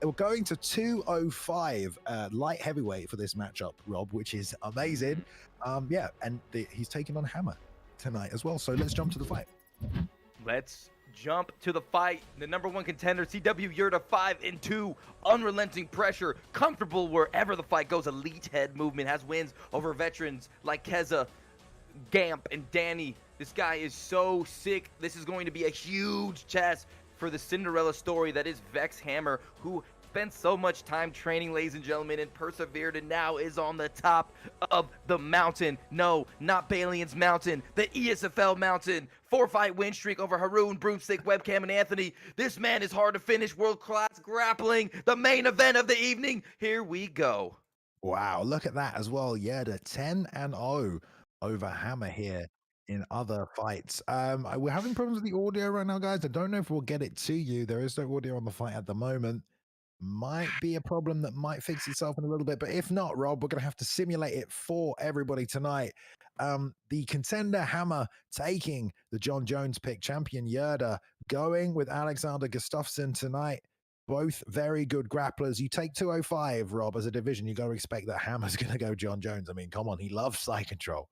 We're going to 205 light heavyweight for this matchup, Rob, which is amazing. And he's taking on Hammer tonight as well. So let's jump to the fight. Let's jump to the fight. The #1 contender, CW YerDa, 5-2, unrelenting pressure, comfortable wherever the fight goes. Elite head movement, has wins over veterans like Kezza, Gamp, and Danny. This guy is so sick. This is going to be a huge test for the Cinderella story that is VeX Hammer, who spent so much time training, ladies and gentlemen, and persevered, and now is on the top of the mountain. No, not Balian's mountain, the ESFL mountain. 4-fight win streak over Haroon, Broomstick, Webcam, and Anthony. This man is hard to finish. World-class grappling, the main event of the evening. Here we go. Wow, look at that as well. YerDa 10-0 over Hammer here in other fights. We're having problems with the audio right now, guys. I don't know if we'll get it to you. There is no audio on the fight at the moment. Might be a problem that might fix itself in a little bit, but if not, Rob, we're going to have to simulate it for everybody tonight. The contender Hammer taking the John Jones pick, champion YerDa going with Alexander Gustafsson tonight. Both very good grapplers. You take 205, Rob, as a division, you got to expect that Hammer's going to go John Jones. I mean, come on, he loves side control.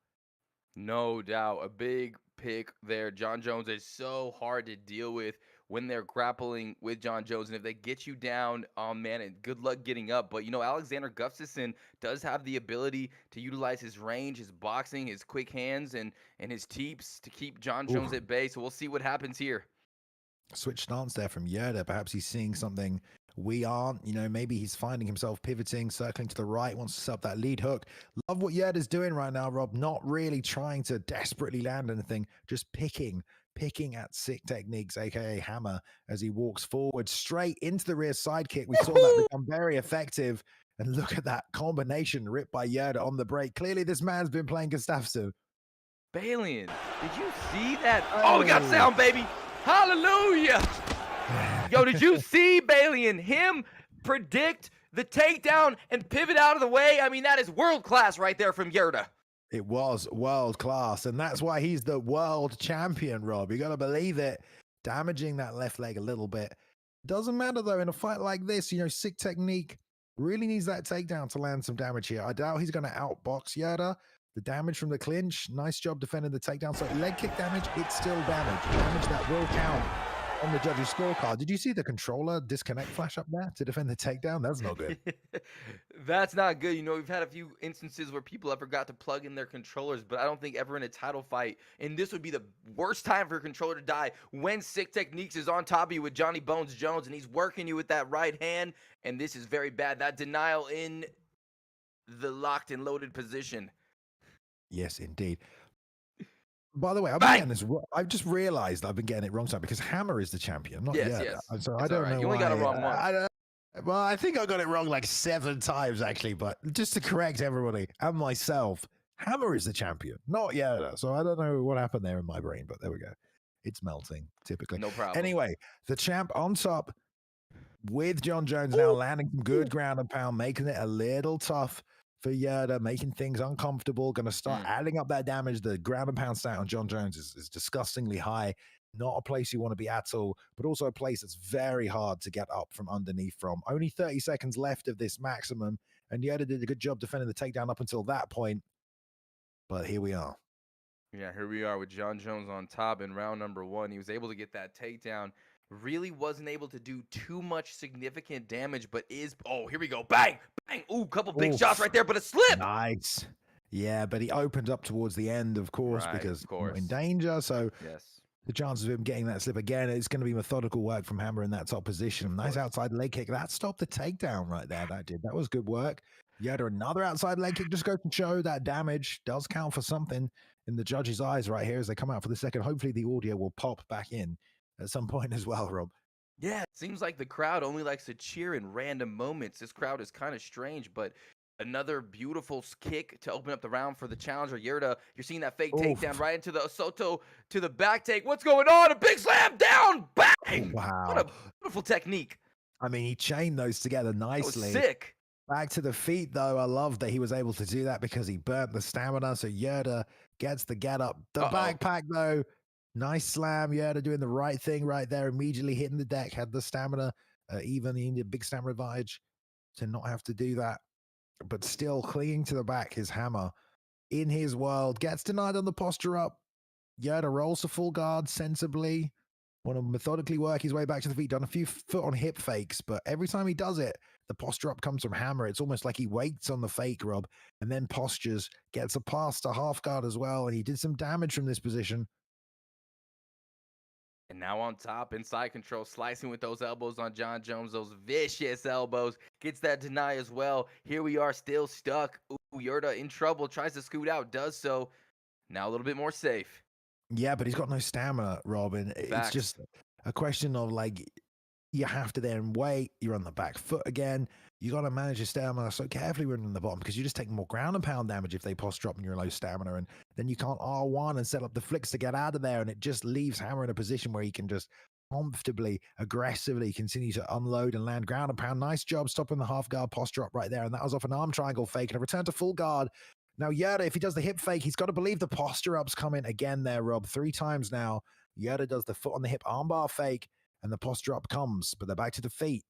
No doubt. A big pick there. John Jones is so hard to deal with when they're grappling with John Jones. And if they get you down, oh man, and good luck getting up. But, Alexander Gustafsson does have the ability to utilize his range, his boxing, his quick hands, and his teeps to keep John Jones at bay. So we'll see what happens here. Switch stance there from YerDa. Perhaps he's seeing something we aren't. Maybe he's finding himself pivoting, circling to the right, wants to set up that lead hook. Love what YerDa's doing right now, Rob. Not really trying to desperately land anything, just picking at sick techniques, aka Hammer, as he walks forward straight into the rear side kick. We saw that become very effective. And look at that combination ripped by YerDa on the break. Clearly, this man's been playing Gustafsson. Balian, did you see that? Oh, we got sound, baby. Hallelujah. Yo, did you see Balian, him predict the takedown and pivot out of the way? I mean, that is world class right there from YerDa. It was world class, and that's why he's the world champion, Rob. You got to believe it. damaging that left leg a little bit. Doesn't matter though, in a fight like this, you know, sick technique really needs that takedown to land some damage here. I doubt he's going to outbox YerDa. The damage from the clinch, nice job defending the takedown. So leg kick damage, it's still damage. Damage that will count on the judges' scorecard. Did you see the controller disconnect flash up there to defend the takedown? That's not good. That's not good. You know, we've had a few instances where people have forgot to plug in their controllers, but I don't think ever in a title fight. And this would be the worst time for a controller to die when Sick Techniques is on top of you with Johnny Bones Jones and he's working you with that right hand. And this is very bad. That denial in the locked and loaded position. Yes, indeed. By the way, I've just realized I've been getting it wrong, because Hammer is the champion, not yes, YerDa. yes. So I don't know. You only got it wrong once. Well, I think I got it wrong like 7 times actually, but just to correct everybody and myself, Hammer is the champion, not YerDa. So I don't know what happened there in my brain, but there we go. It's melting, typically. No problem. Anyway, the champ on top with John Jones now landing some good ground and pound, making it a little tough for YerDa, making things uncomfortable, going to start adding up that damage. The ground and pound stat on John Jones is disgustingly high. Not a place you want to be at all, but also a place that's very hard to get up from underneath from. Only 30 seconds left of this maximum, and YerDa did a good job defending the takedown up until that point. But here we are. Yeah, here we are with John Jones on top in round number 1. He was able to get that takedown. Really wasn't able to do too much significant damage, but here we go. Bang! Bang! Ooh, couple big shots right there, but a slip! Nice. Yeah, but he opened up towards the end, of course, because he's in danger. So yes, the chances of him getting that slip again, it's going to be methodical work from Hammer in that top position. Nice outside leg kick. That stopped the takedown right there. That was good work. YerDa, another outside leg kick. Just goes to show that damage does count for something in the judges' eyes right here as they come out for the second. Hopefully the audio will pop back in at some point as well, Rob. Yeah, it seems like the crowd only likes to cheer in random moments. This crowd is kind of strange, but another beautiful kick to open up the round for the challenger, YerDa. You're seeing that fake takedown right into the Soto to the back take. What's going on? A big slam down! Bang! Wow. What a beautiful technique. I mean, he chained those together nicely. That was sick. Back to the feet, though. I love that he was able to do that because he burnt the stamina. So YerDa gets the get up. The backpack, though. Nice slam. YerDa doing the right thing right there. Immediately hitting the deck. Had the stamina. Even he needed a big stamina advantage to not have to do that. But still clinging to the back, his Hammer in his world. Gets denied on the posture up. YerDa rolls to full guard sensibly. Want to methodically work his way back to the feet. Done a few foot on hip fakes, but every time he does it, the posture up comes from Hammer. It's almost like he waits on the fake, Rob, and then postures, gets a pass to half guard as well, and he did some damage from this position. And now on top, inside control, slicing with those elbows on John Jones, those vicious elbows. Gets that deny as well. Here we are, still stuck. Ooh, YerDa in trouble, tries to scoot out, does so. Now a little bit more safe. Yeah, but he's got no stamina, Rob, and it's just a question of, like, you have to then wait. You're on the back foot again. You got to manage your stamina so carefully when you're on the bottom, because you just take more ground and pound damage if they posture up and you're low stamina, and then you can't R1 and set up the flicks to get out of there, and it just leaves Hammer in a position where he can just comfortably, aggressively continue to unload and land ground and pound. Nice job stopping the half guard posture up right there, and that was off an arm triangle fake and a return to full guard. Now, YerDa, if he does the hip fake, he's got to believe the posture up's coming again there, Rob. 3 times now. YerDa does the foot on the hip armbar fake, and the posture up comes, but they're back to the feet.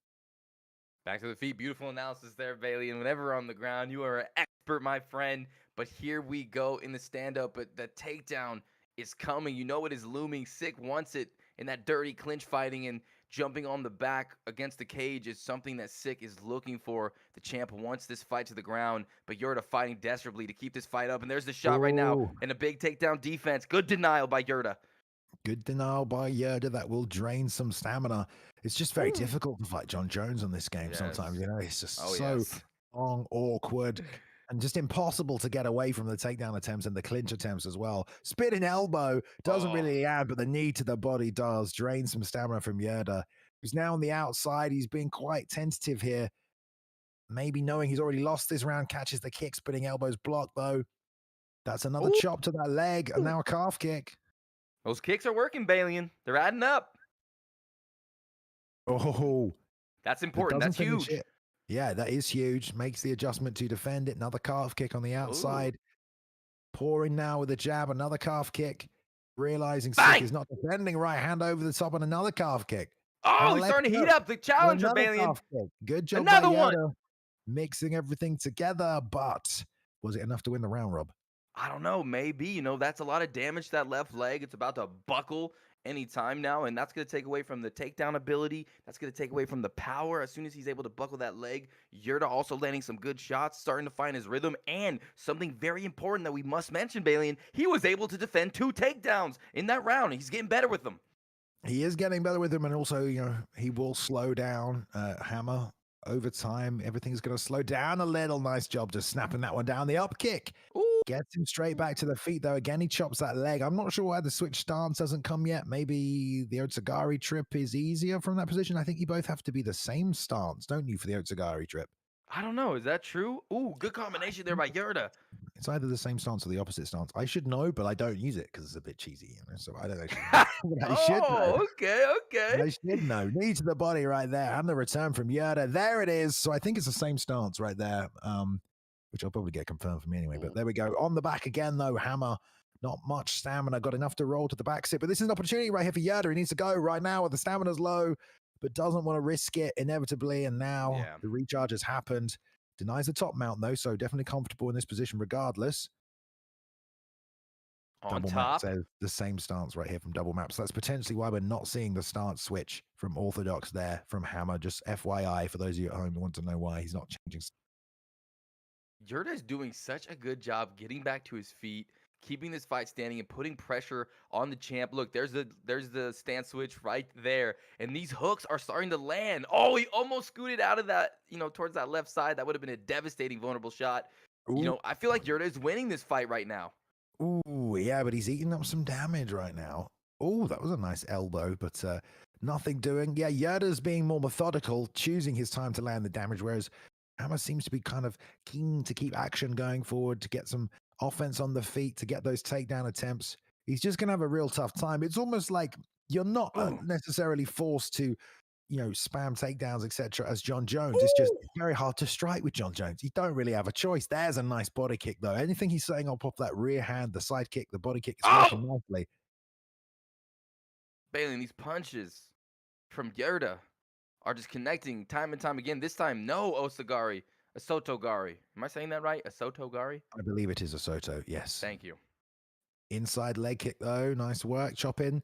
Back to the feet. Beautiful analysis there, Bailey. And whenever on the ground, you are an expert, my friend. But here we go in the stand-up. But the takedown is coming. You know it is looming. Sick wants it in that dirty clinch fighting, and jumping on the back against the cage is something that Sick is looking for. The champ wants this fight to the ground, but YerDa fighting desperately to keep this fight up. And there's the shot right now, and a big takedown defense. Good denial by YerDa. Good denial by YerDa. That will drain some stamina. It's just very difficult to fight John Jones on this game sometimes. You know, it's just long, awkward, and just impossible to get away from the takedown attempts and the clinch attempts as well. Spinning elbow doesn't really add, but the knee to the body does drain some stamina from YerDa, who's now on the outside. He's been quite tentative here, maybe knowing he's already lost this round. Catches the kick, spinning elbows blocked though. That's another chop to that leg, and now a calf kick. Those kicks are working, Balian. They're adding up. Oh, that's important. That's huge. Yeah, that is huge. Makes the adjustment to defend it. Another calf kick on the outside. Pouring now with a jab. Another calf kick. Realizing Bang! Sick is not defending, right hand over the top on another calf kick. Oh, And he's starting to left heat hook up the for challenger, another Balian. calf kick. Good job Another by one. YerDa, mixing everything together, but was it enough to win the round, Rob? I don't know. Maybe, you know, that's a lot of damage to that left leg. It's about to buckle anytime now, and that's going to take away from the takedown ability. That's going to take away from the power as soon as he's able to buckle that leg. YerDa also landing some good shots, starting to find his rhythm, and something very important that we must mention, Balian, he was able to defend 2 takedowns in that round. He's getting better with them. He is getting better with him, and also, you know, he will slow down Hammer over time. Everything's going to slow down a little. Nice job just snapping that one down. The up kick. Ooh. Gets him straight back to the feet, though. Again, he chops that leg. I'm not sure why the switch stance hasn't come yet. Maybe the Otsugari trip is easier from that position. I think you both have to be the same stance, don't you, for the Otsugari trip? I don't know. Is that true? Ooh, good combination there by YerDa. It's either the same stance or the opposite stance. I should know, but I don't use it because it's a bit cheesy, you know. So I don't actually know. I should know. Okay. I should know. Knee to the body right there, and the return from YerDa. There it is. So I think it's the same stance right there, which I'll probably get confirmed for me anyway. But there we go. On the back again, though. Hammer, not much stamina. Got enough to roll to the back sit, but this is an opportunity right here for YerDa. He needs to go right now with the stamina's low, but doesn't want to risk it inevitably. And now the recharge has happened. Denies the top mount, though, so definitely comfortable in this position regardless. On Double top. Map says the same stance right here from Double Map. So that's potentially why we're not seeing the stance switch from Orthodox there from Hammer. Just FYI for those of you at home who want to know why he's not changing. YerDa is doing such a good job getting back to his feet, keeping this fight standing and putting pressure on the champ. Look, there's the stance switch right there. And these hooks are starting to land. Oh, he almost scooted out of that, you know, towards that left side. That would have been a devastating vulnerable shot. Ooh. You know, I feel like YerDa is winning this fight right now. Ooh, yeah, but he's eating up some damage right now. Oh, that was a nice elbow, but nothing doing. Yeah, YerDa's being more methodical, choosing his time to land the damage, whereas Hammer seems to be kind of keen to keep action going forward, to get some offense on the feet, to get those takedown attempts. He's just going to have a real tough time. It's almost like you're not necessarily forced to, you know, spam takedowns, etc. as John Jones. It's just very hard to strike with John Jones. You don't really have a choice. There's a nice body kick, though. Anything he's setting up off that rear hand, the side kick, the body kick is working nicely. Balian, these punches from YerDa are just connecting time and time again. This time, no Osogari, a Sotogari. Am I saying that right? A Sotogari? I believe it is a Soto, yes. Thank you. Inside leg kick, though. Nice work. Chop in.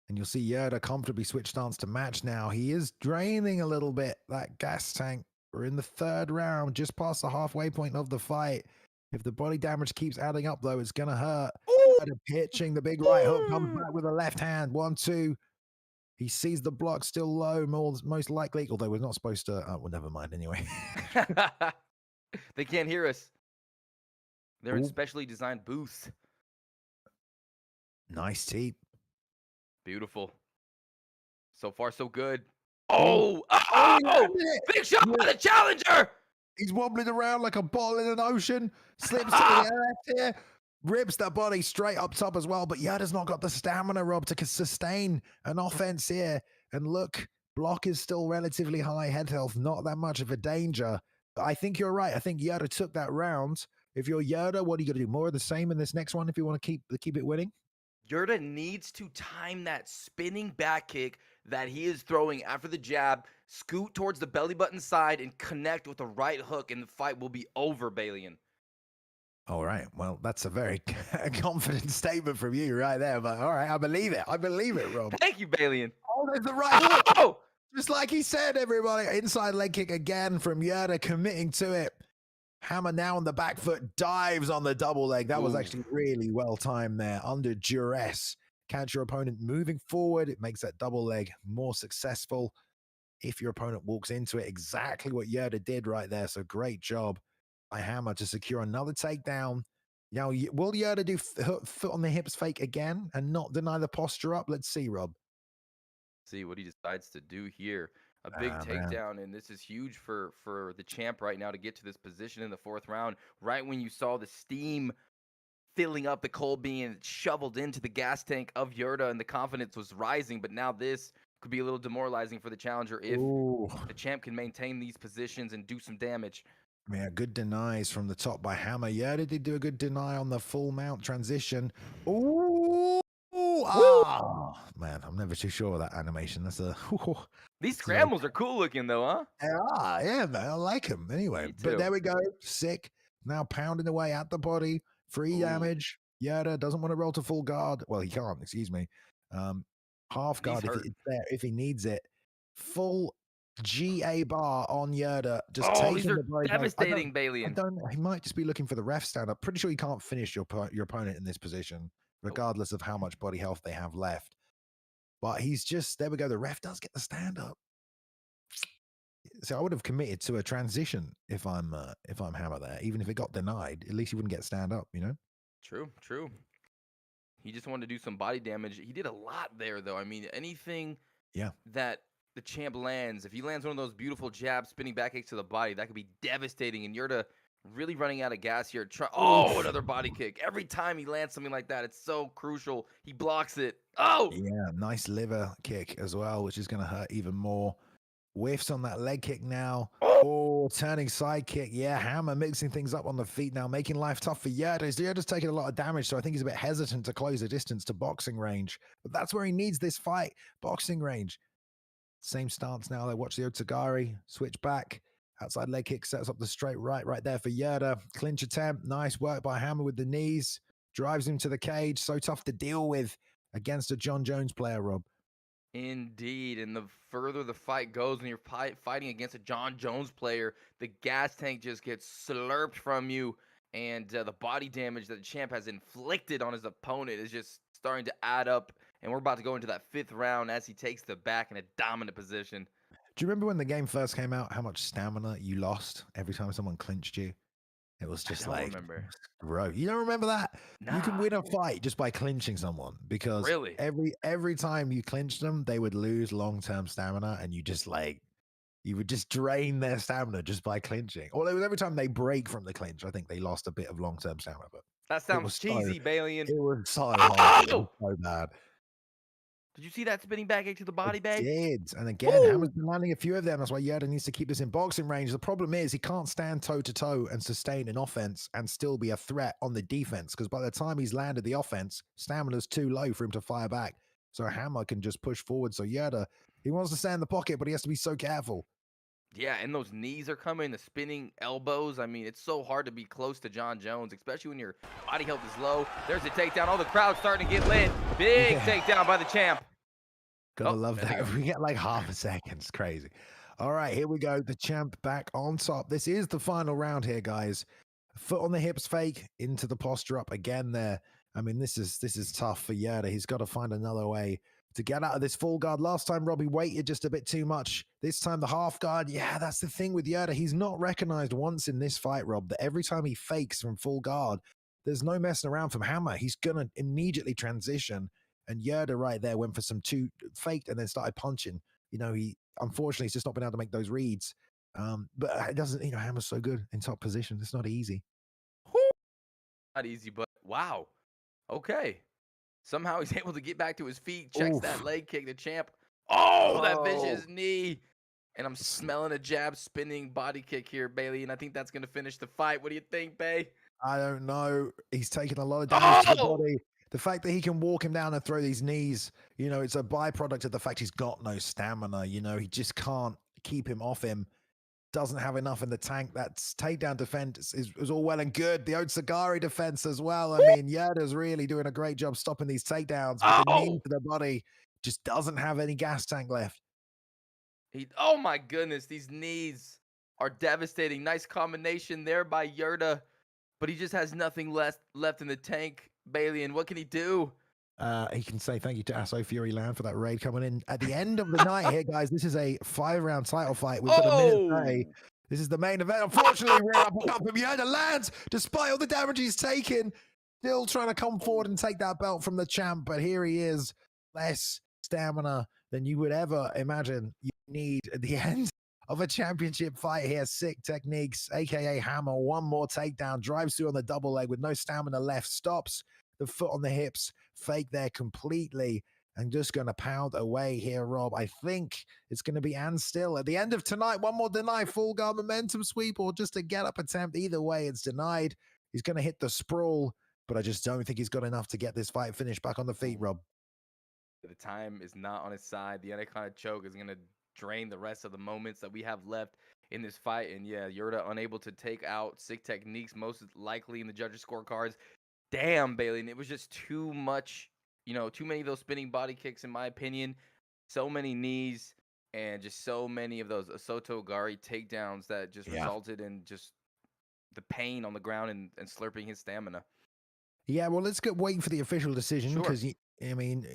And you'll see YerDa comfortably switch stance to match now. He is draining a little bit, that gas tank. We're in the 3rd round, just past the halfway point of the fight. If the body damage keeps adding up, though, it's going to hurt. YerDa pitching the big right hook, comes back with a left hand. 1-2. He sees the block still low, most likely, although we're not supposed to. Well, never mind anyway. They can't hear us. They're in specially designed booths. Nice teeth. Beautiful. So far, so good. Oh, Big shot by the challenger. He's wobbling around like a ball in an ocean. Slips to the left here. Rips that body straight up top as well. But YerDa's not got the stamina, Rob, to sustain an offense here. And look, block is still relatively high. Head health, not that much of a danger. But I think you're right. I think YerDa took that round. If you're YerDa, what are you going to do? More of the same in this next one if you want to keep it winning? YerDa needs to time that spinning back kick that he is throwing after the jab, scoot towards the belly button side, and connect with the right hook, and the fight will be over, Balian. All right. Well, that's a very confident statement from you right there. But all right, I believe it. I believe it, Rob. Thank you, Balian. Oh, there's the right hook. Just like he said, everybody. Inside leg kick again from YerDa, committing to it. Hammer now on the back foot, dives on the double leg. That was actually really well timed there. Under duress. Catch your opponent moving forward. It makes that double leg more successful if your opponent walks into it. Exactly what YerDa did right there. So great job by Hammer to secure another takedown. Now, will YerDa do foot on the hips fake again and not deny the posture up? Let's see, Rob. See what he decides to do here. A big takedown, and this is huge for the champ right now to get to this position in the 4th round. Right when you saw the steam filling up, the coal being shoveled into the gas tank of YerDa, and the confidence was rising. But now this could be a little demoralizing for the challenger if the champ can maintain these positions and do some damage. Yeah, good denies from the top by Hammer. YerDa did do a good deny on the full mount transition. Ooh, Oh, man, I'm never too sure of that animation. That's a... These scrambles are cool looking, though, huh? Yeah, man, I like them. Anyway, Me but too. there we go. Sick. Now pounding away at the body. 3 damage. YerDa doesn't want to roll to full guard. Well, he can't, excuse me. Half guard if it's there, if he needs it. Full GA bar on YerDa. Just Oh, these taking are the body. devastating, Balian. He might just be looking for the ref stand up. Pretty sure you can't finish your opponent in this position, regardless of how much body health they have left. But he's just, there we go. The ref does get the stand up. So I would have committed to a transition if I'm Hammer there, even if it got denied. At least he wouldn't get stand up, you know. True. He just wanted to do some body damage. He did a lot there, though. I mean, anything that the champ lands, if he lands one of those beautiful jabs, spinning back kicks to the body, that could be devastating. And YerDa really running out of gas here. Another body kick. Every time he lands something like that, it's so crucial. He blocks it. Oh! Yeah, nice liver kick as well, which is going to hurt even more. Whiffs on that leg kick now. Oh, turning side kick. Yeah, Hammer mixing things up on the feet now, making life tough for YerDa. YerDa's taking a lot of damage, so I think he's a bit hesitant to close the distance to boxing range. But that's where he needs this fight, boxing range. Same stance now. They watch the Otsugari, switch back. Outside leg kick sets up the straight right there for YerDa. Clinch attempt. Nice work by Hammer with the knees. Drives him to the cage. So tough to deal with against a John Jones player, Rob. Indeed, and the further the fight goes, when you're fighting against a John Jones player, the gas tank just gets slurped from you, and the body damage that the champ has inflicted on his opponent is just starting to add up, and we're about to go into that 5th round as he takes the back in a dominant position. Do you remember when the game first came out, how much stamina you lost every time someone clinched you? It was just remember. Bro, you don't remember that? Nah. You can win a fight just by clinching someone, because Really? every time you clinched them, they would lose long-term stamina, and you would just drain their stamina just by clinching. Or every time they break from the clinch, I think they lost a bit of long-term stamina. But that sounds cheesy, Balian. It was so hard. It was so bad. Did you see that spinning back kick to the body, babe? Did. And again, Hammer's been landing a few of them. That's why YerDa needs to keep this in boxing range. The problem is he can't stand toe-to-toe and sustain an offense and still be a threat on the defense, because by the time he's landed the offense, stamina's too low for him to fire back. So Hammer can just push forward. So YerDa, he wants to stay in the pocket, but he has to be so careful. Yeah, and those knees are coming, the spinning elbows. I mean, it's so hard to be close to John Jones, especially when your body health is low. There's a takedown. Oh, the crowd's starting to get lit. Big takedown by the champ. Gotta love that. We get like half a second. It's crazy. All right, here we go. The champ back on top. This is the final round here, guys. Foot on the hips fake into the posture up again there. I mean, this is tough for YerDa. He's got to find another way to get out of this full guard. Last time, Robbie waited just a bit too much. This time, the half guard. Yeah, that's the thing with YerDa. He's not recognized once in this fight, Rob, that every time he fakes from full guard, there's no messing around from Hammer. He's going to immediately transition. And YerDa right there went for some two faked and then started punching. You know, unfortunately, he's just not been able to make those reads. But it doesn't, Hammer's so good in top position. It's not easy. Not easy, but wow. Okay. Somehow he's able to get back to his feet, checks that leg kick, the champ. Oh, that vicious knee. And I'm smelling a jab spinning body kick here, Bailey, and I think that's going to finish the fight. What do you think, Bay? I don't know. He's taking a lot of damage to the body. The fact that he can walk him down and throw these knees, it's a byproduct of the fact he's got no stamina. He just can't keep him off him. Doesn't have enough in the tank. That takedown defense is all well and good. The Otsugari defense as well. I mean, YerDa's really doing a great job stopping these takedowns. But the knee to the body just doesn't have any gas tank left. Oh my goodness, these knees are devastating. Nice combination there by YerDa, but he just has nothing left in the tank. Bailey, and what can he do? He can say thank you to Asso Fury Land for that raid coming in at the end of the night here, guys. This is a 5-round title fight. We've got a minute to play. This is the main event. Unfortunately, we're up from YerDa lands, despite all the damage he's taken. Still trying to come forward and take that belt from the champ, but here he is. Less stamina than you would ever imagine you need at the end of a championship fight here. Sick techniques, aka Hammer. One more takedown, drives through on the double leg with no stamina left, stops the foot on the hips, fake there completely, and just going to pound away here, Rob. I think it's going to be and still at the end of tonight. One more deny, full guard momentum sweep, or just a get up attempt. Either way, it's denied. He's going to hit the sprawl, but I just don't think he's got enough to get this fight finished back on the feet, Rob. The time is not on his side. The Anaconda choke is going to drain the rest of the moments that we have left in this fight. And yeah, Yorda unable to take out sick techniques, most likely in the judges' scorecards. Damn, Bailey. And it was just too much, too many of those spinning body kicks, in my opinion. So many knees and just so many of those Soto Gari takedowns that just resulted in just the pain on the ground and slurping his stamina. Yeah, well, let's wait for the official decision Sure. because, I mean,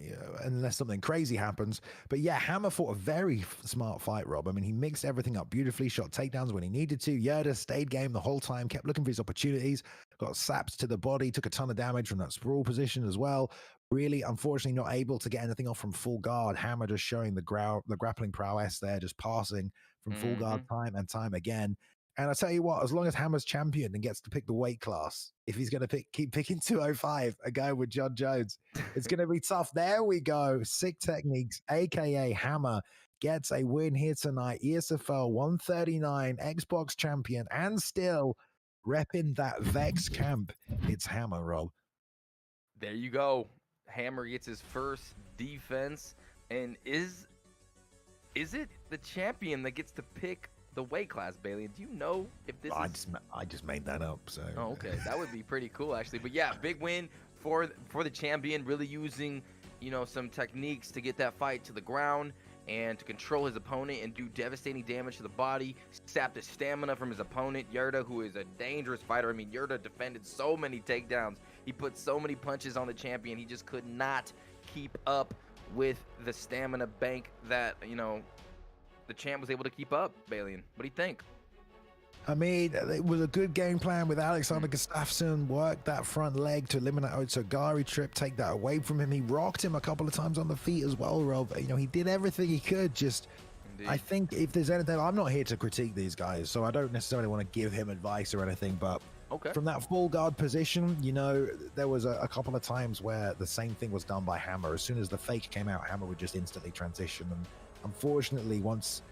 unless something crazy happens. But yeah, Hammer fought a very smart fight, Rob. I mean, he mixed everything up beautifully, shot takedowns when he needed to. YerDa stayed game the whole time, kept looking for his opportunities, got saps to the body, took a ton of damage from that sprawl position as well. Really, unfortunately, not able to get anything off from full guard. Hammer just showing the grappling prowess there, just passing from full guard time and time again. And I tell you what, as long as Hammer's champion and gets to pick the weight class, if he's going to keep picking 205, a guy with John Jones, it's going to be tough. There we go. Sick Techniques, a.k.a. Hammer, gets a win here tonight. ESFL 139, Xbox champion, and still repping that VeX camp. It's Hammer, Rob. There you go. Hammer gets his first defense. And is it the champion that gets to pick the weight class, Bailey? Do you know if this I just made that up, so. Oh, okay. That would be pretty cool, actually. But yeah, big win for the champion, really using, some techniques to get that fight to the ground and to control his opponent and do devastating damage to the body, sap the stamina from his opponent, YerDa, who is a dangerous fighter. I mean, YerDa defended so many takedowns. He put so many punches on the champion. He just could not keep up with the stamina bank that, the champ was able to keep up. Bailey, what do you think? I mean, it was a good game plan with Alexander Gustafsson. Worked that front leg to eliminate Otsogari trip, take that away from him. He rocked him a couple of times on the feet as well, Rob. He did everything he could. Just, indeed. I think if there's anything, I'm not here to critique these guys, so I don't necessarily want to give him advice or anything, but from that full guard position, there was a couple of times where the same thing was done by Hammer. As soon as the fake came out, Hammer would just instantly transition. And unfortunately, once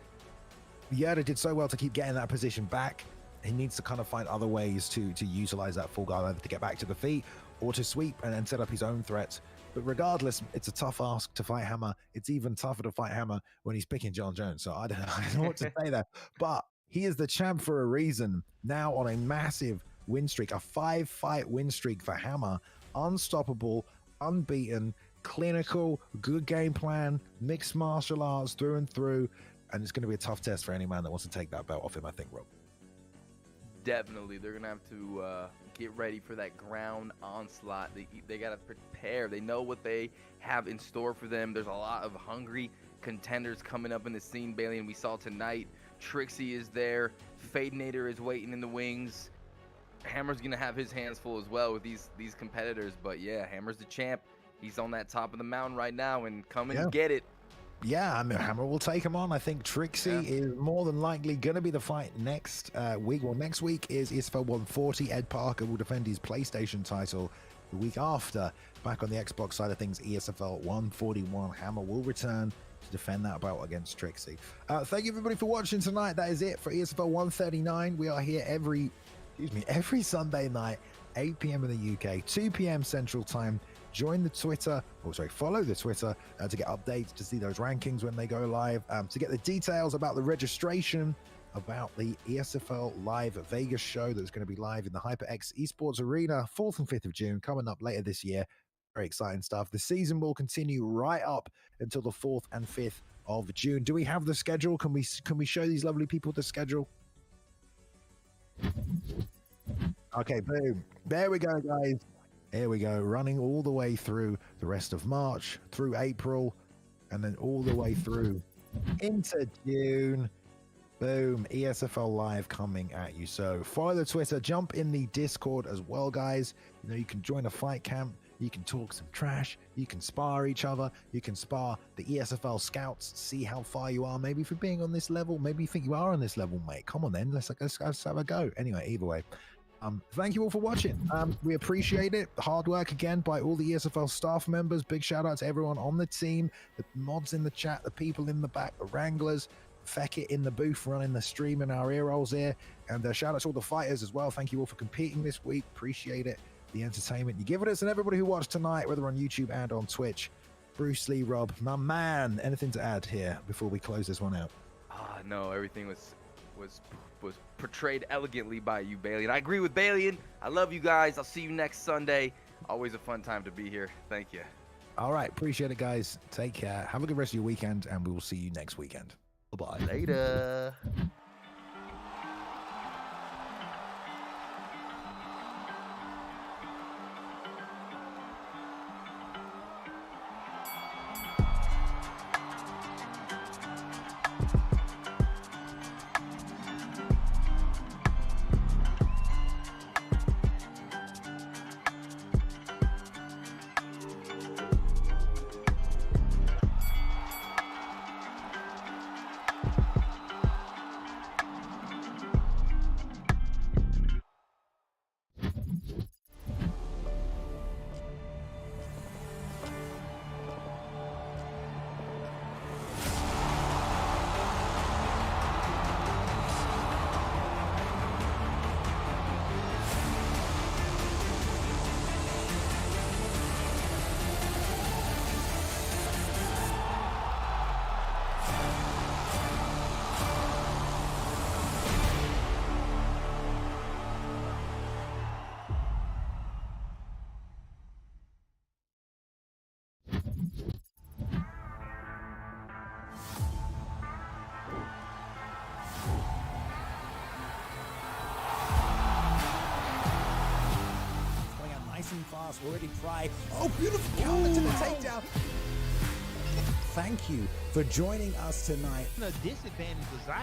YerDa did so well to keep getting that position back, he needs to kind of find other ways to utilize that full guard, either to get back to the feet or to sweep and then set up his own threats. But regardless, it's a tough ask to fight Hammer. It's even tougher to fight Hammer when he's picking John Jones. So I don't know what to say there. But he is the champ for a reason. Now on a massive win streak, a 5-fight win streak for Hammer. Unstoppable, unbeaten, clinical, good game plan, mixed martial arts through and through. And it's going to be a tough test for any man that wants to take that belt off him, I think, Rob. Definitely. They're going to have to get ready for that ground onslaught. They got to prepare. They know what they have in store for them. There's a lot of hungry contenders coming up in the scene, Bailey, and we saw tonight. Trixie is there. Fadinator is waiting in the wings. Hammer's going to have his hands full as well with these competitors. But, yeah, Hammer's the champ. He's on that top of the mountain right now, and come and get it. Yeah, I mean, Hammer will take him on. I think Trixie is more than likely going to be the fight next week. Well, next week is ESFL 140. Ed Parker will defend his PlayStation title. The week after, back on the Xbox side of things, ESFL 141. Hammer will return to defend that belt against Trixie. Thank you, everybody, for watching tonight. That is it for ESFL 139. We are here every Sunday night, 8 p.m. in the UK, 2 p.m. Central Time. Join the Twitter, follow the Twitter to get updates, to see those rankings when they go live, to get the details about the registration, about the ESFL Live Vegas show that's going to be live in the HyperX Esports Arena, 4th and 5th of June, coming up later this year. Very exciting stuff. The season will continue right up until the 4th and 5th of June. Do we have the schedule? Can we show these lovely people the schedule? Okay, boom. There we go, guys. Here we go, running all the way through the rest of March, through April, and then all the way through into June. Boom, ESFL Live coming at you. So follow the Twitter, jump in the Discord as well, guys. You can join a fight camp. You can talk some trash. You can spar each other. You can spar the ESFL scouts, see how far you are. Maybe for being on this level, maybe you think you are on this level, mate. Come on then, let's have a go. Anyway, either way. Thank you all for watching. We appreciate it. Hard work again by all the ESFL staff members. Big shout out to everyone on the team, the mods in the chat, the people in the back, the wranglers, Feckett in the booth running the stream in our ear rolls here. And shout out to all the fighters as well. Thank you all for competing this week. Appreciate it. The entertainment you give it us, and everybody who watched tonight, whether on YouTube and on Twitch. Bruce Lee, Rob, my man. Anything to add here before we close this one out? No, everything was portrayed elegantly by you, Bailey. And I agree with Bailey. And I love you guys. I'll see you next Sunday. Always a fun time to be here. Thank you. All right. Appreciate it, guys. Take care. Have a good rest of your weekend, and we will see you next weekend. Bye-bye. Later. And fast, already try. Oh, beautiful counter to the takedown. Thank you for joining us tonight. The disadvantage was